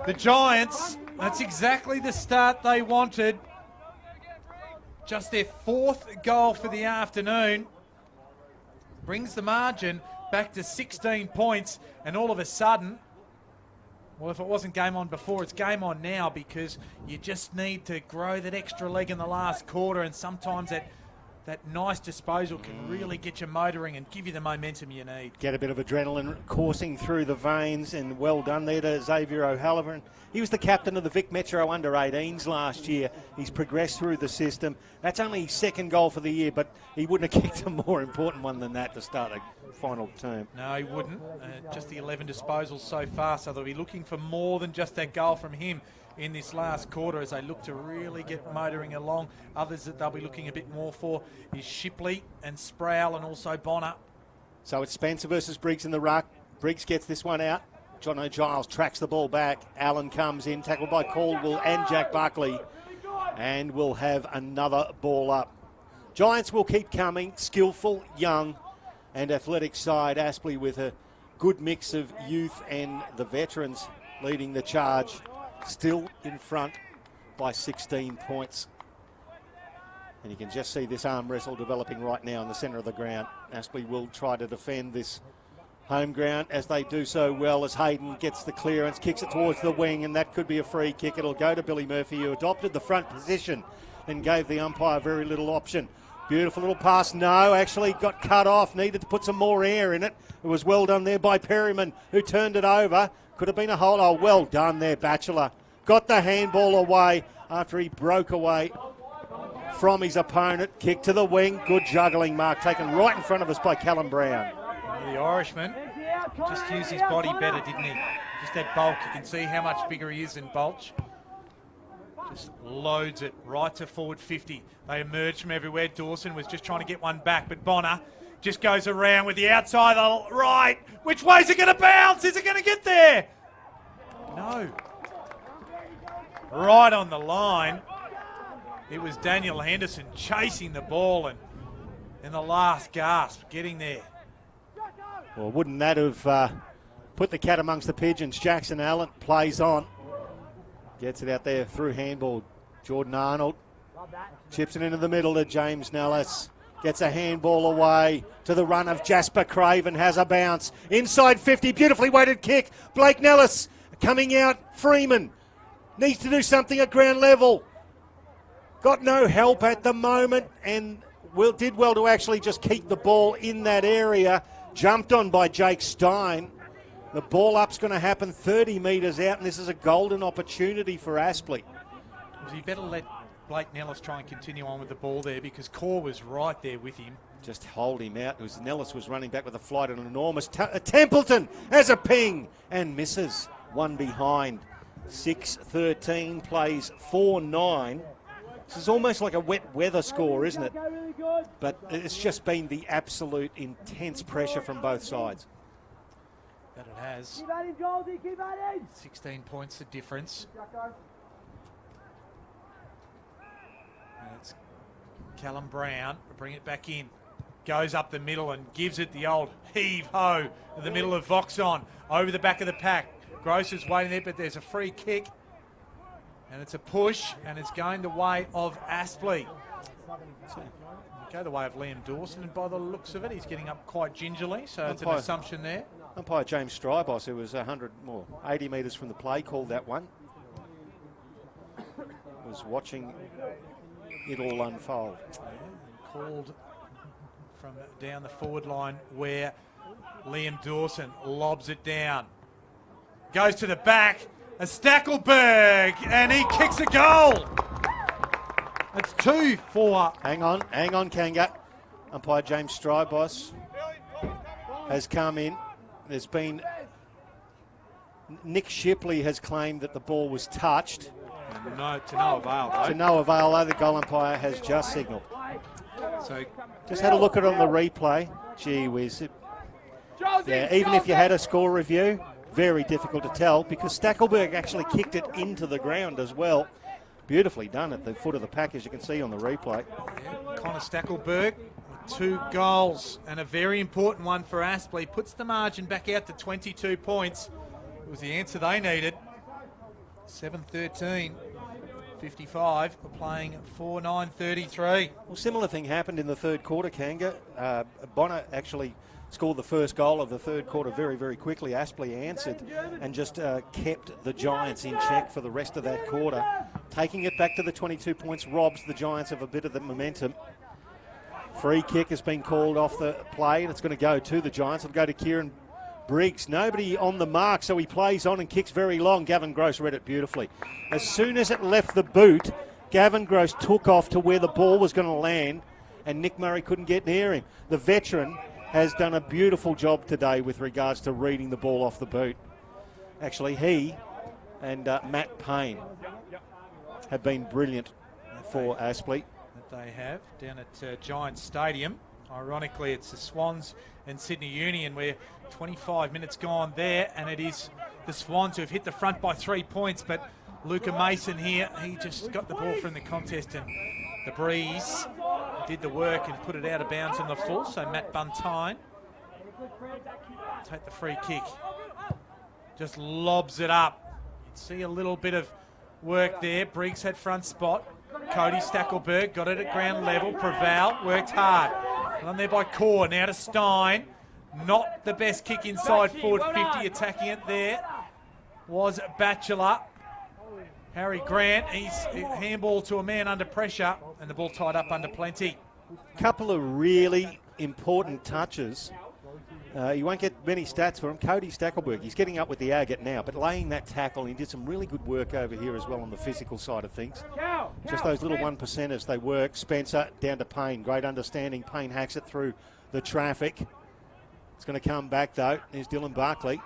The Giants, that's exactly the start they wanted. Just their 4th goal for the afternoon. Brings the margin back to 16 points, and all of a sudden, well, if it wasn't game on before, it's game on now because you just need to grow that extra leg in the last quarter, and sometimes that nice disposal can really get you motoring and give you the momentum you need. Get a bit of adrenaline coursing through the veins, and well done there to Xavier O'Halloran. He was the captain of the Vic Metro under-18s last year. He's progressed through the system. That's only his 2nd goal for the year, but he wouldn't have kicked a more important one than that to start the final term. No, he wouldn't. Just the 11 disposals so far, so they'll be looking for more than just that goal from him in this last quarter as they look to really get motoring along. Others that they'll be looking a bit more for is Shipley and Sproul and also Bonner. So it's Spencer versus Briggs in the ruck. Briggs gets this one out. John O'Giles tracks the ball back. Allen comes in, tackled by Caldwell and Jack Buckley, and we'll have another ball up. Giants will keep coming. Skillful, young and athletic side. Aspley with a good mix of youth and the veterans leading the charge. Still in front by 16 points. And you can just see this arm wrestle developing right now in the centre of the ground. Aspley will try to defend this home ground as they do so well as Hayden gets the clearance, kicks it towards the wing, and that could be a free kick. It'll go to Billy Murphy, who adopted the front position and gave the umpire very little option. Beautiful little pass. No, actually got cut off. Needed to put some more air in it. It was well done there by Perryman, who turned it over. Could have been a hold. Oh, well done there, Batchelor. Got the handball away after he broke away from his opponent. Kick to the wing. Good juggling, Mark. Taken right in front of us by Callum Brown. The Irishman just used his body better, didn't he? Just that bulk. You can see how much bigger he is than Bolch. Just loads it right to forward 50. They emerged from everywhere. Dawson was just trying to get one back, but Bonner just goes around with the outside right. Which way is it going to bounce? Is it going to get there? No. Right on the line. It was Daniel Henderson chasing the ball and in the last gasp getting there. Well, wouldn't that have put the cat amongst the pigeons? Jackson Allen plays on. Gets it out there through handball. Jordan Arnold chips it into the middle to James Nellis. Gets a handball away to the run of Jasper Craven. Has a bounce. Inside 50. Beautifully weighted kick. Blake Nellis coming out. Freeman needs to do something at ground level. Got no help at the moment and did well to actually just keep the ball in that area. Jumped on by Jake Stein. The ball up's going to happen 30 metres out, and this is a golden opportunity for Aspley. Was he better let Blake Nellis try and continue on with the ball there because Core was right there with him. Just hold him out. Nellis was running back with a flight and an enormous... Templeton has a ping and misses. One behind. 6-13, plays 4-9. This is almost like a wet weather score, isn't it? But it's just been the absolute intense pressure from both sides. That it has. 16 points the difference. And it's Callum Brown, bring it back in. Goes up the middle and gives it the old heave-ho in the middle of Voxson. Over the back of the pack. Gross is waiting there, but there's a free kick. And it's a push, and it's going the way of Aspley. Go the way of Liam Dawson, and by the looks of it, he's getting up quite gingerly, so it's an assumption there. Umpire James Strybos, who was 80 metres from the play, called that one. Was watching it all unfold. Yeah, called from down the forward line where Liam Dawson lobs it down. Goes to the back, and Stackelberg, and he kicks a goal. It's 2 for... Hang on, Kanga. Umpire James Strybos has come in. There's been... Nick Shipley has claimed that the ball was touched. No, to no avail, though. To no avail, though. The goal umpire has just signalled. So just had a look at it on the replay. Gee whiz. Yeah, even if you had a score review, very difficult to tell because Stackelberg actually kicked it into the ground as well. Beautifully done at the foot of the pack, as you can see on the replay. Yeah, Connor Stackelberg with 2 goals and a very important one for Aspley. Puts the margin back out to 22 points. It was the answer they needed. 7-13. 55, we're playing 4-9-33. Well, similar thing happened in the third quarter, Kanga. Bonner actually scored the first goal of the third quarter very, very quickly. Aspley answered and just kept the Giants in check for the rest of that quarter. Taking it back to the 22 points robs the Giants of a bit of the momentum. Free kick has been called off the play and it's going to go to the Giants. It'll go to Kieran Briggs. Nobody on the mark, so he plays on and kicks very long. Gavin Gross read it beautifully. As soon as it left the boot, Gavin Gross took off to where the ball was going to land and Nick Murray couldn't get near him. The veteran has done a beautiful job today with regards to reading the ball off the boot. Actually, he and Matt Payne have been brilliant for Aspley. That they have down at Giants Stadium. Ironically, it's the Swans and Sydney Union. We're 25 minutes gone there, and it is the Swans who have hit the front by 3 points, but Luca Mason here, he just got the ball from the contest, and the Breeze did the work and put it out of bounds on the full, so Matt Buntine take the free kick. Just lobs it up. You'd see a little bit of work there. Briggs had front spot. Cody Stackelberg got it at ground level. Preval worked hard. Run there by Core, now to Stein. Not the best kick inside forward 50, attacking it there was Batchelor. Harry Grant, he's handball to a man under pressure, and the ball tied up under plenty. Couple of really important touches. You won't get many stats for him. Cody Stackelberg, he's getting up with the agate now, but laying that tackle, he did some really good work over here as well on the physical side of things. Just those little 1%ers, they work. Spencer down to Payne, great understanding. Payne hacks it through the traffic. It's going to come back though. Here's Dylan Barkley.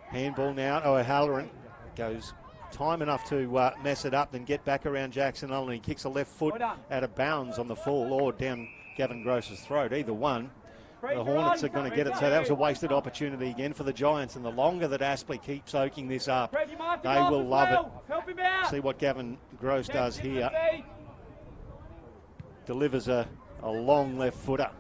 Handball now to O'Halloran. Goes time enough to mess it up, then get back around Jackson Allen. He kicks a left foot out of bounds on the full or down Gavin Gross's throat. Either one. The Hornets are going to get it, so that was a wasted opportunity again for the Giants, and the longer that Aspley keeps soaking this up, they will love it. See what Gavin Gross does here. Delivers a long left footer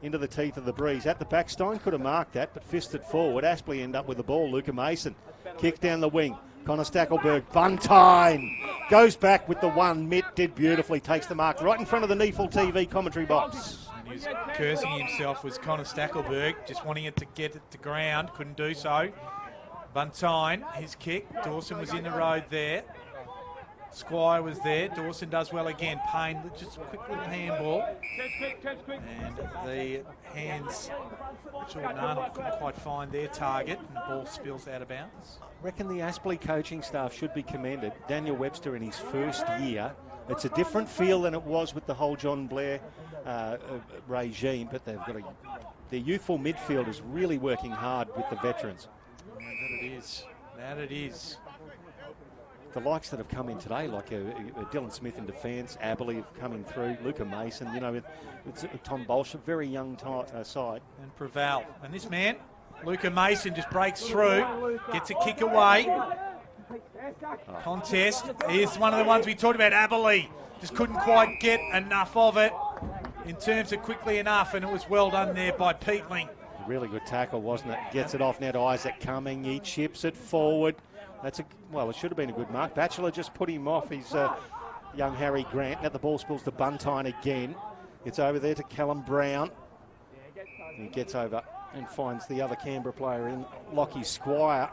into the teeth of the Breeze. At the back, Stein could have marked that, but fisted forward. Aspley end up with the ball. Luca Mason, kick down the wing. Connor Stackelberg, Buntine, goes back with the one. Mitt did beautifully, takes the mark right in front of the NEAFL TV commentary box. He was cursing himself, was Connor Stackelberg, just wanting it to get it to ground, couldn't do so. Buntine, his kick, Dawson was in the road there. Squire was there, Dawson does well again. Payne, just a quick little handball. And the hands, Jordan Arnold couldn't quite find their target, and the ball spills out of bounds. I reckon the Aspley coaching staff should be commended. Daniel Webster in his first year. It's a different feel than it was with the whole John Blair regime, but they've got their youthful midfield is really working hard with the veterans. That it is. That it is. the likes that have come in today, like Dylan Smith in defence, Aspley coming through, Luca Mason, you know, it's Tom Bolsh, a very young side. And Preval. And this man, Luca Mason, just breaks through, gets a kick away. Contest. Here's one of the ones we talked about, Aspley. Just couldn't quite get enough of it in terms of quickly enough, and it was well done there by Peatling. Really good tackle, wasn't it? Gets it off now to Isaac Cumming. He chips it forward. That's well, it should have been a good mark. Batchelor just put him off. He's young Harry Grant. Now the ball spills to Buntine again. It's over there to Callum Brown. He gets over and finds the other Canberra player in Lockie Squire.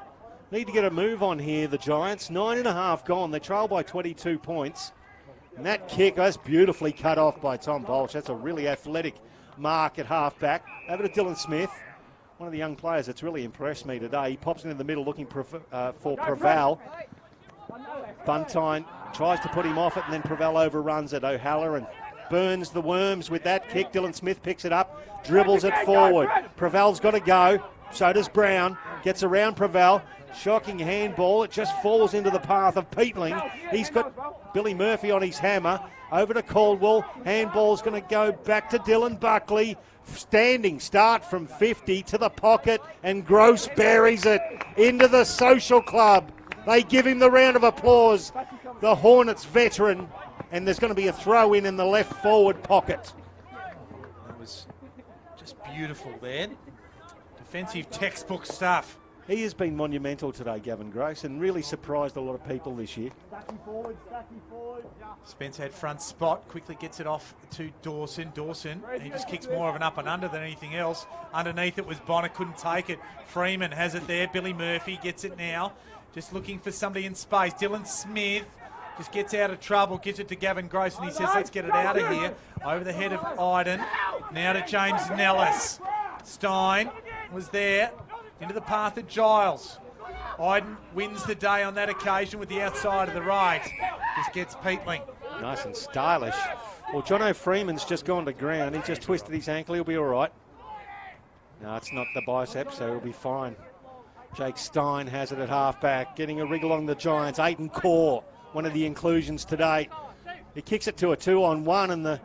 Need to get a move on here, the Giants. 9.5 gone. They trail by 22 points. And that kick, that's beautifully cut off by Tom Bolsh. That's a really athletic mark at half-back. Over to Dylan Smith, one of the young players that's really impressed me today. He pops into the middle looking for Preval. Buntine tries to put him off it, and then Preval overruns it. O'Halloran burns the worms with that kick. Dylan Smith picks it up, dribbles it forward. Preval's got to go. So does Brown. Gets around Preval. Shocking handball. It just falls into the path of Peatling. He's got Billy Murphy on his hammer. Over to Caldwell. Handball's going to go back to Dylan Buckley. Standing start from 50 to the pocket, and Gross buries it into the social club. They give him the round of applause. The Hornets veteran, and there's going to be a throw in the left forward pocket. That was just beautiful there. Defensive textbook stuff. He has been monumental today, Gavin Gross, and really surprised a lot of people this year. Spence had front spot, quickly gets it off to Dawson. Dawson, he just kicks more of an up and under than anything else. Underneath it was Bonner, couldn't take it. Freeman has it there. Billy Murphy gets it now. Just looking for somebody in space. Dylan Smith just gets out of trouble, gives it to Gavin Gross, and he says, let's get it out of here. Over the head of Iden. Now to James Nellis. Stein was there. Into the path of Giles. Iden wins the day on that occasion with the outside of the right. Just gets Peatling. Nice and stylish. Well, Jono Freeman's just gone to ground. He just twisted his ankle. He'll be all right. No, it's not the bicep, so he'll be fine. Jake Stein has it at half-back, getting a wriggle on the Giants. Aidan Core, one of the inclusions today. He kicks it to a 2-on-1, and the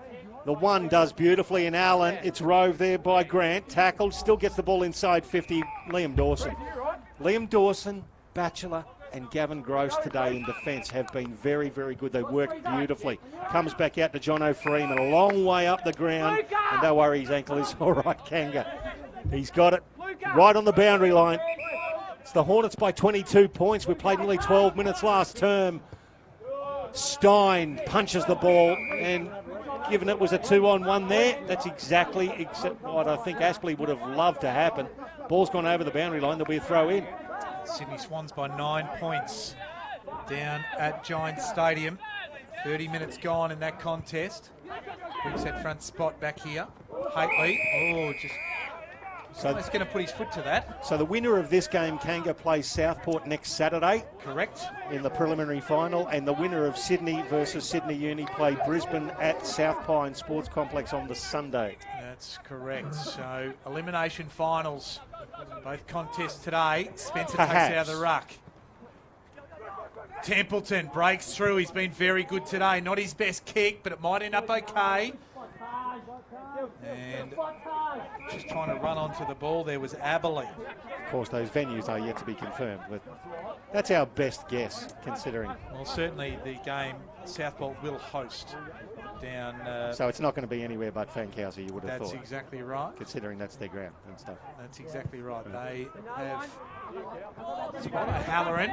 one does beautifully in Allen. It's rove there by Grant. Tackled, still gets the ball inside 50. Liam Dawson. Liam Dawson, Batchelor, and Gavin Gross today in defence have been very, very good. They worked beautifully. Comes back out to Jono Freeman, a long way up the ground. And don't worry, his ankle is all right, Kanga. He's got it right on the boundary line. It's the Hornets by 22 points. We played nearly 12 minutes last term. Stein punches the ball, and given it was a 2-on-1 there, that's exactly what I think Aspley would have loved to happen. Ball's gone over the boundary line. There'll be a throw in. Sydney Swans by 9 points down at Giants Stadium. 30 minutes gone in that contest. Brings that front spot back here. Hately, he's going to put his foot to that. So the winner of this game, Kanga, plays Southport next Saturday. Correct. In the preliminary final, and the winner of Sydney versus Sydney Uni play Brisbane at South Pine Sports Complex on the Sunday. That's correct. So elimination finals, both contests today. Spencer takes out of the ruck. Templeton breaks through. He's been very good today. Not his best kick, but it might end up okay. And just trying to run onto the ball there was Aspley. Of course, those venues are yet to be confirmed, but that's our best guess, considering. Well, certainly the game Southport will host down. So it's not going to be anywhere but Fankhauser, you would have thought. That's exactly right. Considering that's their ground and stuff. That's exactly right. They have Halloran.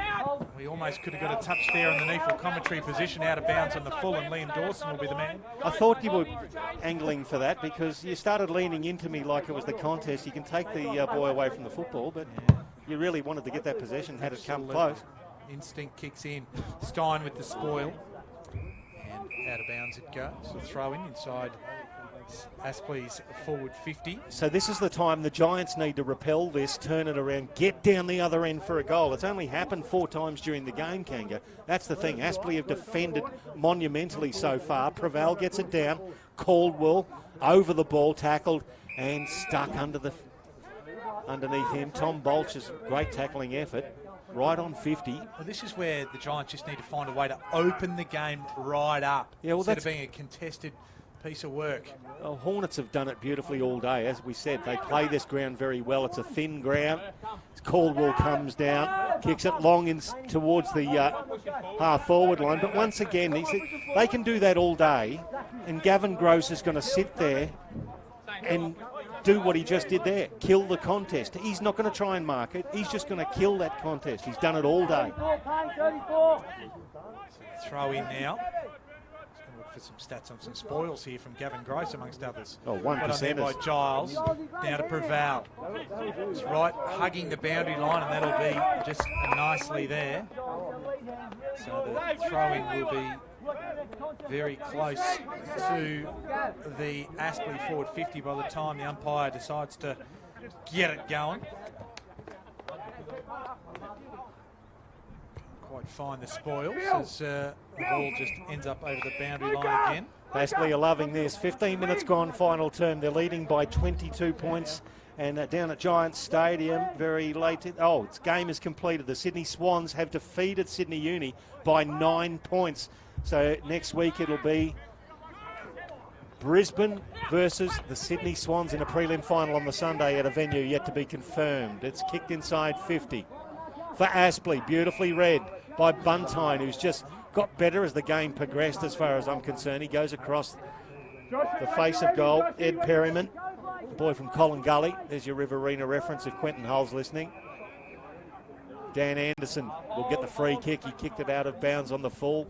We almost could have got a touch there in the NEAFL commentary position, out of bounds on the full, and Liam Dawson will be the man. I thought you were angling for that because you started leaning into me like it was the contest. You can take the boy away from the football, but you really wanted to get that possession, had it come close. Instinct kicks in. Stein with the spoil. And out of bounds it goes. So throw in inside Aspley's forward 50. So this is the time the Giants need to repel this, turn it around, get down the other end for a goal. It's only happened 4 times during the game, Kanga. That's the thing. Aspley have defended monumentally so far. Preval gets it down. Caldwell over the ball, tackled and stuck underneath him. Tom Bolch's great tackling effort. right on 50. Well, this is where the Giants just need to find a way to open the game right up, Yeah, well, instead of being a contested piece of work. Well, Hornets have done it beautifully all day. As we said, they play this ground very well. It's a thin ground. Caldwell comes down, kicks it long towards the half-forward line. But once again, they can do that all day, and Gavin Gross is going to sit there and do what he just did there, kill the contest. He's not going to try and mark it. He's just going to kill that contest. He's done it all day. Throw in now. Look for some stats on some spoils here from Gavin Gross, amongst others. Oh, 1%. By Giles, down to Preval. It's right, hugging the boundary line, and that'll be just nicely there. So the throw-in will be very close to the Aspley forward 50 by the time the umpire decides to get it going. Quite find the spoils as the ball just ends up over the boundary line again. Aspley are loving this. 15 minutes gone, final term. They're leading by 22 points. And down at Giants Stadium, very late. Its game is completed. The Sydney Swans have defeated Sydney Uni by 9 points. So next week it'll be Brisbane versus the Sydney Swans in a prelim final on the Sunday at a venue yet to be confirmed. It's kicked inside 50 for Aspley. Beautifully read by Buntine, who's just got better as the game progressed as far as I'm concerned. He goes across the face of goal. Ed Perryman, the boy from Colin Gully. There's your Riverina reference if Quentin Hull's listening. Dan Anderson will get the free kick. He kicked it out of bounds on the full.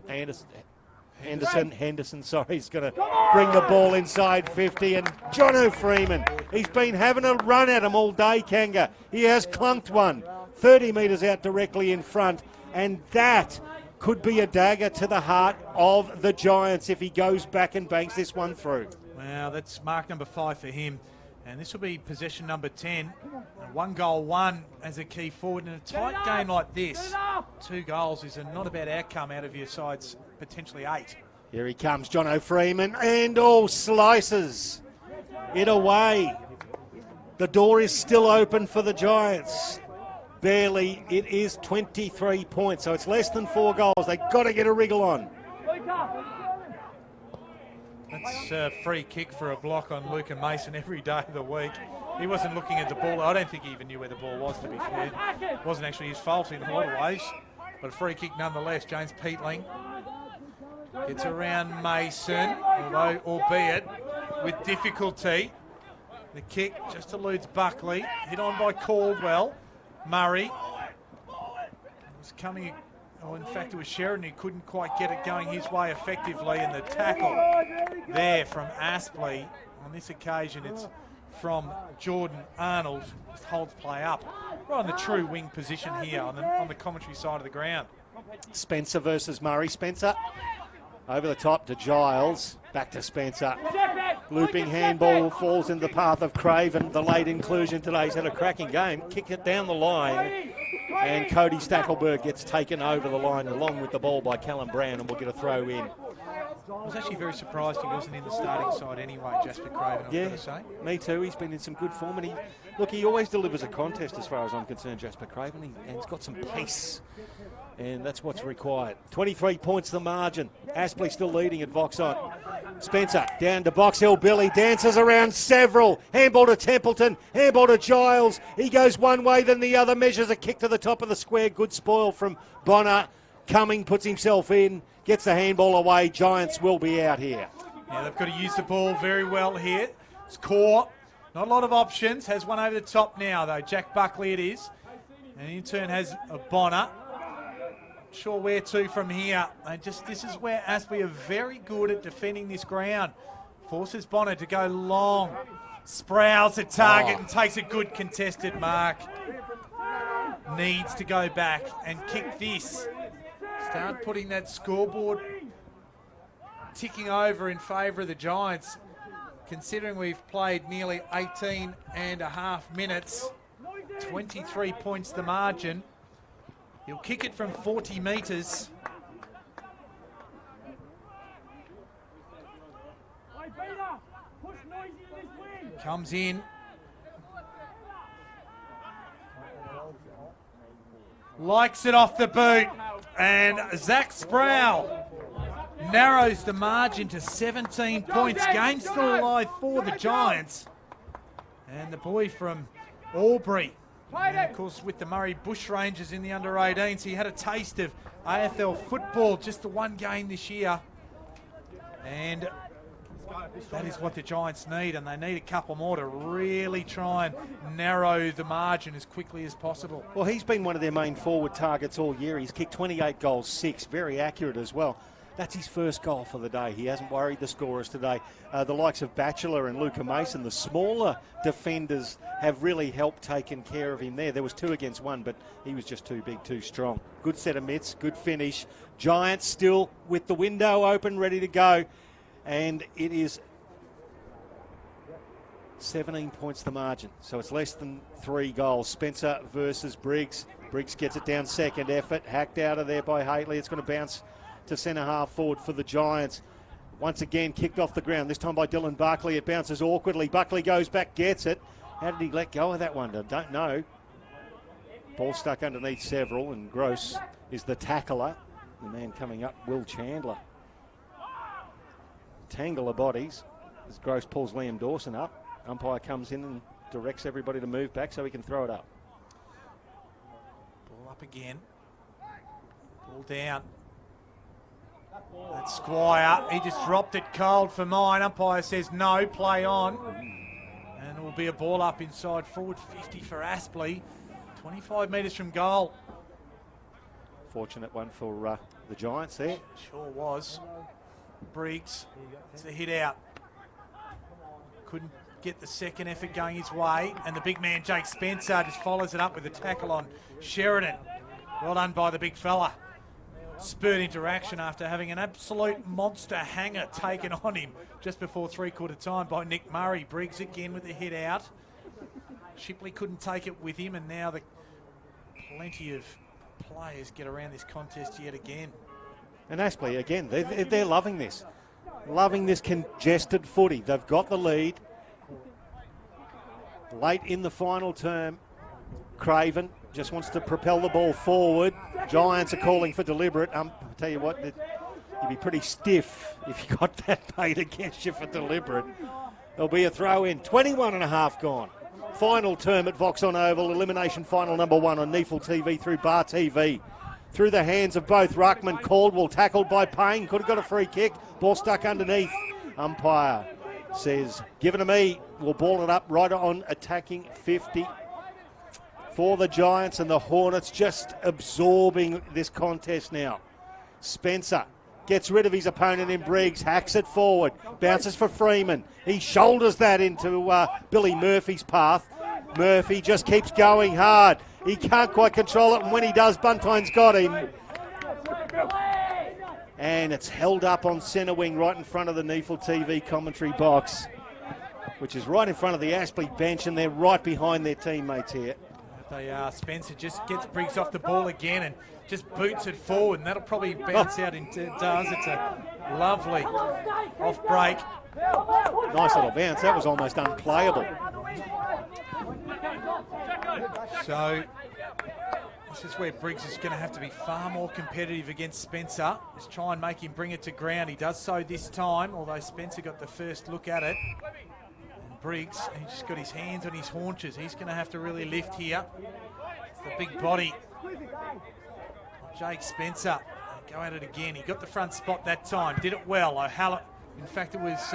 Henderson, sorry, he's going to bring the ball inside 50. And Jono Freeman, he's been having a run at him all day, Kanga. He has clunked one 30 metres out directly in front. And that could be a dagger to the heart of the Giants if he goes back and banks this one through. Well, that's mark number 5 for him. And this will be possession number 10. And 1 goal, 1 as a key forward. In a tight game like this, 2 goals is not a bad outcome out of your side's potentially 8. Here he comes, Jono Freeman, and slices it away. The door is still open for the Giants. Barely, it is 23 points, so it's less than 4 goals. They've got to get a wriggle on. That's a free kick for a block on Luca Mason every day of the week. He wasn't looking at the ball. I don't think he even knew where the ball was, to be fair. It wasn't actually his fault in a lot of ways, but a free kick nonetheless. James Peatling gets around Mason, although albeit with difficulty. The kick just eludes Buckley, hit on by Caldwell. Murray was coming, in fact it was Sheridan who couldn't quite get it going his way effectively, and the tackle there from Aspley. On this occasion it's from Jordan Arnold, just holds play up. Right on the true wing position here on the commentary side of the ground. Spencer versus Murray. Spencer over the top to Giles, back to Spencer. Looping handball falls in the path of Craven. The late inclusion today. He's had a cracking game. Kick it down the line. And Cody Stackelberg gets taken over the line along with the ball by Callum Brown, and we'll get a throw in. I was actually very surprised he wasn't in the starting side anyway, Jasper Craven, I've got to say. Me too. He's been in some good form. And he always delivers a contest as far as I'm concerned, Jasper Craven. And he's got some pace. And that's what's required. 23 points the margin. Aspley still leading at Voxson. Spencer down to Box Hill. Billy dances around several. Handball to Templeton. Handball to Giles. He goes one way, then the other. Measures a kick to the top of the square. Good spoil from Bonner. Cumming puts himself in. Gets the handball away. Giants will be out here. Yeah, they've got to use the ball very well here. It's Core. Not a lot of options. Has one over the top now, though. Jack Buckley it is. And in turn has a Bonner. Sure where to from here. This is where Aspley are very good at defending this ground. Forces Bonner to go long. Sprouse a target and takes a good contested mark. Needs to go back and kick this. Start putting that scoreboard ticking over in favour of the Giants. Considering we've played nearly 18 and a half minutes. 23 points the margin. He'll kick it from 40 metres. Comes in. likes it off the boot. And Zach Sproul narrows the margin to 17 points. Game still alive for the Giants. And the boy from Albury, and of course with the Murray Bushrangers in the under-18s, he had a taste of AFL football, just the one game this year. And that is what the Giants need, and they need a couple more to really try and narrow the margin as quickly as possible. Well, he's been one of their main forward targets all year. He's kicked 28 goals, 6, very accurate as well. That's his first goal for the day. He hasn't worried the scorers today. The likes of Batchelor and Luca Mason, the smaller defenders, have really helped taking care of him there. There was 2 against 1, but he was just too big, too strong. Good set of mitts, good finish. Giants still with the window open, ready to go. And it is 17 points the margin, so it's less than 3 goals. Spencer versus Briggs. Briggs gets it down second effort, hacked out of there by Haitley. It's going to bounce to centre half forward for the Giants. Once again kicked off the ground, this time by Dylan Buckley. It bounces awkwardly. Buckley goes back, gets it. How did he let go of that one? I don't know. Ball stuck underneath several, and Gross is the tackler. The man coming up, Will Chandler. Tangle of bodies as Gross pulls Liam Dawson up. Umpire comes in and directs everybody to move back so he can throw it up. Ball up again. Ball down. That's Squire. He just dropped it cold for mine. Umpire says no, play on. And it will be a ball up inside forward 50 for Aspley. 25 metres from goal. Fortunate one for the Giants there. Sure was. Briggs, it's a hit out. Couldn't get the second effort going his way, and the big man Jake Spencer just follows it up with a tackle on Sheridan. Well done by the big fella. Spurred into action after having an absolute monster hanger taken on him just before three-quarter time by Nick Murray. Briggs again with the hit out. Shipley couldn't take it with him, and now plenty of players get around this contest yet again. And Aspley, again, they're loving this. Loving this congested footy. They've got the lead. Late in the final term, Craven just wants to propel the ball forward. Giants are calling for deliberate. I'll tell you what, you'd be pretty stiff if you got that paid against you for deliberate. There'll be a throw in. 21 and a half gone. Final term at Voxson Oval. Elimination final number 1 on NEAFL TV through Bar TV. Through the hands of both Ruckman. Caldwell tackled by Payne. Could have got a free kick. Ball stuck underneath. Umpire says, give it to me. We'll ball it up right on attacking 50 for the Giants, and the Hornets just absorbing this contest now. Spencer gets rid of his opponent in Briggs, hacks it forward, bounces for Freeman. He shoulders that into Billy Murphy's path. Murphy just keeps going hard. He can't quite control it, and when he does, Buntine's got him. And it's held up on centre wing right in front of the NEAFL TV commentary box, which is right in front of the Aspley bench, and they're right behind their teammates here. They are. Spencer just gets Briggs off the ball again and just boots it forward, and that'll probably bounce out into it does. It's a lovely off break. Nice little bounce. That was almost unplayable. So this is where Briggs is going to have to be far more competitive against Spencer. Just try and make him bring it to ground. He does so this time, although Spencer got the first look at it. And Briggs, he's just got his hands on his haunches. He's going to have to really lift here. It's the big body. Jake Spencer, go at it again. He got the front spot that time. Did it well. O'Hallett, in fact, it was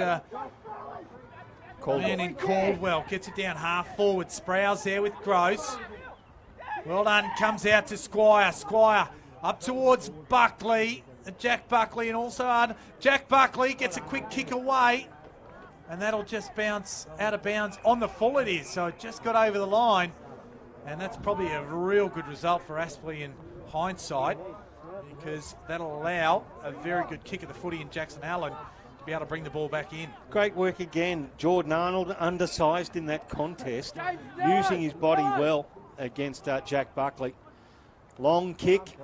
man in Caldwell. Gets it down half forward. Sprouse there with Gross. Well done. Comes out to Squire. Squire up towards Buckley. Jack Buckley, and also Jack Buckley gets a quick kick away. And that'll just bounce out of bounds on the full it is. So it just got over the line. And that's probably a real good result for Aspley in hindsight, because that'll allow a very good kick of the footy in Jackson Allen to be able to bring the ball back in. Great work again. Jordan Arnold undersized in that contest, using his body well against Jack Buckley. Long kick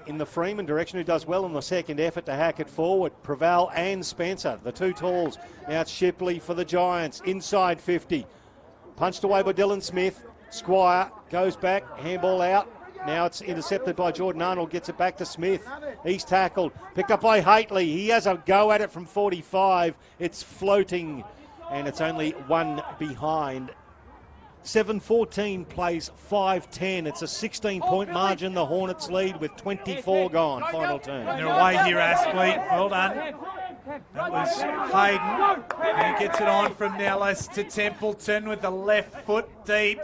in the Freeman direction, who does well in the second effort to hack it forward. Preval and Spencer, the two talls. Now it's Shipley for the Giants, inside 50. Punched away by Dylan Smith. Squire goes back, handball out. Now it's intercepted by Jordan Arnold, gets it back to Smith. He's tackled, picked up by Hately. He has a go at it from 45. It's floating, and it's only one behind. 7:14 plays 5:10. It's a 16-point margin. The Hornets lead with 24 gone. Final turn. And they're away here, Aspley. Well done. That was Hayden. And he gets it on from Nellis to Templeton with the left foot deep.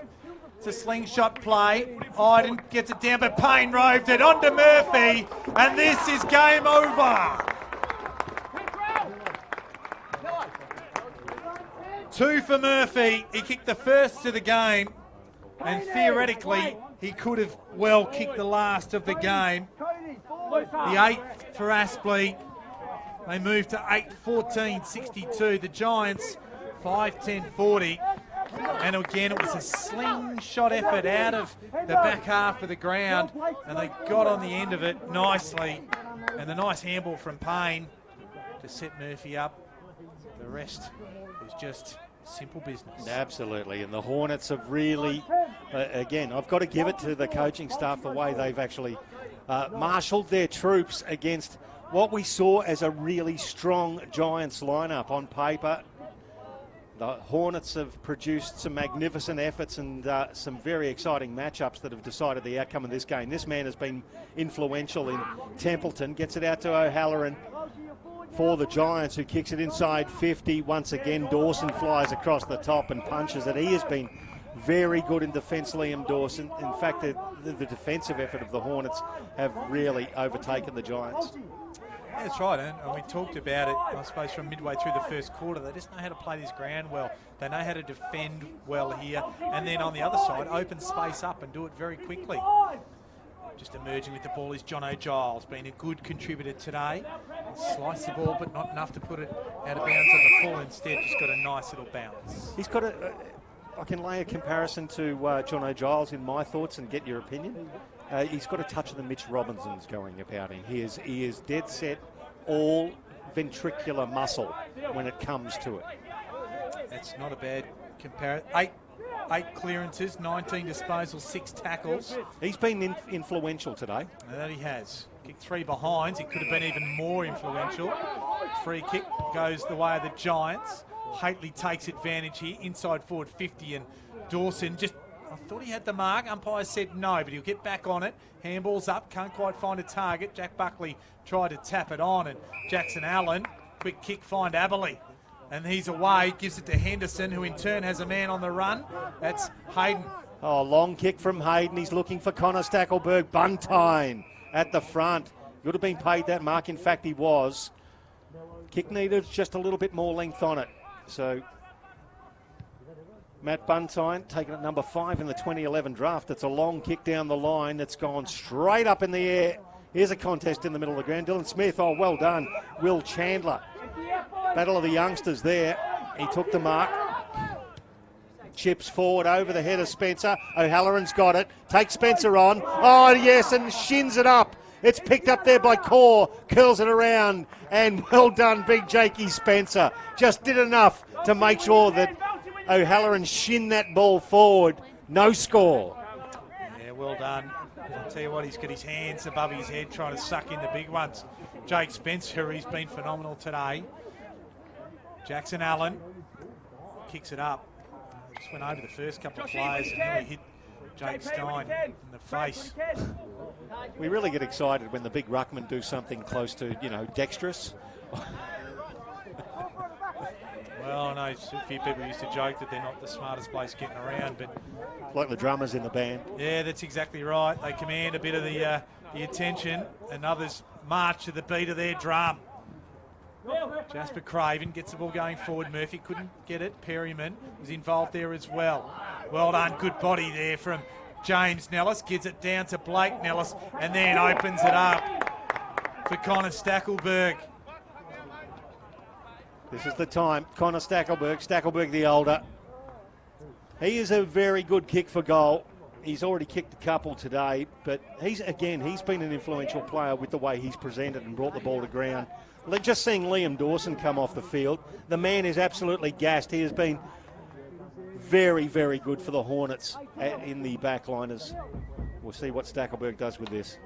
It's a slingshot play. Iden gets it down, but Payne roved it onto Murphy. And this is game over. 2 for Murphy. He kicked the first of the game. And theoretically, he could have well kicked the last of the game. The 8th for Aspley. They moved to 8-14-62. The Giants 5-10-40. And again, it was a slingshot effort out of the back half of the ground. And they got on the end of it nicely. And the nice handball from Payne to set Murphy up. The rest was just simple business. Absolutely. And the Hornets have really, again, I've got to give it to the coaching staff the way they've actually marshalled their troops against what we saw as a really strong Giants lineup on paper. The Hornets have produced some magnificent efforts and some very exciting matchups that have decided the outcome of this game. This man has been influential in Templeton, gets it out to O'Halloran for the Giants, who kicks it inside 50. Once again, Dawson flies across the top and punches it. He has been very good in defence, Liam Dawson. In fact, the defensive effort of the Hornets have really overtaken the Giants. Yeah, that's right, and we talked about it, I suppose, from midway through the first quarter. They just know how to play this ground well. They know how to defend well here, and then on the other side, open space up and do it very quickly. Just emerging with the ball is John O'Giles, been a good contributor today. Sliced the ball, but not enough to put it out of bounds on the full. Instead, just got a nice little bounce. He's got I can lay a comparison to John O'Giles in my thoughts and get your opinion. He's got a touch of the Mitch Robinsons going about him. He is dead set, all ventricular muscle when it comes to it. That's not a bad comparison. Eight clearances, 19 disposals, 6 tackles. He's been influential today. And that he has. Kicked 3 behinds. He could have been even more influential. Free kick goes the way of the Giants. Hately takes advantage here. Inside forward 50, and Dawson just, I thought he had the mark. Umpire said no, but he'll get back on it. Handball's up, can't quite find a target. Jack Buckley tried to tap it on, and Jackson Allen, quick kick, find Aspley. And he's away, gives it to Henderson, who in turn has a man on the run. That's Hayden. Oh, long kick from Hayden. He's looking for Connor Stackelberg. Buntine at the front. Would have been paid that mark. In fact, he was. Kick needed just a little bit more length on it. So Matt Buntine taking it number 5 in the 2011 draft. It's a long kick down the line that's gone straight up in the air. Here's a contest in the middle of the ground. Dylan Smith, oh, well done. Will Chandler. Battle of the youngsters there. He took the mark. Chips forward over the head of Spencer. O'Halloran's got it. Takes Spencer on. Oh, yes, and shins it up. It's picked up there by Core. Curls it around. And well done, big Jakey Spencer. Just did enough to make sure that O'Halloran shinned that ball forward. No score. Yeah, well done. I'll tell you what, he's got his hands above his head trying to suck in the big ones. Jake Spencer, he's been phenomenal today. Jackson Allen kicks it up. Just went over the first couple of players and nearly hit Jake Stein in the face. We really get excited when the big ruckmen do something close to, dexterous. Well, I know a few people used to joke that they're not the smartest place getting around, but like the drummers in the band. Yeah, that's exactly right. They command a bit of the attention, and others march to the beat of their drum. Jasper Craven gets the ball going forward. Murphy couldn't get it. Perryman was involved there as well. Well done. Good body there from James Nellis. Gives it down to Blake Nellis and then opens it up for Connor Stackelberg. This is the time. Connor Stackelberg the older. He is a very good kick for goal. He's already kicked a couple today, but he's been an influential player with the way he's presented and brought the ball to ground. Just seeing Liam Dawson come off the field, the man is absolutely gassed. He has been very, very good for the Hornets in the backliners. We'll see what Stackelberg does with this.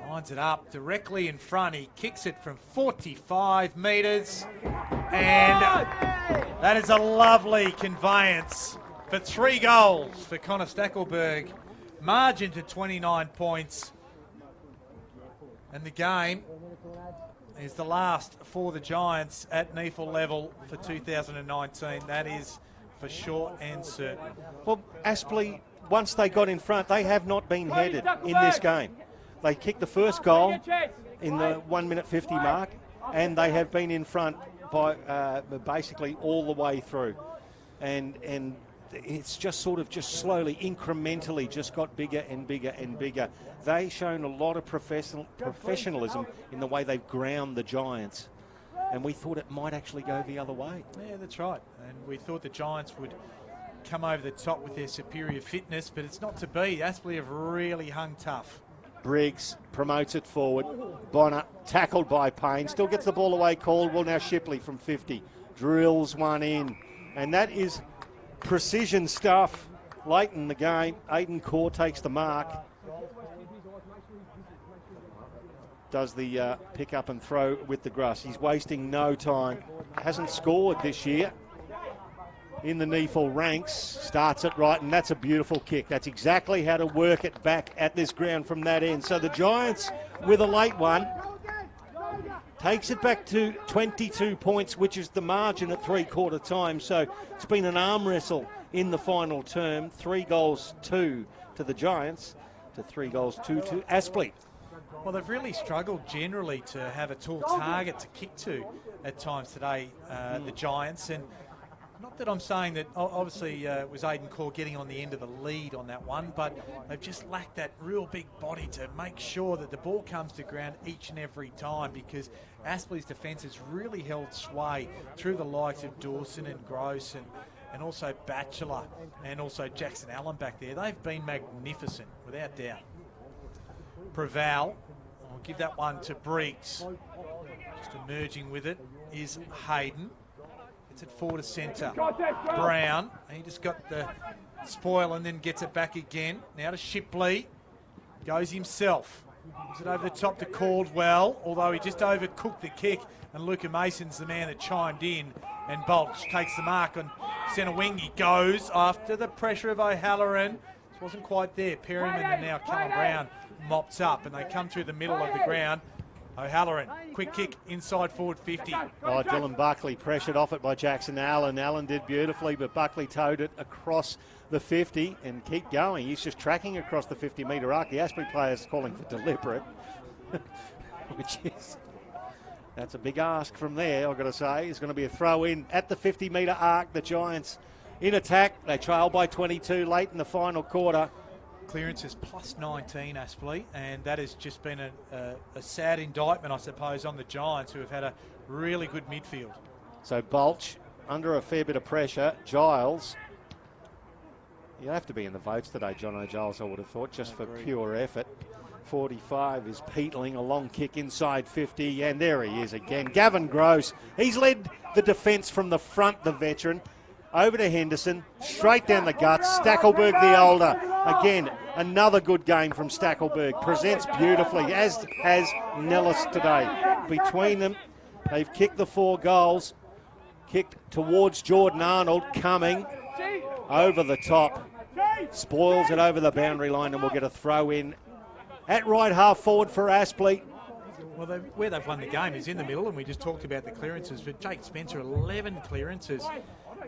Lines it up directly in front. He kicks it from 45 metres. And that is a lovely conveyance for 3 goals for Connor Stackelberg. Margin to 29 points. And the game is the last for the Giants at NEAFL level for 2019. That is for sure and certain. Well, Aspley, once they got in front, they have not been headed in this game. They kicked the first goal in the 1 minute 50 mark, and they have been in front by basically all the way through. And it's just sort of just slowly, incrementally just got bigger and bigger and bigger. They've shown a lot of professionalism in the way they've ground the Giants. And we thought it might actually go the other way. Yeah, that's right. And we thought the Giants would come over the top with their superior fitness, but it's not to be. Aspley have really hung tough. Briggs promotes it forward. Bonner tackled by Payne. Still gets the ball away. Caldwell now Shipley from 50. Drills one in. And that is precision stuff late in the game. Aidan Core takes the mark. Does the pick up and throw with the grass. He's wasting no time. Hasn't scored this year in the NEAFL ranks. Starts it right, and that's a beautiful kick. That's exactly how to work it back at this ground from that end. So the Giants, with a late one, takes it back to 22 points, which is the margin at three-quarter time. So it's been an arm wrestle in the final term. 3 goals, 2 to the Giants, to 3 goals, 2 to Aspley. Well, they've really struggled generally to have a tall target to kick to at times today, the Giants. And not that I'm saying that obviously it was Aidan Core getting on the end of the lead on that one, but they've just lacked that real big body to make sure that the ball comes to ground each and every time, because Aspley's defence has really held sway through the likes of Dawson and Gross and also Batchelor and also Jackson Allen back there. They've been magnificent, without doubt. Preval, I'll give that one to Briggs. Just emerging with it is Hayden. It's at forward to centre. Brown, he just got the spoil and then gets it back again. Now to Shipley. Goes himself. Gives it over the top to Caldwell, although he just overcooked the kick, and Luca Mason's the man that chimed in, and Bolch takes the mark on centre wing. He goes after the pressure of O'Halloran. It wasn't quite there. Perryman and now Callum Brown mops up, and they come through the middle of the ground. O'Halloran, quick kick inside forward 50. Oh, Dylan Buckley pressured off it by Jackson Allen. Allen did beautifully, but Buckley towed it across the 50 and keep going. He's just tracking across the 50-metre arc. The Aspley players calling for deliberate, which is, that's a big ask from there, I've got to say. It's going to be a throw in at the 50-metre arc. The Giants in attack. They trail by 22 late in the final quarter. Clearance is plus 19, Aspley, and that has just been a sad indictment, I suppose, on the Giants, who have had a really good midfield. So Bolch under a fair bit of pressure. Giles, you'll have to be in the votes today, John Giles, I would have thought, just for pure effort. 45 is Peatling, a long kick inside 50, and there he is again. Gavin Gross, he's led the defence from the front, the veteran. Over to Henderson, straight down the guts. Stackelberg the older. Again, another good game from Stackelberg. Presents beautifully, as has Nellis today. Between them, they've kicked the 4 goals. Kicked towards Jordan Arnold, coming over the top. Spoils it over the boundary line, and we'll get a throw in at right half forward for Aspley. Well, where they've won the game is in the middle, and we just talked about the clearances. But Jake Spencer, 11 clearances.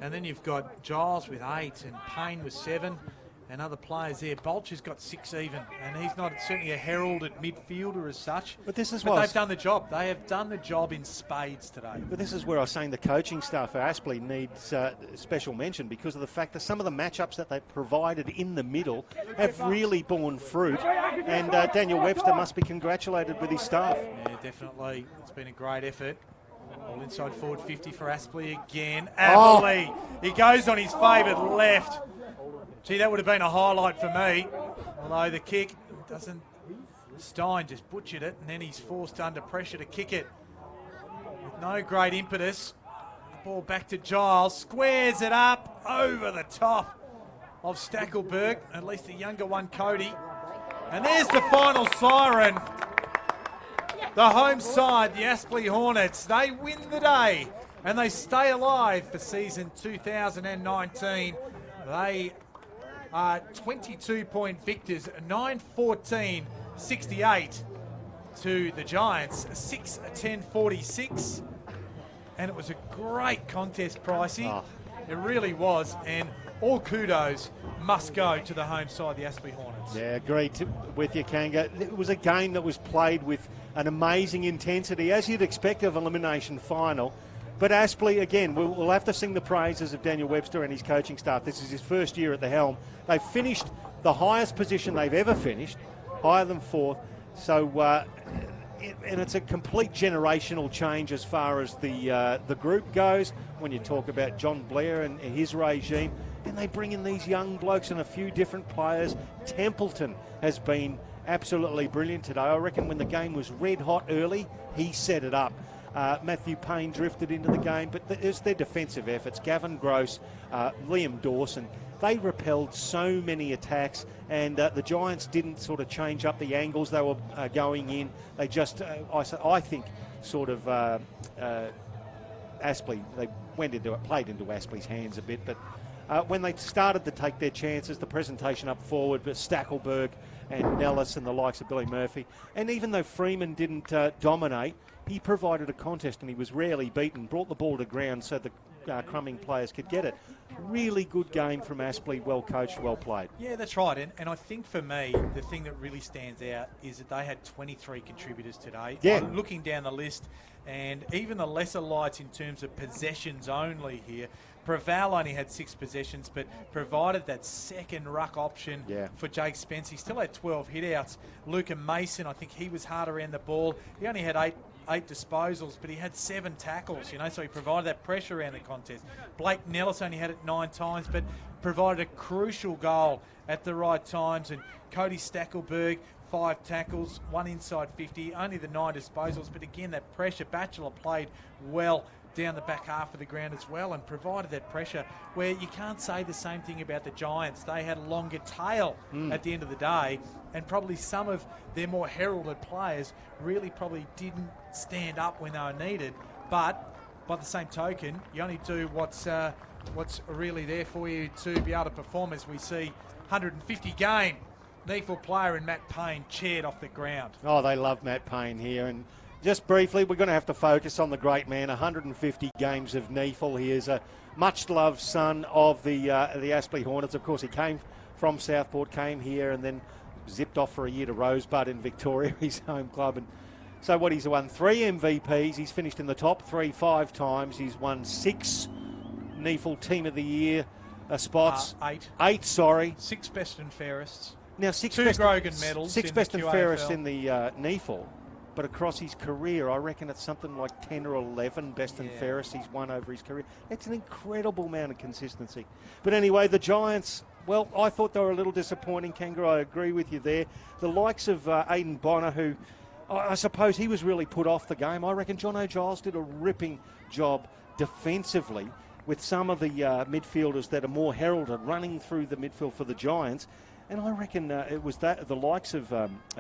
And then you've got Giles with 8 and Payne with 7 and other players there. Bolch has got 6 even, and he's not certainly a heralded midfielder as such. But this is what they've done the job. They have done the job in spades today. But this is where I was saying the coaching staff for Aspley needs special mention, because of the fact that some of the matchups that they've provided in the middle have really borne fruit. And Daniel Webster must be congratulated with his staff. Yeah, definitely. It's been a great effort. All inside forward 50 for Aspley again. Aspley, he goes on his favoured left. Gee, that would have been a highlight for me. Although the kick doesn't... Stein just butchered it, and then he's forced under pressure to kick it. With no great impetus. Ball back to Giles. Squares it up over the top of Stackelberg. At least the younger one, Cody. And there's the final siren. The home side, the Aspley Hornets, they win the day and they stay alive for season 2019. They are 22-point victors, 9-14-68 to the Giants, 6-10-46. And it was a great contest, Pricey. Oh. It really was. And all kudos must go to the home side, the Aspley Hornets. Yeah, agreed with you, Kanga. It was a game that was played with an amazing intensity, as you'd expect of elimination final. But Aspley, again, we'll have to sing the praises of Daniel Webster and his coaching staff. This is his first year at the helm. They've finished the highest position they've ever finished, higher than fourth. So, and it's a complete generational change as far as the group goes. When you talk about John Blair and his regime, and they bring in these young blokes and a few different players. Templeton has been absolutely brilliant today. I reckon when the game was red hot early, he set it up. Matthew Payne drifted into the game, but it's their defensive efforts. Gavin Gross, Liam Dawson, they repelled so many attacks, and the Giants didn't sort of change up the angles they were going in. They just, I think, sort of Aspley, they went into it, played into Aspley's hands a bit, but when they started to take their chances, the presentation up forward, but Stackelberg and Nellis and the likes of Billy Murphy, and even though Freeman didn't dominate, he provided a contest and he was rarely beaten, brought the ball to ground so the crumbing players could get it. Really good game from Aspley, well coached, well played. Yeah, that's right. And I think for me, the thing that really stands out is that they had 23 contributors today. Yeah. I'm looking down the list, and even the lesser lights in terms of possessions only here. Preval only had 6 possessions, but provided that second ruck option for Jake Spence. He still had 12 hitouts. Luca Mason, I think he was hard around the ball. He only had 8 disposals, but he had 7 tackles, so he provided that pressure around the contest. Blake Nellis only had it 9 times, but provided a crucial goal at the right times. And Cody Stackelberg, 5 tackles, 1 inside 50, only the 9 disposals, but again, that pressure. Batchelor played well down the back half of the ground as well and provided that pressure, where you can't say the same thing about the Giants. They had a longer tail at the end of the day, and probably some of their more heralded players really probably didn't stand up when they were needed. But by the same token, you only do what's really there for you to be able to perform, as we see 150 game NEAFL player in Matt Payne cheered off the ground. Oh, they love Matt Payne here. And just briefly, we're going to have to focus on the great man. 150 games of NEAFL. He is a much-loved son of the Aspley Hornets. Of course, he came from Southport, came here, and then zipped off for a year to Rosebud in Victoria, his home club. And so what, he's won 3 MVPs. He's finished in the top 3 5 times. He's won 6 NEAFL Team of the Year spots. 8. 8, sorry. 6 best and fairest. Now, 6 2 best, Grogan medals. 6 in best the and QAFL. fairest in the NEAFL. But across his career, I reckon it's something like 10 or 11 best and fairest he's won over his career. It's an incredible amount of consistency. But anyway, the Giants, well, I thought they were a little disappointing, Kanga. I agree with you there. The likes of Aidan Bonner, who I suppose he was really put off the game. I reckon John O'Giles did a ripping job defensively with some of the midfielders that are more heralded running through the midfield for the Giants. And I reckon it was that the likes of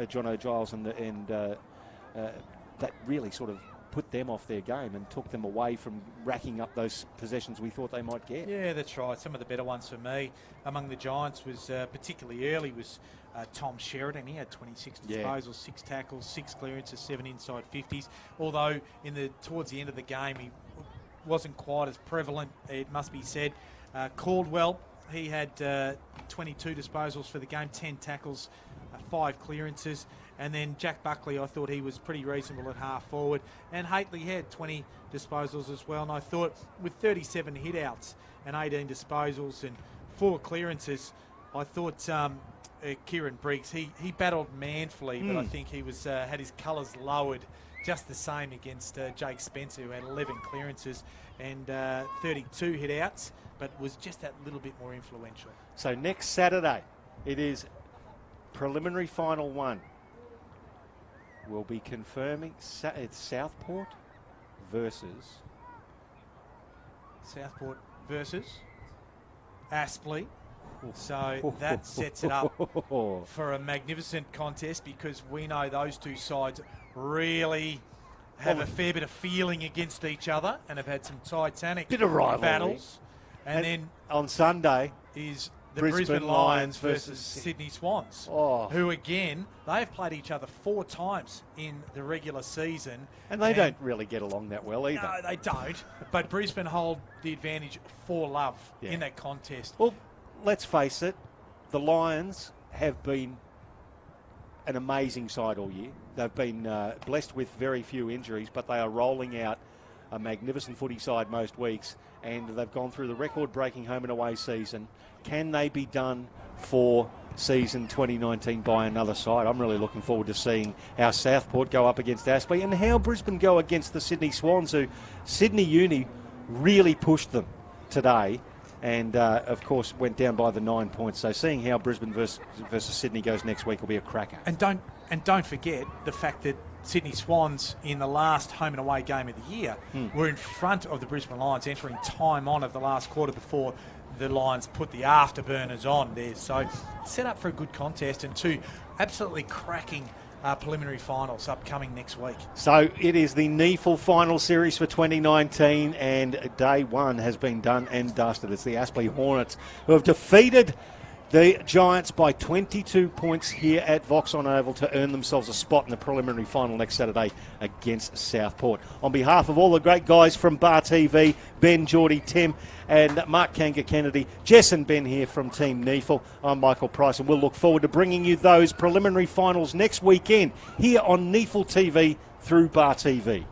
John O'Giles that really sort of put them off their game and took them away from racking up those possessions we thought they might get. Yeah, that's right. Some of the better ones for me among the Giants was particularly early was Tom Sheridan. He had 26 disposals, 6 tackles, 6 clearances, 7 inside 50s. Although towards the end of the game he wasn't quite as prevalent, it must be said. Caldwell, he had 22 disposals for the game, 10 tackles, 5 clearances. And then Jack Buckley, I thought he was pretty reasonable at half forward. And Haitley had 20 disposals as well. And I thought with 37 hit-outs and 18 disposals and 4 clearances, I thought Kieran Briggs, he battled manfully, but I think he was had his colours lowered just the same against Jake Spencer, who had 11 clearances and 32 hit-outs, but was just that little bit more influential. So next Saturday, it is preliminary final 1. We'll be confirming it's Southport versus Aspley. So that sets it up for a magnificent contest, because we know those two sides really have a fair bit of feeling against each other and have had some titanic bit of rivalry battles. And then on Sunday is the Brisbane Brisbane Lions versus Sydney Swans, Oh. who again, they've played each other 4 times in the regular season. and they don't really get along that well either. No, they don't. But Brisbane hold the advantage for love Yeah. in that contest. Well, let's face it, the Lions have been an amazing side all year. They've been blessed with very few injuries, but they are rolling out a magnificent footy side most weeks, and they've gone through the record-breaking home and away season. Can they be done for season 2019 by another side? I'm really looking forward to seeing how Southport go up against Aspley and how Brisbane go against the Sydney Swans, who Sydney Uni really pushed them today. And, of course, went down by the 9 points. So seeing how Brisbane versus Sydney goes next week will be a cracker. And don't forget the fact that Sydney Swans in the last home and away game of the year were in front of the Brisbane Lions, entering time on of the last quarter before the Lions put the afterburners on there. So set up for a good contest, and 2 absolutely cracking preliminary finals upcoming next week. So it is the NEAFL final series for 2019, and day 1 has been done and dusted. It's the Aspley Hornets who have defeated the Giants by 22 points here at Voxson Oval to earn themselves a spot in the preliminary final next Saturday against Southport. On behalf of all the great guys from Bar TV, Ben, Geordie, Tim and Mark Kanga Kennedy, Jess and Ben here from Team NEAFL, I'm Michael Price, and we'll look forward to bringing you those preliminary finals next weekend here on NEAFL TV through Bar TV.